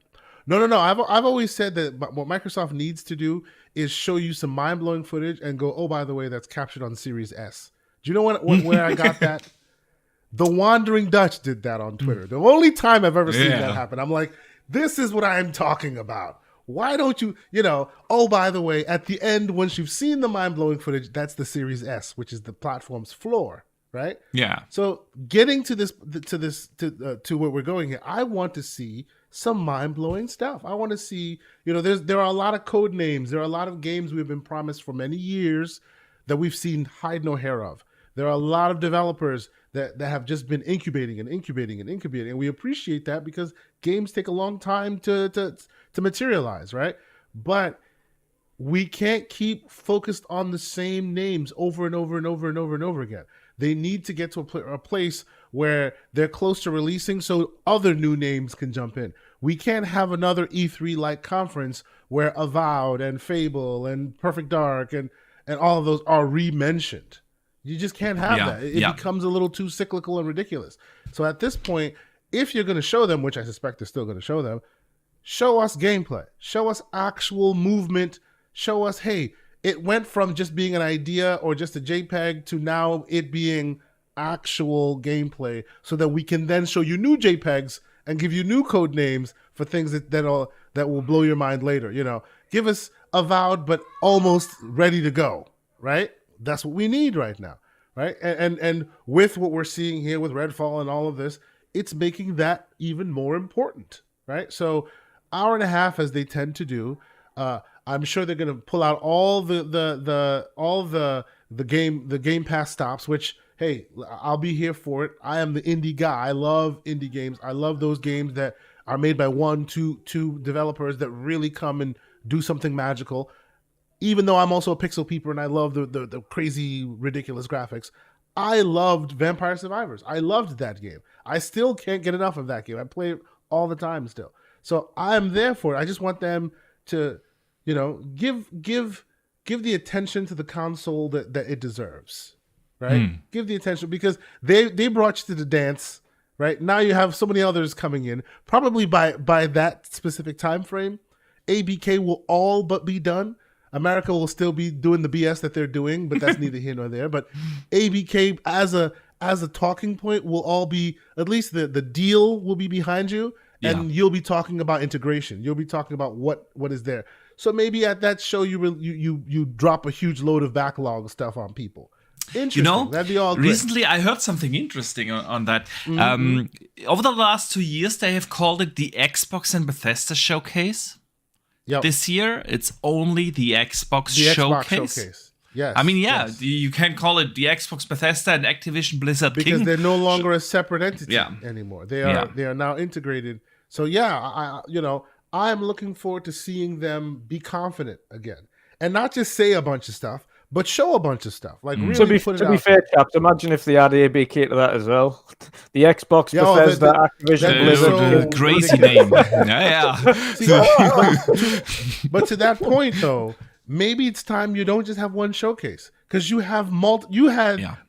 No. I've always said that what Microsoft needs to do is show you some mind-blowing footage and go, oh, by the way, that's captured on Series S. Do you know where I got that? The Wandering Dutch did that on Twitter. The only time I've ever seen that happen. I'm like, this is what I'm talking about. Why don't you, oh, by the way, at the end, once you've seen the mind-blowing footage, that's the Series S, which is the platform's floor, right? Yeah. So getting to where we're going here, I want to see some mind-blowing stuff. I want to see, there are a lot of code names. There are a lot of games we've been promised for many years that we've seen hide no hair of. There are a lot of developers that have just been incubating. And we appreciate that because games take a long time to materialize, right? But we can't keep focused on the same names over and over again. They need to get to a place where they're close to releasing so other new names can jump in. We can't have another E3-like conference where Avowed and Fable and Perfect Dark and all of those are re-mentioned. You just can't have that. It becomes a little too cyclical and ridiculous. So at this point, if you're going to show them, which I suspect they're still going to show them, show us gameplay. Show us actual movement. Show us, hey, it went from just being an idea or just a JPEG to now it being actual gameplay so that we can then show you new JPEGs and give you new code names for things that will blow your mind later. Give us Avowed but almost ready to go, right? That's what we need right now, right? And with what we're seeing here with Redfall and all of this, it's making that even more important, right? So hour and a half, as they tend to do, I'm sure they're going to pull out all the Game Pass stops, which, hey, I'll be here for it. I am the indie guy. I love indie games. I love those games that are made by two developers that really come and do something magical. Even though I'm also a pixel peeper and I love the crazy, ridiculous graphics, I loved Vampire Survivors. I loved that game. I still can't get enough of that game. I play it all the time still. So I'm there for it. I just want them to, give the attention to the console that it deserves, right? Give the attention because they brought you to the dance, right? Now you have so many others coming in. Probably by that specific time frame, ABK will all but be done. America will still be doing the BS that they're doing, but that's neither here nor there. But ABK as a talking point will all be, at least the deal will be behind you, and you'll be talking about integration. You'll be talking about what is there. So maybe at that show you drop a huge load of backlog stuff on people. Interesting. That'd be all great. Recently I heard something interesting on that. Over the last 2 years, they have called it the Xbox and Bethesda Showcase. Yep. This year, it's only the Xbox Showcase. Yes. I mean, yes. you can't call it the Xbox Bethesda and Activision Blizzard because King. they're no longer a separate entity anymore. They are now integrated. So I'm looking forward to seeing them be confident again, and not just say a bunch of stuff, but show a bunch of stuff. Like really put it out. To be fair, chaps, imagine if they had ABK to that as well. The Xbox, Bethesda, Activision, Blizzard, crazy name. Yeah. See, but to that point, though, maybe it's time you don't just have one showcase, because you have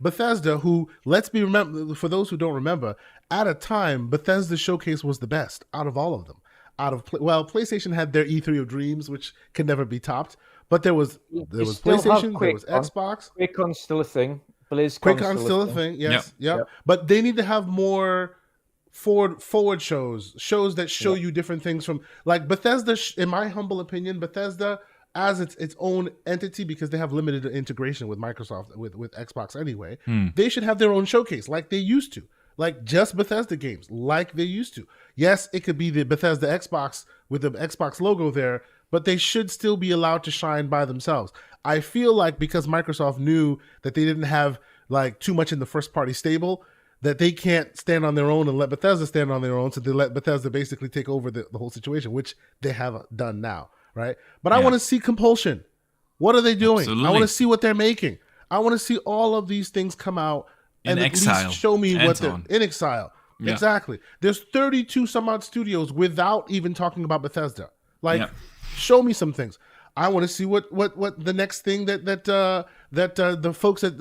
Bethesda, who, let's be remember, for those who don't remember, at a time Bethesda showcase was the best out of all of them. PlayStation had their E3 of Dreams, which can never be topped. But there was PlayStation, there was Xbox. QuakeCon's still a thing. QuakeCon's still a thing. Yes, yep. But they need to have more forward shows that show you different things from, like Bethesda. In my humble opinion, Bethesda as its own entity, because they have limited integration with Microsoft with Xbox anyway. They should have their own showcase like they used to. Like just Bethesda games, like they used to. Yes, it could be the Bethesda Xbox with the Xbox logo there, but they should still be allowed to shine by themselves. I feel like because Microsoft knew that they didn't have like too much in the first party stable, that they can't stand on their own and let Bethesda stand on their own, so they let Bethesda basically take over the whole situation, which they have done now, right? But I want to see compulsion. What are they doing? Absolutely. I want to see what they're making. I want to see all of these things come out and at least show me what they're in exile. Yeah. Exactly. There's 32 some odd studios without even talking about Bethesda. Like, show me some things. I want to see what the next thing that the folks at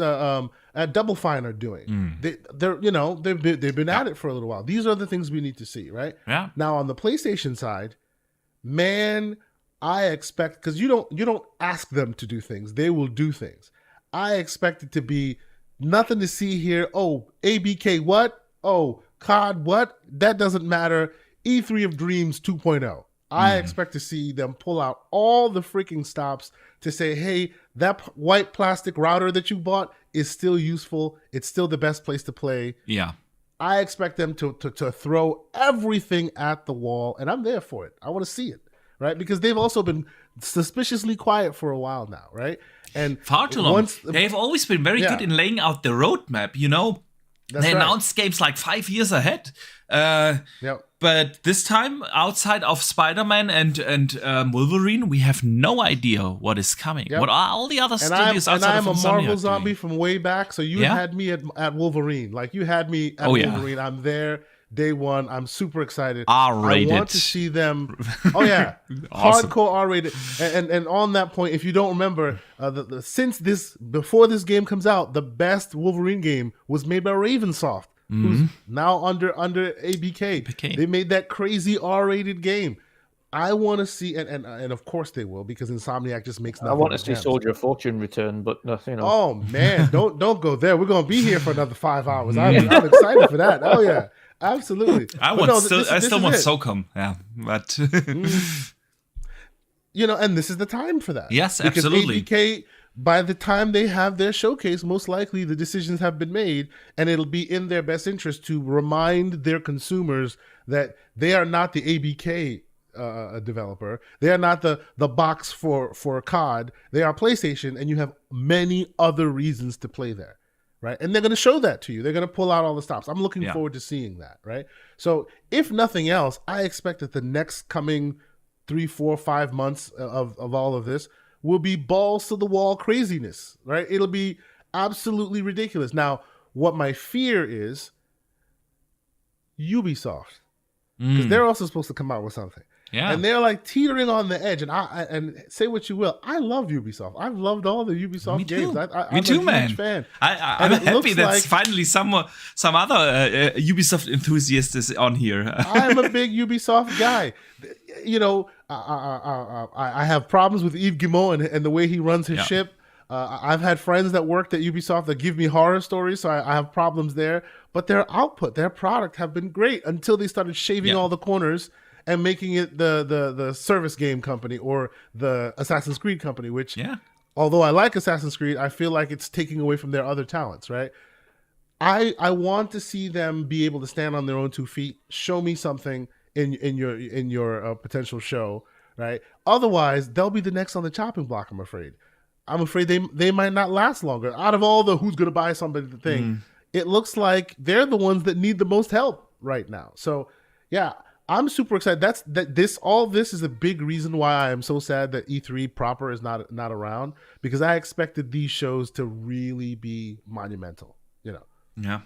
Double Fine are doing. They've been at it for a little while. These are the things we need to see, right? Yeah. Now on the PlayStation side, man, I expect, because you don't ask them to do things, they will do things. I expect it to be nothing to see here. Oh, ABK what? Oh, COD what? That doesn't matter. E3 of Dreams 2.0. I expect to see them pull out all the freaking stops to say, hey, that white plastic router that you bought is still useful. It's still the best place to play. Yeah. I expect them to throw everything at the wall, and I'm there for it. I want to see it, right? Because they've also been suspiciously quiet for a while now, right? And far too long. They've always been very good in laying out the roadmap, They announced games like 5 years ahead. But this time, outside of Spider-Man and Wolverine, we have no idea what is coming. What are all the other studios outside of Insomniac? And I'm a Marvel zombie from way back, so you had me at Wolverine. Like, you had me at Wolverine. I'm there. Day one, I'm super excited. R-rated. I want to see them. Oh yeah, awesome. Hardcore R-rated. And on that point, if you don't remember, before this game comes out, the best Wolverine game was made by Ravensoft, who's now under ABK. They made that crazy R-rated game. I want to see, and of course they will, because Insomniac just makes nothing. I want to see Soldier of Fortune return, but nothing. Oh man, don't go there. We're gonna be here for another 5 hours. I'm excited for that. Oh yeah. Absolutely. I still want SOCOM. Yeah, but and this is the time for that. Yes, because absolutely. ABK, by the time they have their showcase, most likely the decisions have been made, and it'll be in their best interest to remind their consumers that they are not the ABK developer. They are not the box for COD. They are PlayStation, and you have many other reasons to play there. Right. And they're going to show that to you. They're going to pull out all the stops. I'm looking forward to seeing that. Right. So if nothing else, I expect that the next coming 3, 4, 5 months of all of this will be balls to the wall craziness. Right. It'll be absolutely ridiculous. Now, what my fear is Ubisoft, because they're also supposed to come out with something. Yeah. And they're like teetering on the edge. And say what you will, I love Ubisoft. I've loved all the Ubisoft games. I'm a huge fan. I'm happy that finally some other Ubisoft enthusiast is on here. I'm a big Ubisoft guy. I have problems with Yves Guillemot and the way he runs his ship. I've had friends that worked at Ubisoft that give me horror stories, so I have problems there. But their output, their product have been great until they started shaving all the corners and making it the service game company or the Assassin's Creed company, which, although I like Assassin's Creed, I feel like it's taking away from their other talents, right? I want to see them be able to stand on their own 2 feet. Show me something in your potential show, right? Otherwise, they'll be the next on the chopping block, I'm afraid. I'm afraid they might not last longer. Out of all the who's going to buy somebody the thing, it looks like they're the ones that need the most help right now. So, yeah, I'm super excited. All this is a big reason why I am so sad that E3 proper is not around, because I expected these shows to really be monumental. Yeah.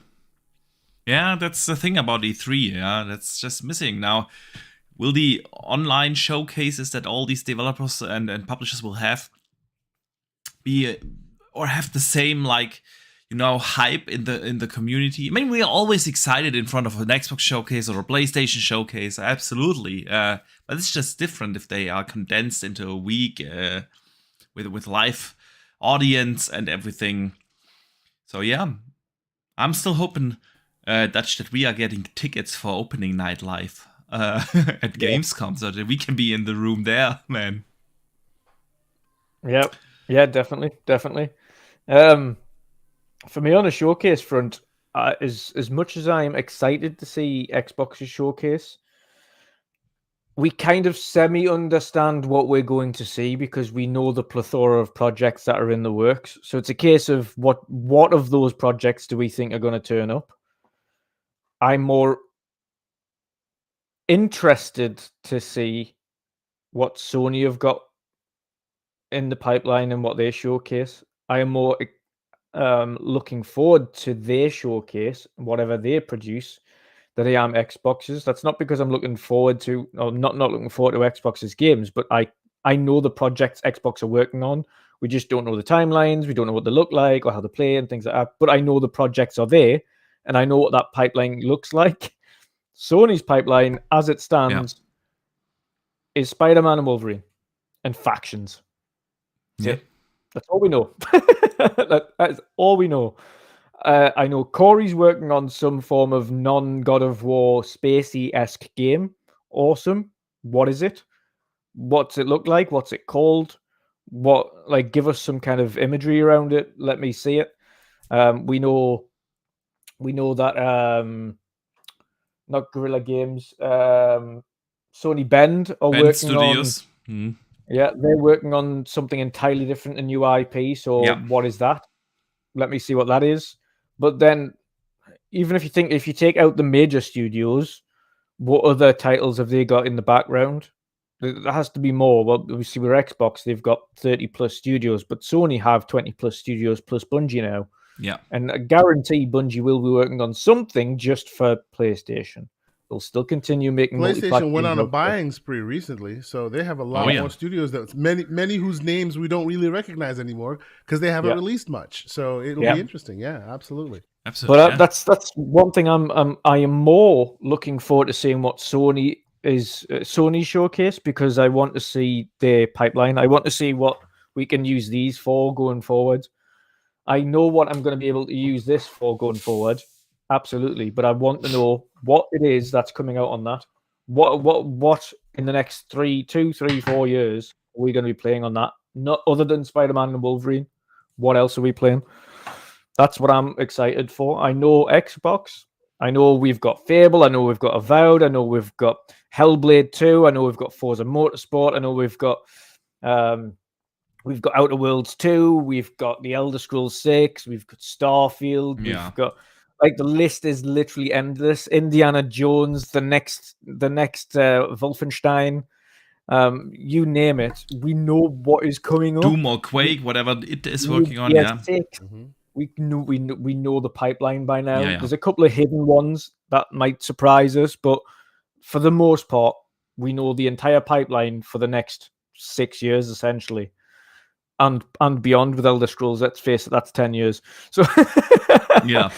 Yeah, that's the thing about E3. Yeah, that's just missing now. Will the online showcases that all these developers and publishers will have be or have the same hype in the community? I mean, we are always excited in front of an Xbox showcase or a PlayStation showcase, absolutely. But it's just different if they are condensed into a week with live audience and everything. So yeah, I'm still hoping Dutch that we are getting tickets for opening night live at Gamescom, so that we can be in the room there, man. Yep. Yeah, definitely. For me on a showcase front, as much as I'm excited to see Xbox's showcase, we kind of semi-understand what we're going to see because we know the plethora of projects that are in the works. So it's a case of what of those projects do we think are going to turn up? I'm more interested to see what Sony have got in the pipeline and what they showcase. I am more looking forward to their showcase, whatever they produce, that I am Xbox's. That's not because I'm looking forward to, or not looking forward to Xbox's games, but I know the projects Xbox are working on. We just don't know the timelines. We don't know what they look like or how they play and things like that. But I know the projects are there, and I know what that pipeline looks like. Sony's pipeline, as it stands, is Spider-Man and Wolverine and factions. That's it. That's all we know. That's all we know. I know Corey's working on some form of non-God of War spacey-esque game. Awesome. What is it? What's it look like? What's it called? Give us some kind of imagery around it. Let me see it. We know that not Guerrilla Games, Sony Bend are Bend working Studios. on. Yeah, they're working on something entirely different, a new IP. So what is that? Let me see what that is. But then, even if you take out the major studios, what other titles have they got in the background? There has to be more. Well, obviously, with Xbox, they've got 30 plus studios, but Sony have 20 plus studios plus Bungie now. Yeah. And I guarantee Bungie will be working on something just for PlayStation. They'll still continue making PlayStation went on a buying spree recently, so they have a lot more studios that many whose names we don't really recognize anymore because they haven't released much. So it'll be interesting. Yeah, absolutely. But that's one thing I am more looking forward to seeing what Sony showcase, because I want to see their pipeline. I want to see what we can use these for going forward. I know what I'm going to be able to use this for going forward. Absolutely. But I want to know what it is that's coming out on that. What in the next 2, 3, 4 years are we going to be playing on that? Not other than Spider-Man and Wolverine. What else are we playing? That's what I'm excited for. I know Xbox. I know we've got Fable. I know we've got Avowed. I know we've got Hellblade 2. I know we've got Forza Motorsport. I know we've got Outer Worlds 2. We've got The Elder Scrolls 6. We've got Starfield. We've got the list is literally endless. Indiana Jones, the next Wolfenstein. You name it. We know what is coming up. Doom or Quake, whatever it is working on. Yeah. We know the pipeline by now. There's a couple of hidden ones that might surprise us, but for the most part, we know the entire pipeline for the next 6 years, essentially, and beyond. With Elder Scrolls, let's face it, that's 10 years. So yeah.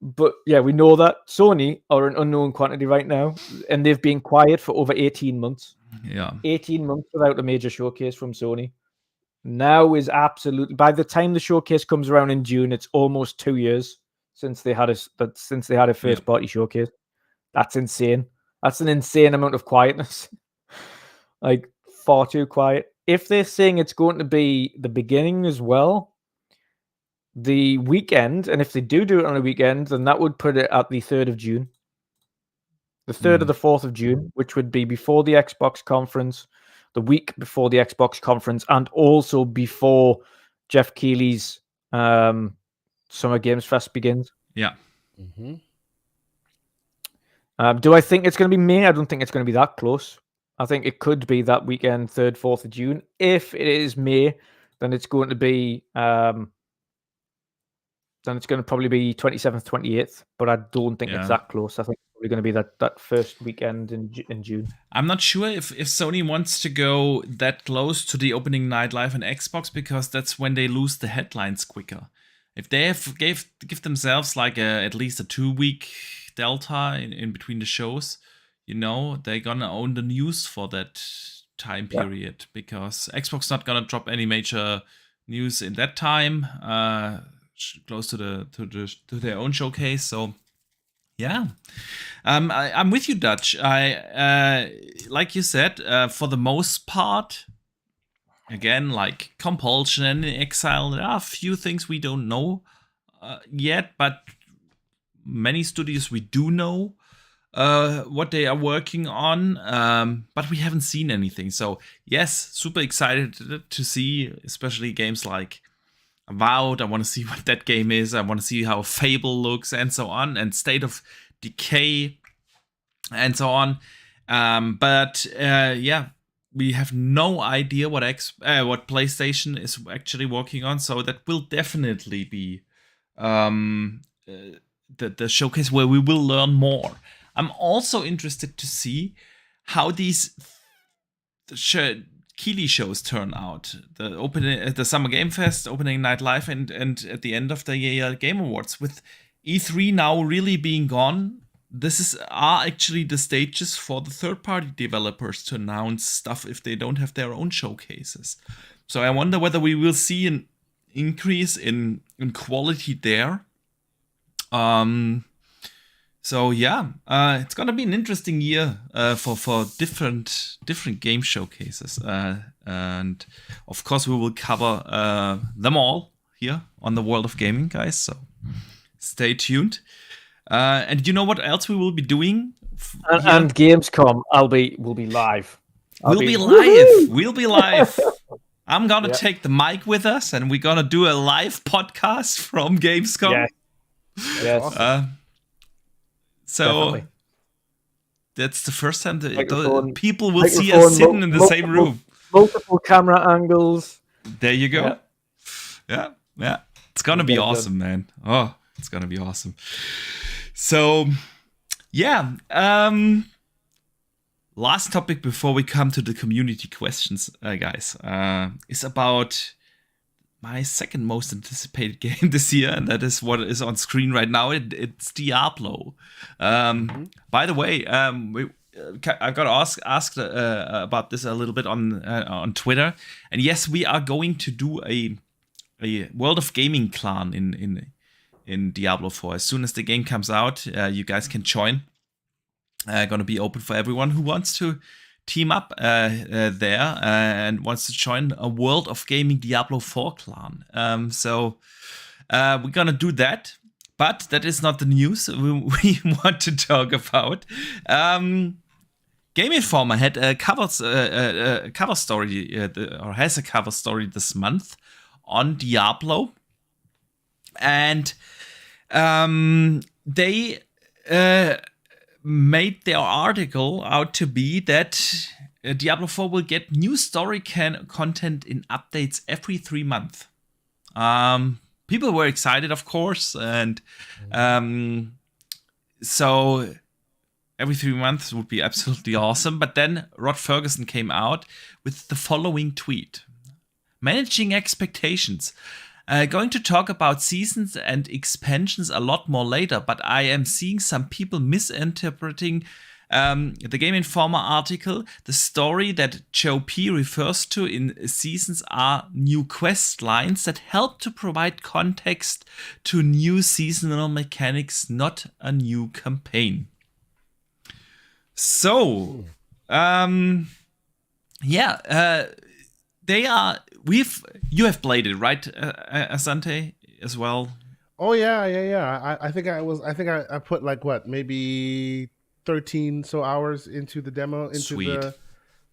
But yeah, we know that Sony are an unknown quantity right now, and they've been quiet for over 18 months. Yeah, 18 months without a major showcase from Sony. Now is absolutely, by the time the showcase comes around in June, it's almost 2 years since they had a first party showcase. That's insane. That's an insane amount of quietness. Like, far too quiet. If they're saying it's going to be the beginning as well, the weekend, and if they do it on a weekend, then that would put it at the 3rd of June. The 3rd or the 4th of June, which would be before the Xbox conference, the week before the Xbox conference and also before Jeff Keighley's Summer Games Fest begins. Yeah. Mm-hmm. Do I think it's going to be May? I don't think it's going to be that close. I think it could be that weekend, 3rd, 4th of June. If it is May, then it's going to be probably be 27th, 28th. But I don't think it's that close. I think it's probably going to be that first weekend in June. I'm not sure if Sony wants to go that close to the opening night live on Xbox, because that's when they lose the headlines quicker. If they have give themselves like at least a 2-week delta in between the shows, they're gonna own the news for that time period, because Xbox not gonna drop any major news in that time, close to their own showcase. So yeah, I'm with you, Dutch. I like you said, for the most part, again, like Compulsion and Exile, there are a few things we don't know yet, but many studios we do know what they are working on, but we haven't seen anything. So yes, super excited to see, especially games like Avowed. I want to see what that game is. I want to see how Fable looks and so on, and State of Decay and so on. But we have no idea what PlayStation is actually working on. So that will definitely be the showcase where we will learn more. I'm also interested to see how these Keighley shows turn out. The Summer Game Fest, opening night live, and at the end of the Game Awards, with E3 now really being gone. Are actually the stages for the third-party developers to announce stuff if they don't have their own showcases. So I wonder whether we will see an increase in quality there. So yeah, it's gonna be an interesting year for different game showcases, and of course we will cover them all here on the World of Gaming, guys. So stay tuned. And you know what else we will be doing? And Gamescom, we'll be live. We'll be live. I'm gonna take the mic with us, and we're gonna do a live podcast from Gamescom. Yes. Awesome. So definitely. That's the first time that people will see us sitting in the same room. Multiple camera angles. There you go. Yeah. It's gonna be awesome, man. Oh, it's gonna be awesome. So, yeah. Last topic before we come to the community questions, guys, is about my second most anticipated game this year, and that is what is on screen right now. It's Diablo. By the way, I got asked about this a little bit on Twitter, and yes, we are going to do a World of Gaming clan in Diablo 4. As soon as the game comes out, you guys can join. Gonna be open for everyone who wants to team up there and wants to join a World of Gaming Diablo 4 clan. So we're gonna do that, but that is not the news we want to talk about. Game Informer had a cover story, or has a cover story this month on Diablo, and they made their article out to be that Diablo 4 will get new story content in updates every 3 months. People were excited, of course, and so every 3 months would be absolutely awesome. But then Rod Ferguson came out with the following tweet: managing expectations. Going to talk about seasons and expansions a lot more later, but I am seeing some people misinterpreting the Game Informer article. The story that Joe P refers to in seasons are new quest lines that help to provide context to new seasonal mechanics, not a new campaign. So, they are. You have played it, right, Asante, as well? Oh yeah. I think I put like maybe 13 hours into the demo, into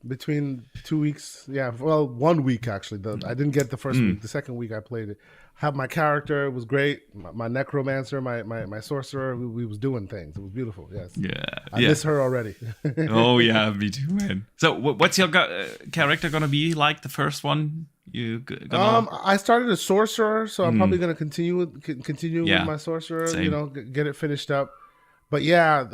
between 2 weeks. Yeah, well, 1 week actually. I didn't get the first week. The second week I played it. Have my character, it was great. My necromancer, my sorcerer, we was doing things. It was beautiful. Yes. Yeah. I miss her already. Oh yeah, me too, man. So what's your character gonna be like? The first one gonna? I started a sorcerer, so I'm probably gonna continue with my sorcerer. Same. You know, get it finished up. But yeah,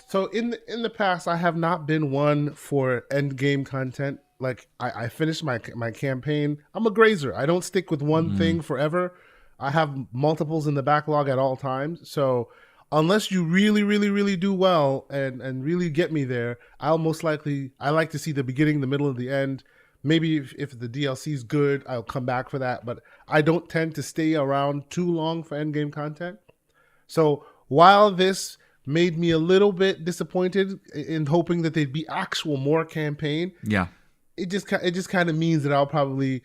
so in the past I have not been one for end game content. Like I finished my campaign. I'm a grazer. I don't stick with one thing forever. I have multiples in the backlog at all times. So unless you really, really, really do well and really get me there, I like to see the beginning, the middle, and the end. Maybe if the DLC is good, I'll come back for that. But I don't tend to stay around too long for end game content. So while this made me a little bit disappointed in hoping that they'd be actual more campaign, it just kind of means that I'll probably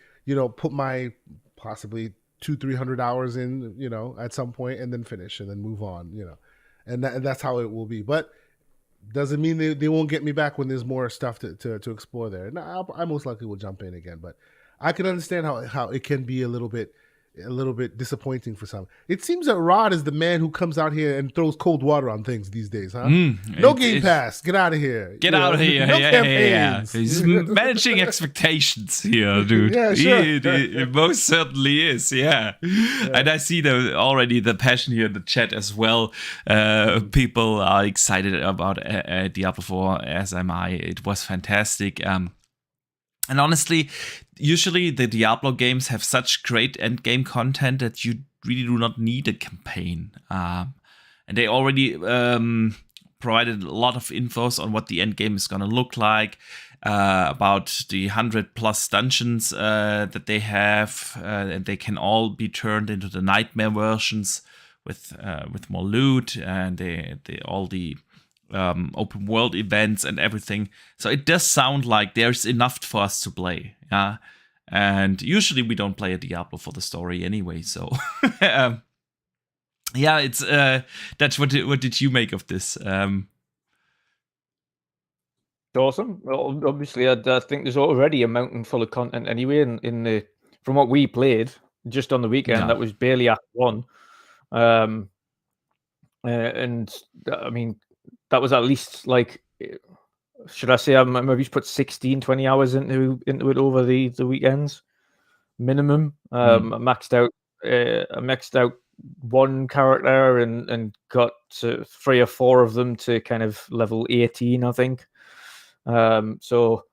put my possibly 200-300 hours in at some point and then finish and then move on and that's how it will be. But doesn't mean they won't get me back when there's more stuff to explore there. And I most likely will jump in again, but I can understand how it can be a little bit disappointing for some. It seems that Rod is the man who comes out here and throws cold water on things these days, huh? No Game Pass. Get out of here. Get out of here. No campaigns. He's managing expectations here, dude. Yeah, sure. He most certainly is, yeah. And I see already the passion here in the chat as well. People are excited about Diablo 4, as am I. It was fantastic. And honestly, usually the Diablo games have such great endgame content that you really do not need a campaign. And they already provided a lot of infos on what the endgame is going to look like, about the 100+ dungeons that they have, and they can all be turned into the nightmare versions with more loot, and all the open world events and everything. So it does sound like there's enough for us to play. Yeah. And usually we don't play a Diablo for the story anyway. So yeah, it's that's what did you make of this? Awesome. Well, obviously, I think there's already a mountain full of content anyway. In the from what we played just on the weekend, that was barely Act 1. And I mean, that was at least like, should I say I maybe put 16, 20 hours into it over the weekends minimum. I maxed out one character and got 3 or 4 of them to kind of level 18, I think. So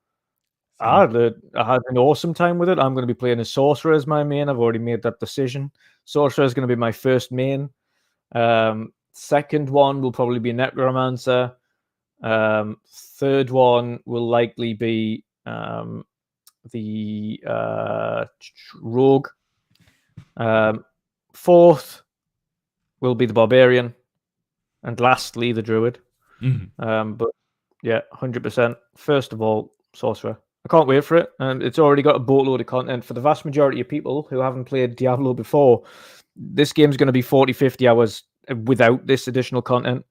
I had an awesome time with it. I'm going to be playing a sorcerer as my main. I've already made that decision. Sorcerer is going to be my first main. Second one will probably be necromancer. Third one will likely be the rogue. Fourth will be the barbarian, and lastly the druid. But yeah, 100%. First of all, sorcerer. I can't wait for it, and it's already got a boatload of content. For the vast majority of people who haven't played Diablo before, this game's going to be 40-50 hours without this additional content.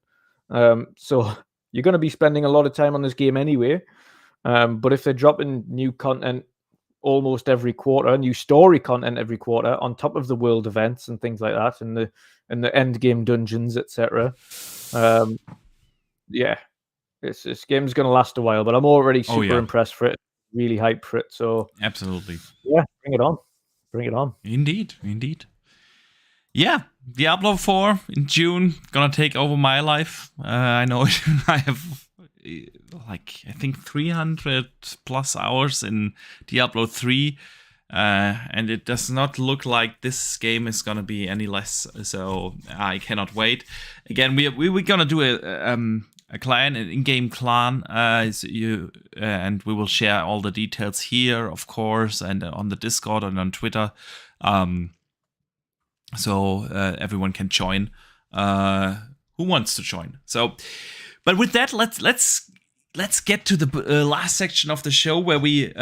So you're going to be spending a lot of time on this game anyway. But if they're dropping new content almost every quarter, new story content every quarter, on top of the world events and things like that, and the end game dungeons, etc. Yeah, this game's going to last a while. But I'm already super impressed for it. Really hyped for it. So absolutely, yeah, bring it on. Bring it on. Indeed. Yeah, Diablo 4 in June, gonna take over my life. I know I have, I think 300+ hours in Diablo 3, and it does not look like this game is gonna be any less, so I cannot wait. Again, we're gonna do a clan, an in-game clan, and we will share all the details here, of course, and on the Discord and on Twitter. So everyone can join who wants to join. So, but with that, let's get to the last section of the show where we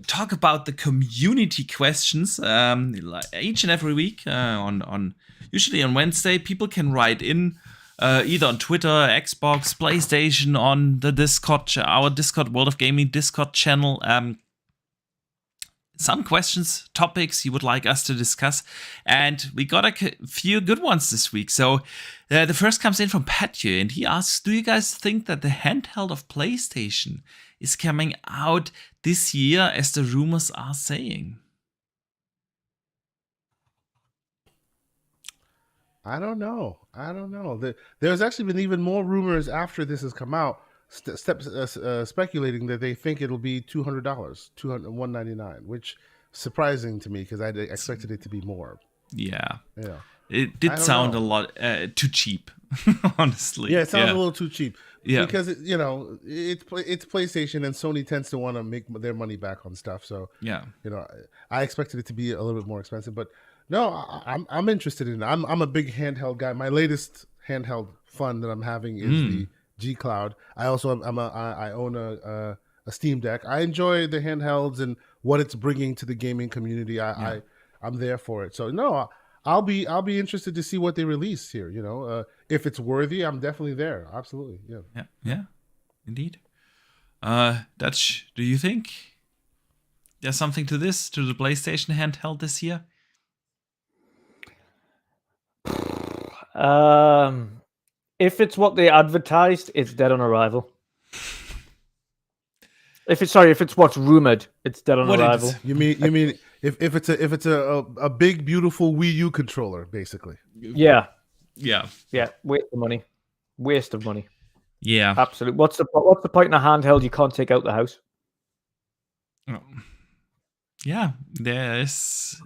talk about the community questions. Each and every week on usually on Wednesday, people can write in either on Twitter, Xbox, PlayStation, on the Discord, our Discord, World of Gaming Discord channel. Some questions, topics you would like us to discuss. And we got a few good ones this week. So the first comes in from Patju, and he asks, do you guys think that the handheld of PlayStation is coming out this year, as the rumors are saying? I don't know. There's actually been even more rumors after this has come out, speculating that they think it'll be $200, $199, which surprising to me because I expected it to be more. Yeah. Yeah. It did sound a lot too cheap, honestly. Yeah, it sounds a little too cheap. Yeah. Because, it's PlayStation, and Sony tends to want to make their money back on stuff. So, yeah, I expected it to be a little bit more expensive. But no, I'm interested in it. I'm a big handheld guy. My latest handheld fun that I'm having is the G Cloud. I also I own a Steam Deck. I enjoy the handhelds and what it's bringing to the gaming community. I'm there for it. So no, I'll be interested to see what they release here. If it's worthy, I'm definitely there. Absolutely, yeah, indeed. Dutch, do you think there's something to the PlayStation handheld this year? If it's what they advertised, it's dead on arrival. If it's what's rumored, it's dead on arrival. You mean if it's a big beautiful Wii U controller, basically? Yeah. Waste of money. Yeah, absolutely. What's the point in a handheld you can't take out the house? Yeah, there is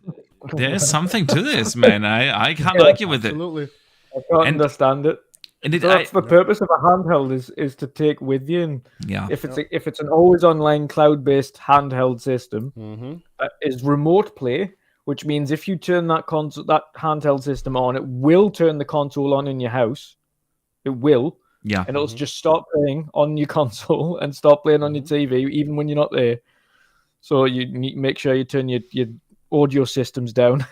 something to this, man. I can't argue with it. Absolutely. I can't understand it. And that's the purpose of a handheld is to take with you. And if it's an always online cloud-based handheld system, is remote play, which means if you turn that handheld system on, it will turn the console on in your house. It will. Yeah. And it'll just start playing on your console and start playing on your TV, even when you're not there. So you need to make sure you turn your audio systems down.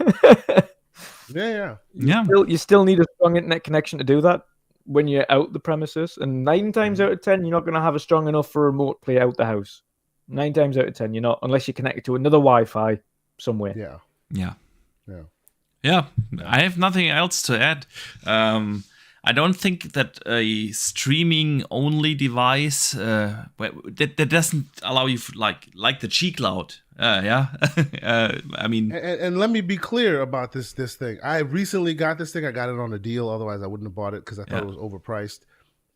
Yeah. You still need a strong internet connection to do that when you're out the premises. And 9 times out of 10, you're not going to have a strong enough for remote play out the house. 9 times out of 10, you're not, unless you're connected to another Wi-Fi somewhere. Yeah. I have nothing else to add. I don't think that a streaming-only device that doesn't allow you like the G Cloud. I mean, and let me be clear about this thing. I recently got this thing. I got it on a deal. Otherwise, I wouldn't have bought it because I thought it was overpriced.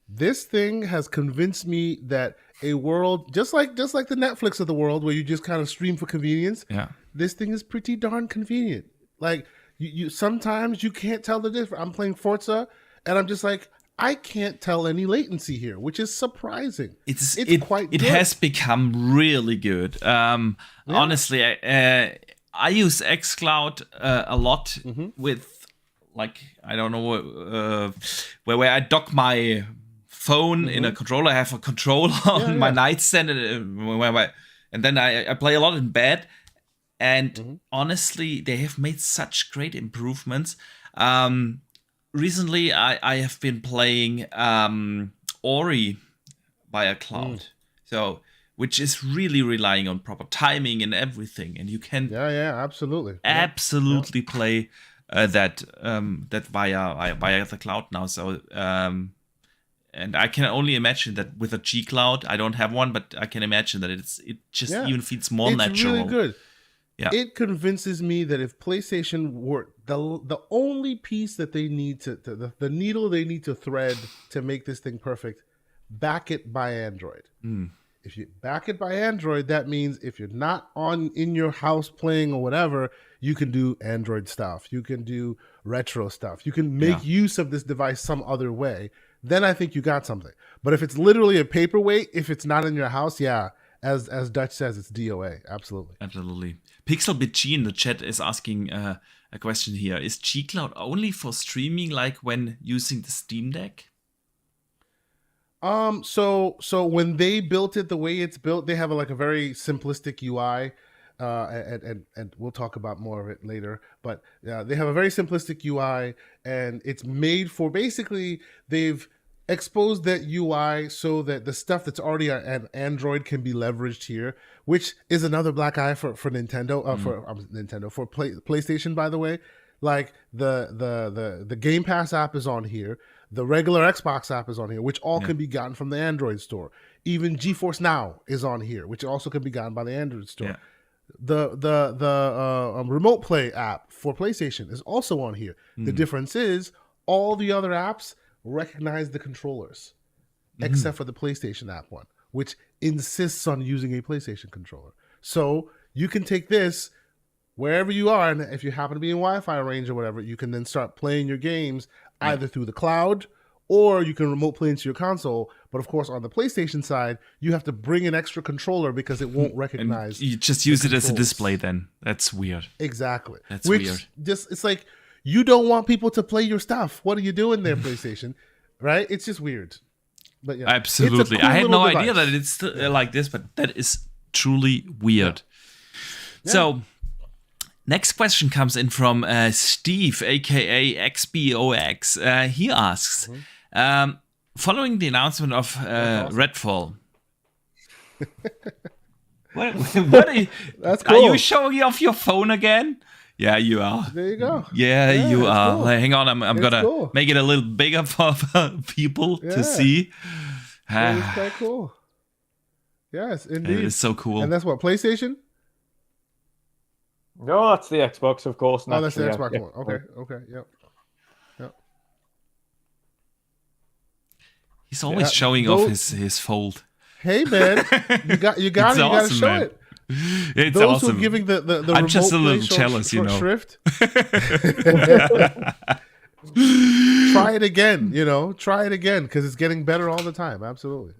This thing has convinced me that a world just like the Netflix of the world, where you just kind of stream for convenience. This thing is pretty darn convenient. Like you sometimes you can't tell the difference. I'm playing Forza. And I'm just like, I can't tell any latency here, which is surprising. It's quite good. It has become really good. Honestly, I use xCloud a lot with, I don't know, where I dock my phone in a controller. I have a controller on my nightstand, and then I play a lot in bed. And honestly, they have made such great improvements. Recently, I have been playing Ori via cloud, which is really relying on proper timing and everything, and you can absolutely play that via the cloud now. So and I can only imagine that with a G Cloud, I don't have one, but I can imagine that it just even feels more natural. It's really good. Yeah. It convinces me that if PlayStation were the only piece that they need the needle they need to thread to make this thing perfect, back it by Android. If you back it by Android, that means if you're not in your house playing or whatever, you can do Android stuff. You can do retro stuff. You can make use of this device some other way. Then I think you got something. But if it's literally a paperweight, if it's not in your house, as Dutch says, it's DOA. Absolutely. Pixelbit G in the chat is asking a question here. Is G Cloud only for streaming, like when using the Steam Deck? So when they built it the way it's built, they have a very simplistic UI. and we'll talk about more of it later. But they have a very simplistic UI, and it's made for basically they've exposed that UI so that the stuff that's already on Android can be leveraged here, which is another black eye for Nintendo, for PlayStation, by the way. Like the Game Pass app is on here, the regular Xbox app is on here, which all can be gotten from the Android store. Even GeForce Now is on here, which also can be gotten by the Android store. Yeah. The Remote Play app for PlayStation is also on here. The difference is all the other apps recognize the controllers, except for the PlayStation app one, which insists on using a PlayStation controller. So you can take this wherever you are, and if you happen to be in Wi-Fi range or whatever, you can then start playing your games either through the cloud or you can remote play into your console. But of course, on the PlayStation side, you have to bring an extra controller because it won't recognize. And you just use it as a display then. That's weird. Exactly. That's weird. It's like, you don't want people to play your stuff. What are you doing there, PlayStation? Right? It's just weird. But yeah, absolutely. Cool, I had no idea device. that it's like this, but that is truly weird. Yeah. So, next question comes in from Steve, aka XBOX. He asks, following the announcement of Redfall. what are you, That's cool. Are you showing off your phone again? Yeah, you are. There you go. Yeah, you are. Cool. Hang on, I'm gonna make it a little bigger for people to see. It's quite cool. Yes, indeed. It is so cool. And that's what, PlayStation? No, that's the Xbox, of course. Oh, that's the Xbox one. Okay, yep. He's always showing off his fold. Hey man, you got it. You got to show man. it. It's Those awesome. who are giving the I'm just a remote little play jealous, shrift. Try it again, Try it again because it's getting better all the time. Absolutely.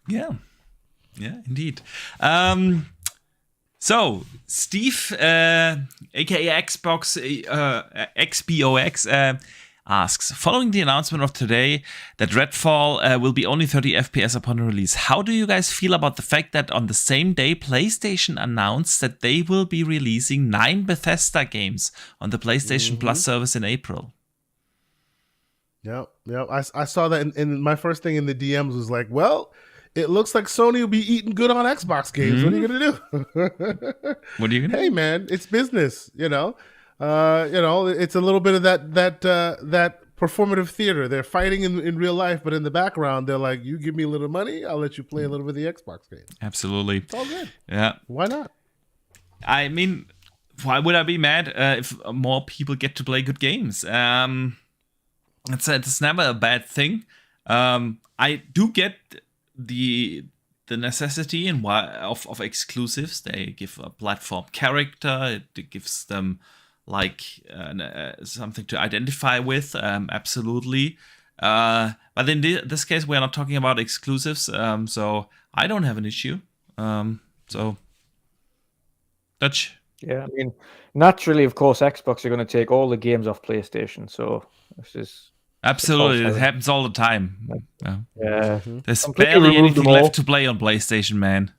Yeah, indeed. So Steve, aka Xbox XBOX, asks, following the announcement of today that Redfall will be only 30 FPS upon release, how do you guys feel about the fact that on the same day PlayStation announced that they will be releasing 9 Bethesda games on the PlayStation Plus service in April? Yep. I saw that, and my first thing in the DMs was like, well, it looks like Sony will be eating good on Xbox games. What are you gonna do? What are you gonna do? Hey man, it's business, it's a little bit of that performative theater. They're fighting in real life, but in the background, they're like, you give me a little money, I'll let you play a little bit of the Xbox game. Absolutely. It's all good. Yeah. Why not? I mean, why would I be mad if more people get to play good games? It's never a bad thing. I do get the necessity of exclusives. They give a platform character. It gives them something to identify with. Absolutely. But in this case, we're not talking about exclusives. So I don't have an issue. So Dutch. Yeah, I mean, naturally, of course, Xbox are going to take all the games off PlayStation. So this is absolutely, it happens all the time. Yeah, there's barely anything left to play on PlayStation, man.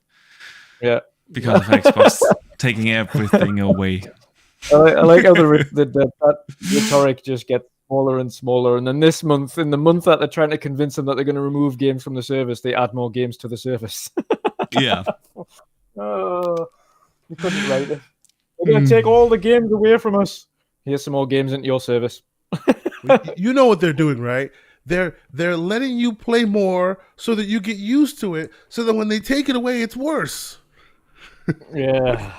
Yeah, because of Xbox taking everything away. I like how that rhetoric just gets smaller and smaller, and then this month, in the month that they're trying to convince them that they're going to remove games from the service, they add more games to the service. Yeah. Oh, you couldn't write it. They're going to take all the games away from us. Here's some more games into your service. You know what they're doing, right? They're letting you play more so that you get used to it, so that when they take it away, it's worse. Yeah.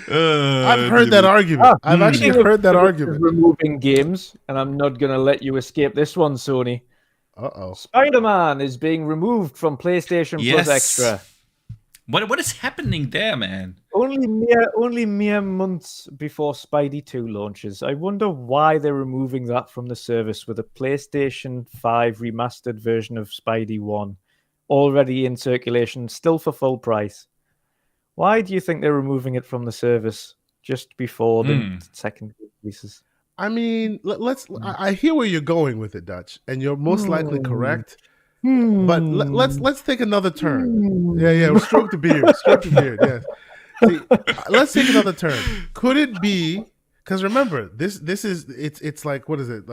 I've heard that argument. I've actually heard that argument. Removing games, and I'm not going to let you escape this one, Sony. Uh-oh. Spider-Man is being removed from PlayStation Plus Extra. What is happening there, man? Only mere months before Spidey 2 launches. I wonder why they're removing that from the service with a PlayStation 5 remastered version of Spidey 1 already in circulation, still for full price. Why do you think they're removing it from the service just before the second releases? I mean, I hear where you're going with it, Dutch, and you're most likely correct. But let's take another turn. Yeah, stroke the beard. Yes. See, let's take another turn. Could it be? Because remember, this is it's like, what is it?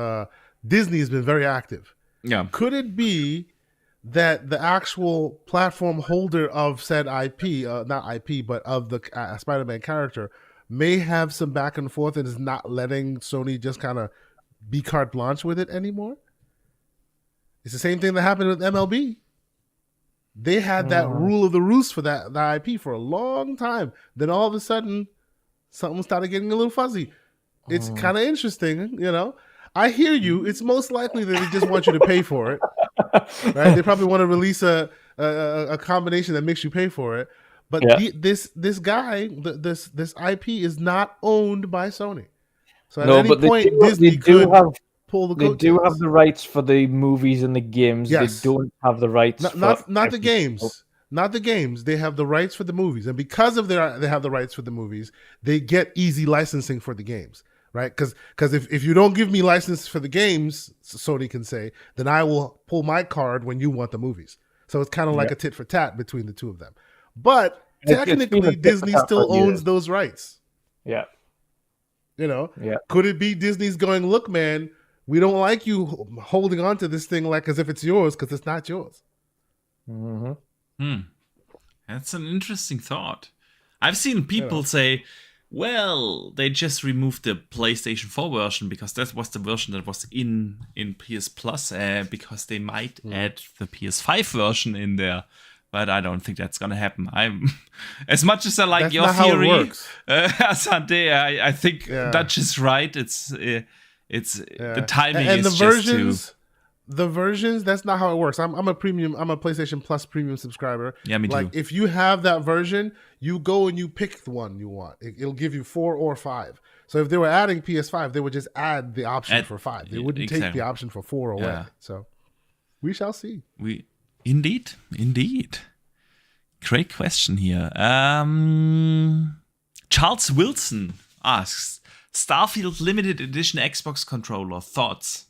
Disney has been very active. Yeah. Could it be that the actual platform holder of said IP, not IP, but of the Spider-Man character, may have some back and forth and is not letting Sony just kind of be carte blanche with it anymore? It's the same thing that happened with MLB. They had that rule of the roost for that IP for a long time. Then all of a sudden, something started getting a little fuzzy. It's kind of interesting, you know. I hear you. It's most likely that they just want you to pay for it, right? They probably want to release a combination that makes you pay for it. But this IP is not owned by Sony. So at any point, Disney could pull the coattails. They do have the rights for the movies and the games. Yes. They don't have the rights not the games. Not the games. They have the rights for the movies. And because of they have the rights for the movies, they get easy licensing for the games. Right? Because if you don't give me license for the games, Sony can say, then I will pull my card when you want the movies. So it's kind of like a tit for tat between the two of them. But technically, Disney still owns those rights. Yeah. You know? Yeah. Could it be Disney's going, look, man, we don't like you holding on to this thing like as if it's yours because it's not yours. Mm-hmm. That's an interesting thought. I've seen people say, well, they just removed the PlayStation 4 version because that was the version that was in PS Plus because they might add the PS5 version in there. But I don't think that's gonna happen. I'm as much as I like that's your not theory, how it works. Asante. I think Dutch is right. It's the timing and is the versions. Just too... The versions, that's not how it works. I'm a PlayStation Plus premium subscriber. Yeah, me too. Like if you have that version, you go and you pick the one you want. It'll give you 4 or 5. So if they were adding PS5, they would just add the option for 5. They wouldn't take the option for 4 away. Yeah. So we shall see. Indeed. Great question here. Charles Wilson asks, Starfield limited edition Xbox controller, thoughts?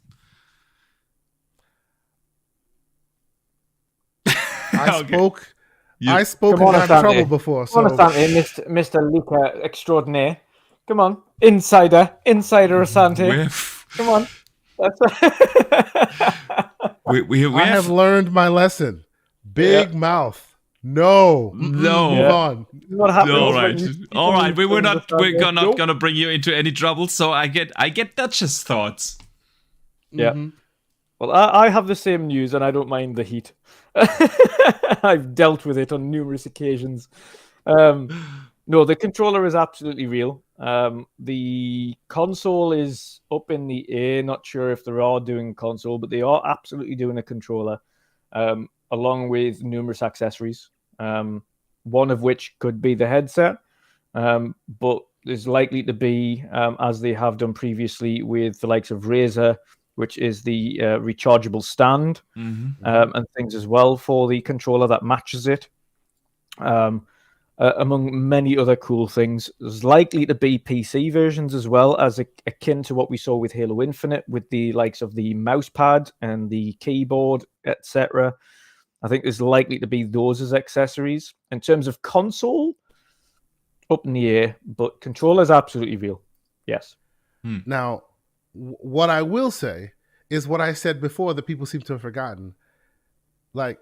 I spoke and had trouble before. So. Come on, Asante, Mr. Luca extraordinaire. Come on, insider Asante. Come on. I have learned my lesson. Big mouth. No. Move on. What All happens? right. We're not gonna bring you into any trouble. So I get Dutch's thoughts. Yeah. Mm-hmm. Well, I have the same news, and I don't mind the heat. I've dealt with it on numerous occasions. No, the controller is absolutely real. The console is up in the air. Not sure if they are doing console, but they are absolutely doing a controller, along with numerous accessories. One of which could be the headset, but there's likely to be, as they have done previously with the likes of Razer, which is the rechargeable stand, and things as well for the controller that matches it. Among many other cool things, there's likely to be PC versions as well, as akin to what we saw with Halo Infinite, with the likes of the mouse pad and the keyboard, etc. I think there's likely to be those as accessories. In terms of console, up in the air, but controller is absolutely real. Yes. Now, what I will say is what I said before that people seem to have forgotten. Like,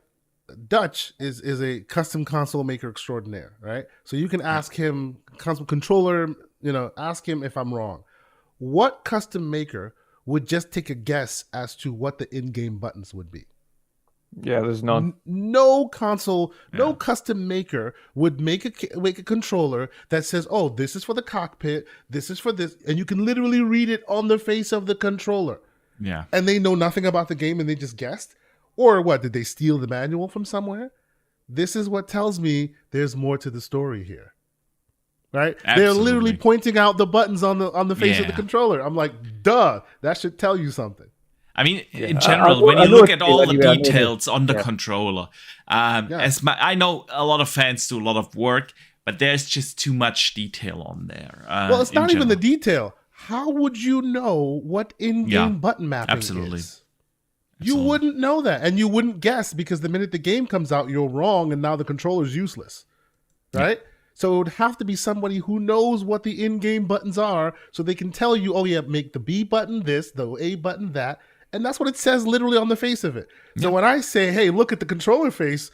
Dutch is a custom console maker extraordinaire, right? So you can ask him, console controller, ask him if I'm wrong. What custom maker would just take a guess as to what the in-game buttons would be? Yeah, there's none. No console, no custom maker would make a controller that says, "Oh, this is for the cockpit, this is for this," and you can literally read it on the face of the controller. Yeah, and they know nothing about the game and they just guessed, or what? Did they steal the manual from somewhere? This is what tells me there's more to the story here, right? Absolutely. They're literally pointing out the buttons on the face of the controller. I'm like, duh, that should tell you something. I mean, in general, when you look at all the details on the controller, I know a lot of fans do a lot of work, but there's just too much detail on there. Well, it's not even the detail. How would you know what in-game button mapping is? You wouldn't know that, and you wouldn't guess, because the minute the game comes out, you're wrong, and now the controller's useless, right? So it would have to be somebody who knows what the in-game buttons are, so they can tell you, oh yeah, make the B button this, the A button that, and that's what it says literally on the face of it. So when I say, hey, look at the controller face,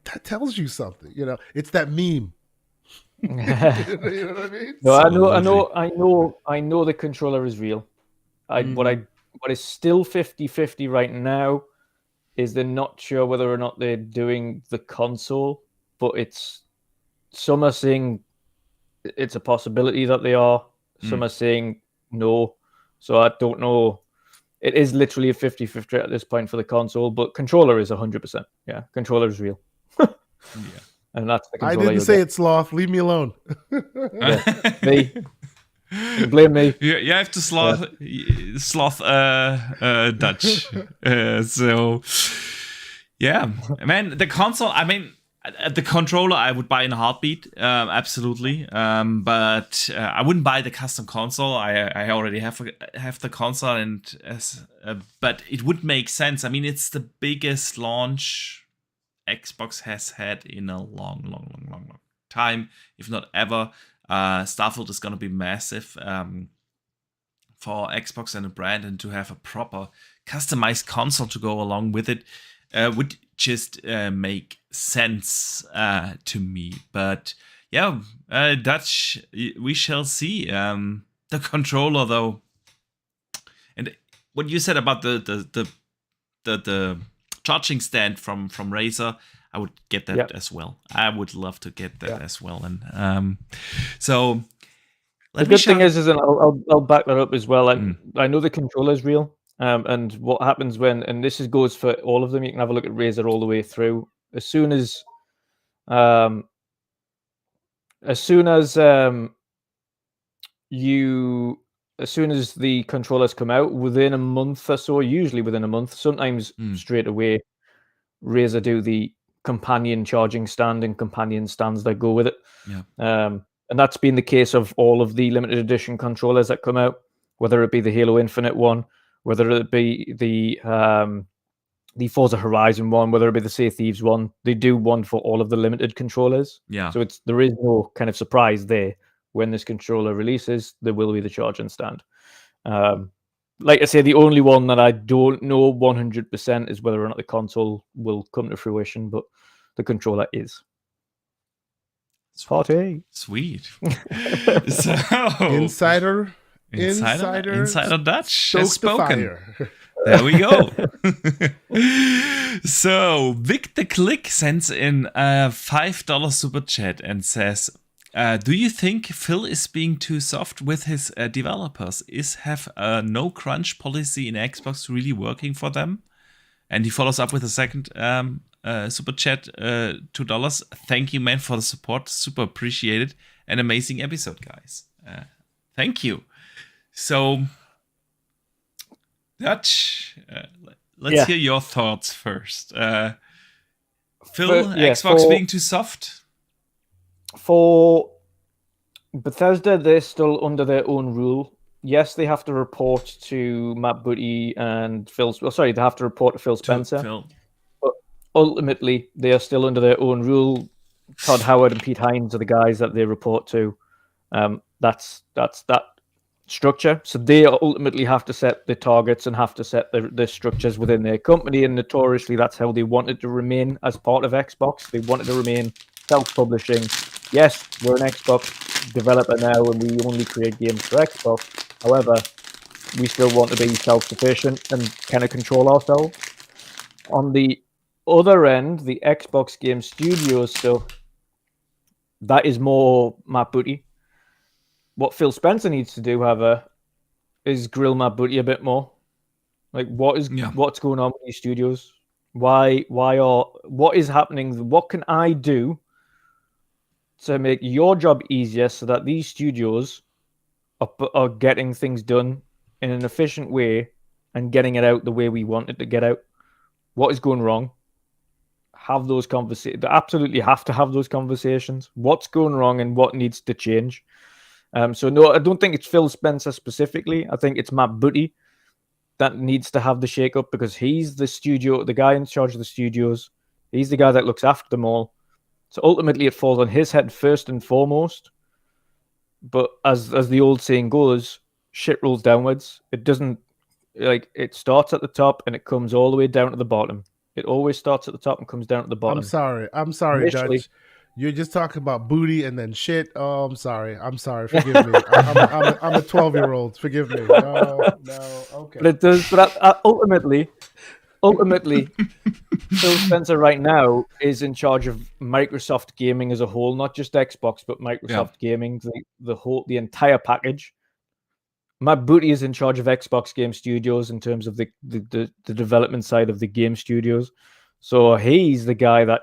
that tells you something. It's that meme. You know what I mean? No, I know the controller is real. What is still 50-50 right now is they're not sure whether or not they're doing the console, but some are saying it's a possibility that they are. Some are saying no. So I don't know. It is literally a 50-50 at this point for the console, but controller is 100%. Yeah, controller is real. And that's the controller. I didn't say it's sloth. Leave me alone. Me. You blame me. You have to sloth Dutch. So yeah, man, the console. I mean, the controller I would buy in a heartbeat, absolutely. But I wouldn't buy the custom console. I already have the console, but it would make sense. I mean, it's the biggest launch Xbox has had in a long time, if not ever. Starfield is going to be massive for Xbox and a brand, and to have a proper customized console to go along with it would just make sense to me. But yeah, Dutch, we shall see. The controller, though, and what you said about the charging stand from Razer, I would get that as well. I would love to get that as well. And so the good thing is, and I'll back that up as well. I know the controller is real. And what happens and this goes for all of them. You can have a look at Razer all the way through. As soon as the controllers come out, within a month or so, usually within a month, sometimes straight away, Razer do the companion charging stand and companion stands that go with it. And that's been the case of all of the limited edition controllers that come out, whether it be the Halo Infinite one, whether it be the Forza Horizon one, whether it be the Sea of Thieves one. They do one for all of the limited controllers. So there is no kind of surprise there. When this controller releases, there will be the charging stand. Like I say, the only one that I don't know 100% is whether or not the console will come to fruition, but the controller is. Party. Sweet. So Insider Dutch has spoken. There we go. So Victor Click sends in a $5 super chat and says, do you think Phil is being too soft with his developers? Have a no crunch policy in Xbox really working for them? And he follows up with a second super chat, $2. Thank you, man, for the support. Super appreciated. An amazing episode, guys. Thank you. So, Dutch, let's hear your thoughts first. Phil, Xbox being too soft? For Bethesda, they're still under their own rule. Yes, they have to report to Matt Booty and they have to report to Phil Spencer. But ultimately, they are still under their own rule. Todd Howard and Pete Hines are the guys that they report to. That's that structure. So they ultimately have to set the targets and have to set the structures within their company. And notoriously, that's how they wanted to remain as part of Xbox. They wanted to remain self-publishing. Yes, we're an Xbox developer now, and we only create games for Xbox. However, we still want to be self-sufficient and kind of control ourselves. On the other end, the Xbox Game Studios stuff, that is more Matt Booty. What Phil Spencer needs to do, however, is grill Matt Booty a bit more. Like, what's going on with these studios? What is happening? What can I do to make your job easier so that these studios are getting things done in an efficient way and getting it out the way we want it to get out? What is going wrong? Have those conversations. They absolutely have to have those conversations. What's going wrong and what needs to change? So no, I don't think it's Phil Spencer specifically. I think it's Matt Booty that needs to have the shake-up, because he's the guy in charge of the studios. He's the guy that looks after them all. So ultimately, it falls on his head first and foremost. But as the old saying goes, shit rolls downwards. It doesn't it starts at the top and it comes all the way down to the bottom. It always starts at the top and comes down to the bottom. I'm sorry, Initially, Dutch. You're just talking about booty and then shit. Oh, I'm sorry. Forgive me. I'm a 12-year-old. Forgive me. No. Okay. But it does. But ultimately, Phil Spencer right now is in charge of Microsoft gaming as a whole, not just Xbox, but Microsoft gaming, the entire package. Matt Booty is in charge of Xbox Game Studios in terms of the development side of the game studios. So he's the guy that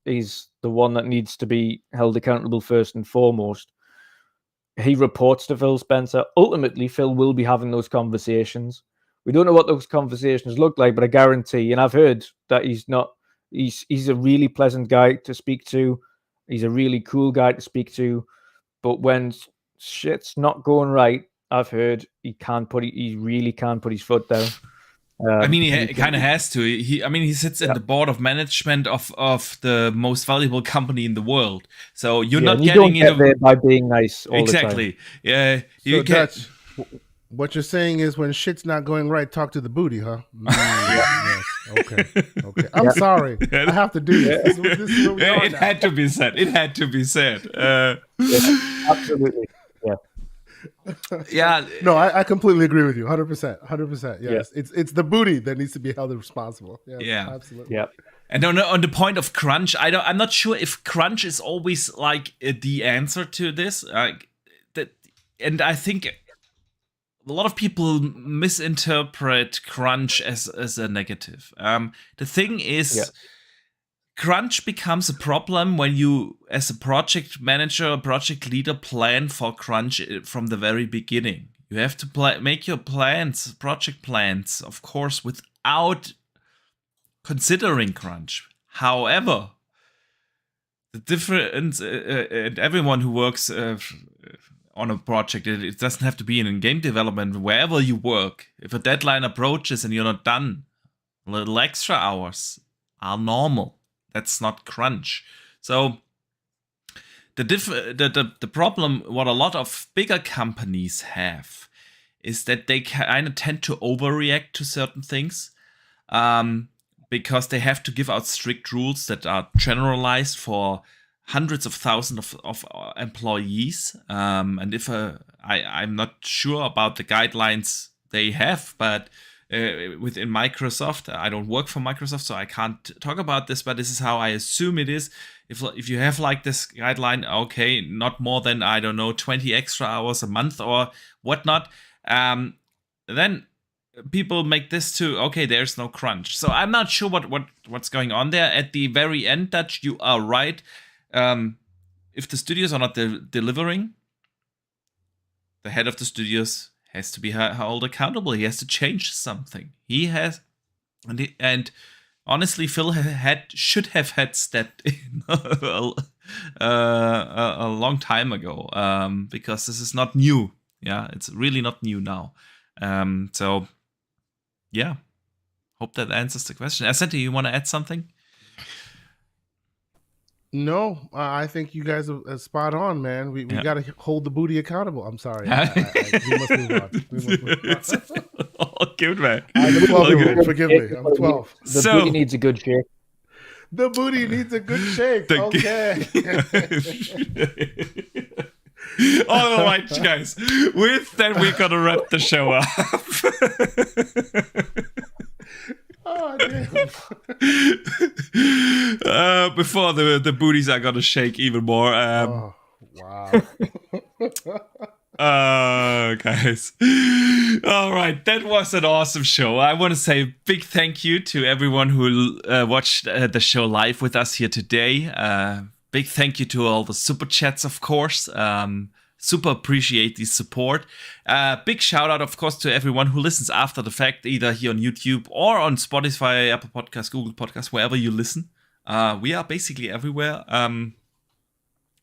is the one that needs to be held accountable first and foremost. He reports to Phil Spencer. Ultimately, Phil will be having those conversations. We don't know what those conversations look like, but I guarantee, and I've heard that he's a really pleasant guy to speak to. He's a really cool guy to speak to. But when shit's not going right, I've heard he really can't put his foot down. I mean, he kind of has to. He sits in the board of management of the most valuable company in the world. So you're not getting into there by being nice. All exactly. The time. Yeah. So Dutch, what you're saying is when shit's not going right, talk to the booty, huh? Yes. Okay. I'm sorry. I have to do this. This is where we are it now. had to be said. It had to be said. Absolutely. Yeah. Yeah. No, I completely agree with you. 100%. Yes. Yeah. It's the booty that needs to be held responsible. Yes, yeah. Absolutely. Yeah. And on the point of crunch, I'm not sure if crunch is always like the answer to this. And I think a lot of people misinterpret crunch as a negative. The thing is, crunch becomes a problem when you, as a project manager or project leader, plan for crunch from the very beginning. You have to make your plans, project plans, of course, without considering crunch. However, the difference, and everyone who works on a project, it doesn't have to be in game development, wherever you work. If a deadline approaches and you're not done, little extra hours are normal. That's not crunch. So the problem, what a lot of bigger companies have, is that they kind of tend to overreact to certain things, because they have to give out strict rules that are generalized for hundreds of thousands of employees. And if I'm not sure about the guidelines they have, but within Microsoft, I don't work for Microsoft, so I can't talk about this, but this is how I assume it is. If you have like this guideline, okay, not more than, 20 extra hours a month or whatnot, then people make this too, okay, there's no crunch. So I'm not sure what's going on there. At the very end, Dutch, you are right. If the studios are not delivering, the head of the studios has to be held accountable. He has to change something. He has, and honestly, Phil should have had stepped in a long time ago, because this is not new. Yeah, it's really not new now. So, yeah, hope that answers the question. Asante, you want to add something? No, I think you guys are spot on, man. We got to hold the booty accountable. I'm sorry. We must move on. Oh, good, man. I'm a 12-year-old. Forgive me. I'm 12. The booty needs a good shake. The booty needs a good shake. Okay. All right, guys. With that, we're going to wrap the show up. Oh, damn. Before the booties are gonna shake even more. Oh, wow. Guys. All right, that was an awesome show. I want to say a big thank you to everyone who watched the show live with us here today. Big thank you to all the super chats, of course. Super appreciate the support. Big shout out, of course, to everyone who listens after the fact, either here on YouTube or on Spotify, Apple Podcasts, Google Podcasts, wherever you listen. We are basically everywhere.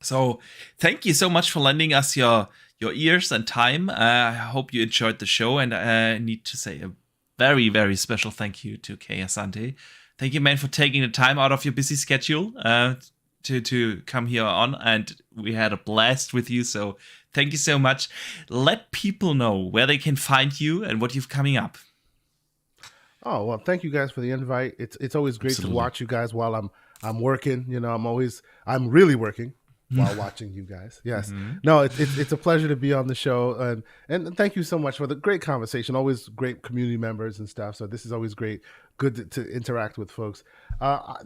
So thank you so much for lending us your ears and time. I hope you enjoyed the show, and I need to say a very, very special thank you to Kay Asante. Thank you, man, for taking the time out of your busy schedule to come here on, and we had a blast with you. So thank you so much. Let people know where they can find you and what you've coming up. Oh, well, thank you guys for the invite. It's always great to watch you guys while I'm working. You know, I'm really working while watching you guys. Yes. No, it's a pleasure to be on the show, and thank you so much for the great conversation. Always great community members and stuff. So this is always great. Good to interact with folks.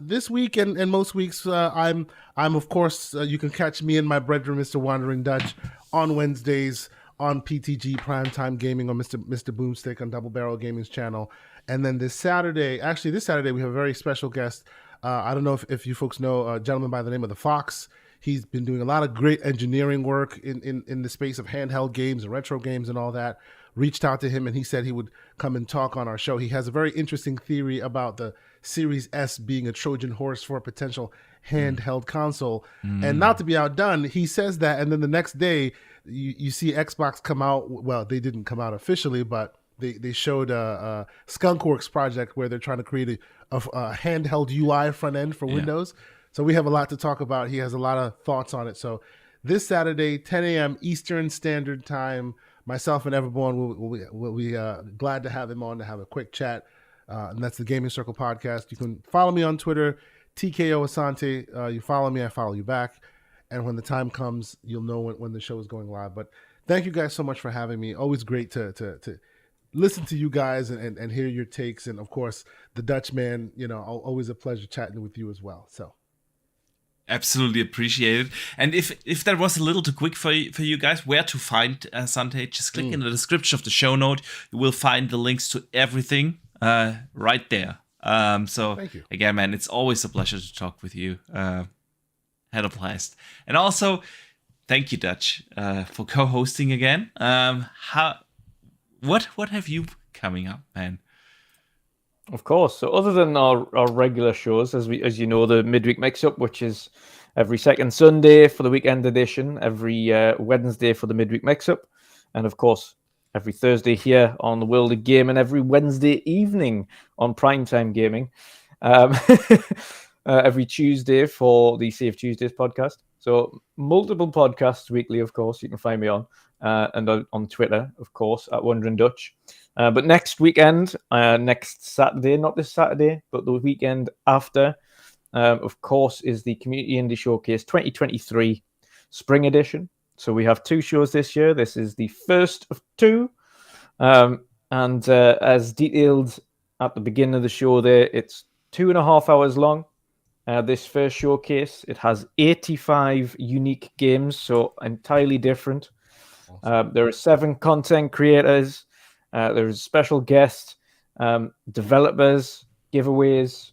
This week and most weeks, I'm of course you can catch me in my bedroom, Mr. Wandering Dutch, on Wednesdays on PTG Primetime Gaming on Mr. Boomstick on Double Barrel Gaming's channel. And then this Saturday, we have a very special guest. I don't know if you folks know a gentleman by the name of The Fox. He's been doing a lot of great engineering work in the space of handheld games and retro games and all that. Reached out to him and he said he would come and talk on our show. He has a very interesting theory about the Series S being a Trojan horse for a potential handheld console. And not to be outdone, he says that, and then the next day you see Xbox come out. Well, they didn't come out officially, but they showed a Skunkworks project where they're trying to create a handheld UI front end for Windows. So we have a lot to talk about. He has a lot of thoughts on it. So this Saturday, 10 a.m. Eastern Standard Time, myself and Everborn will be glad to have him on to have a quick chat. And that's the Gaming Circle Podcast. You can follow me on Twitter, TKO Asante. You follow me, I follow you back. And when the time comes, you'll know when the show is going live. But thank you guys so much for having me. Always great to listen to you guys and hear your takes. And of course, the Dutchman, you know, always a pleasure chatting with you as well. So. Absolutely appreciate it. And if that was a little too quick for you guys, where to find Asante, just click in the description of the show note. You will find the links to everything right there. So thank you. Again, man, it's always a pleasure to talk with you. Had a blast. And also, thank you, Dutch, for co-hosting again. What have you coming up, man? Of course. So other than our regular shows, as you know, the midweek mix-up, which is every second Sunday for the weekend edition, every Wednesday for the midweek mix-up, and of course, every Thursday here on the World of Game, and every Wednesday evening on Primetime Gaming. Every Tuesday for the Save Tuesdays podcast. So multiple podcasts weekly, of course, you can find me on, and on Twitter, of course, at Wandering Dutch. But next weekend, next Saturday, not this Saturday, but the weekend after, of course, is the Community Indie Showcase 2023 Spring Edition. So we have 2 shows this year. This is the first of 2. And as detailed at the beginning of the show there, it's 2.5 hours long. This first showcase, it has 85 unique games, so entirely different. There are 7 content creators. There's special guests, developers, giveaways,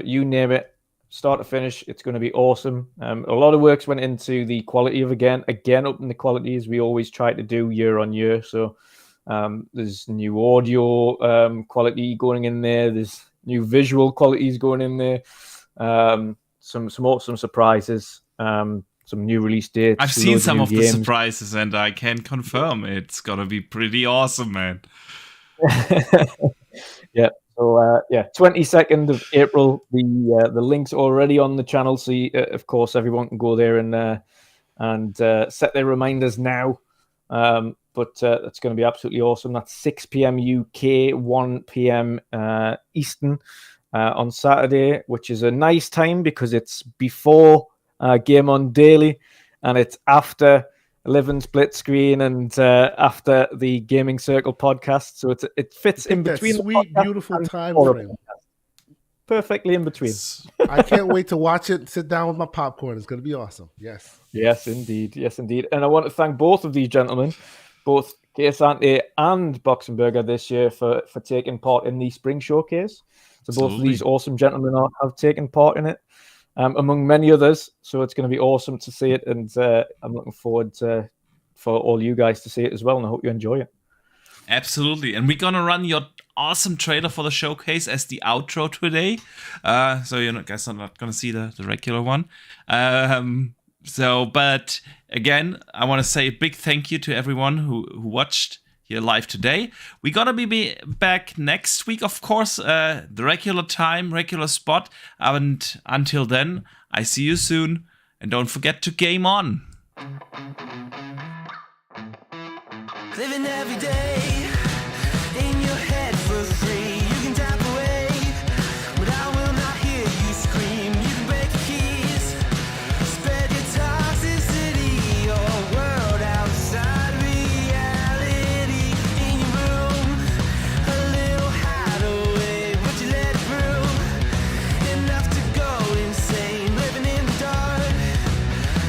you name it, start to finish. It's going to be awesome. A lot of work's went into the quality of again upping the quality as we always try to do year on year. So there's new audio quality going in there. There's new visual qualities going in there. Some awesome surprises. Some new release dates. I've seen some of the surprises, and I can confirm it's gonna be pretty awesome, man. Yeah. So 22nd of April. The link's already on the channel, so of course everyone can go there and set their reminders now. But it's going to be absolutely awesome. That's 6 p.m. UK, 1 p.m. Eastern on Saturday, which is a nice time because it's before Game On Daily, and it's after 11 Split Screen and after the Gaming Circle podcast. So it fits in between. That sweet, beautiful time frame. Perfectly in between. I can't wait to watch it. Sit down with my popcorn. It's going to be awesome. Yes. Yes, indeed. Yes, indeed. And I want to thank both of these gentlemen, both Asante and Boxenberger this year for taking part in the Spring Showcase. So both of these awesome gentlemen have taken part in it. Among many others. So it's going to be awesome to see it, and I'm looking forward for all you guys to see it as well, and I hope you enjoy it. Absolutely. And we're going to run your awesome trailer for the showcase as the outro today. So you guys are not going to see the regular one. But again, I want to say a big thank you to everyone who watched here live today. We're gonna be back next week, of course, the regular time, regular spot. And until then, I see you soon. And don't forget to game on. Living every day in your head for free. You can tap away, but I will not hear you scream. You can break the keys, spread your toxicity, your world outside reality. In your room, a little hideaway, but you let it through. Enough to go insane, living in the dark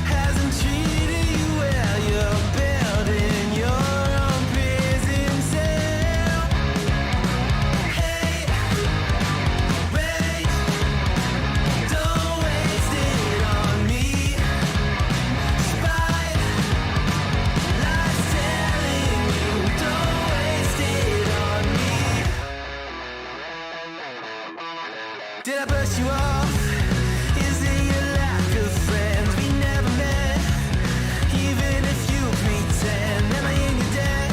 hasn't treated you well. You're building your own prison cell. Hey, wait, don't waste it on me. Spite, lies telling you, don't waste it on me. Did I brush you off? Is it your lack of friends? We never met, even if you pretend. Am I in your debt?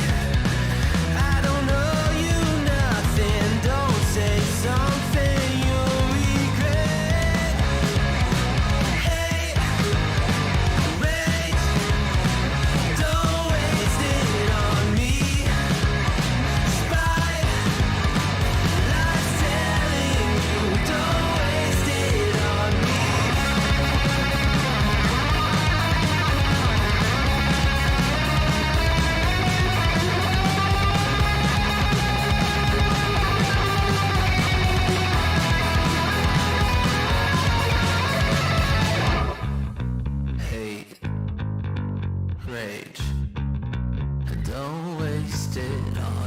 I don't owe you nothing. Don't say something you'll regret. Hey, wait, don't waste it on me. Spite, lies telling you, don't waste it on me. Hate, rage, don't waste it on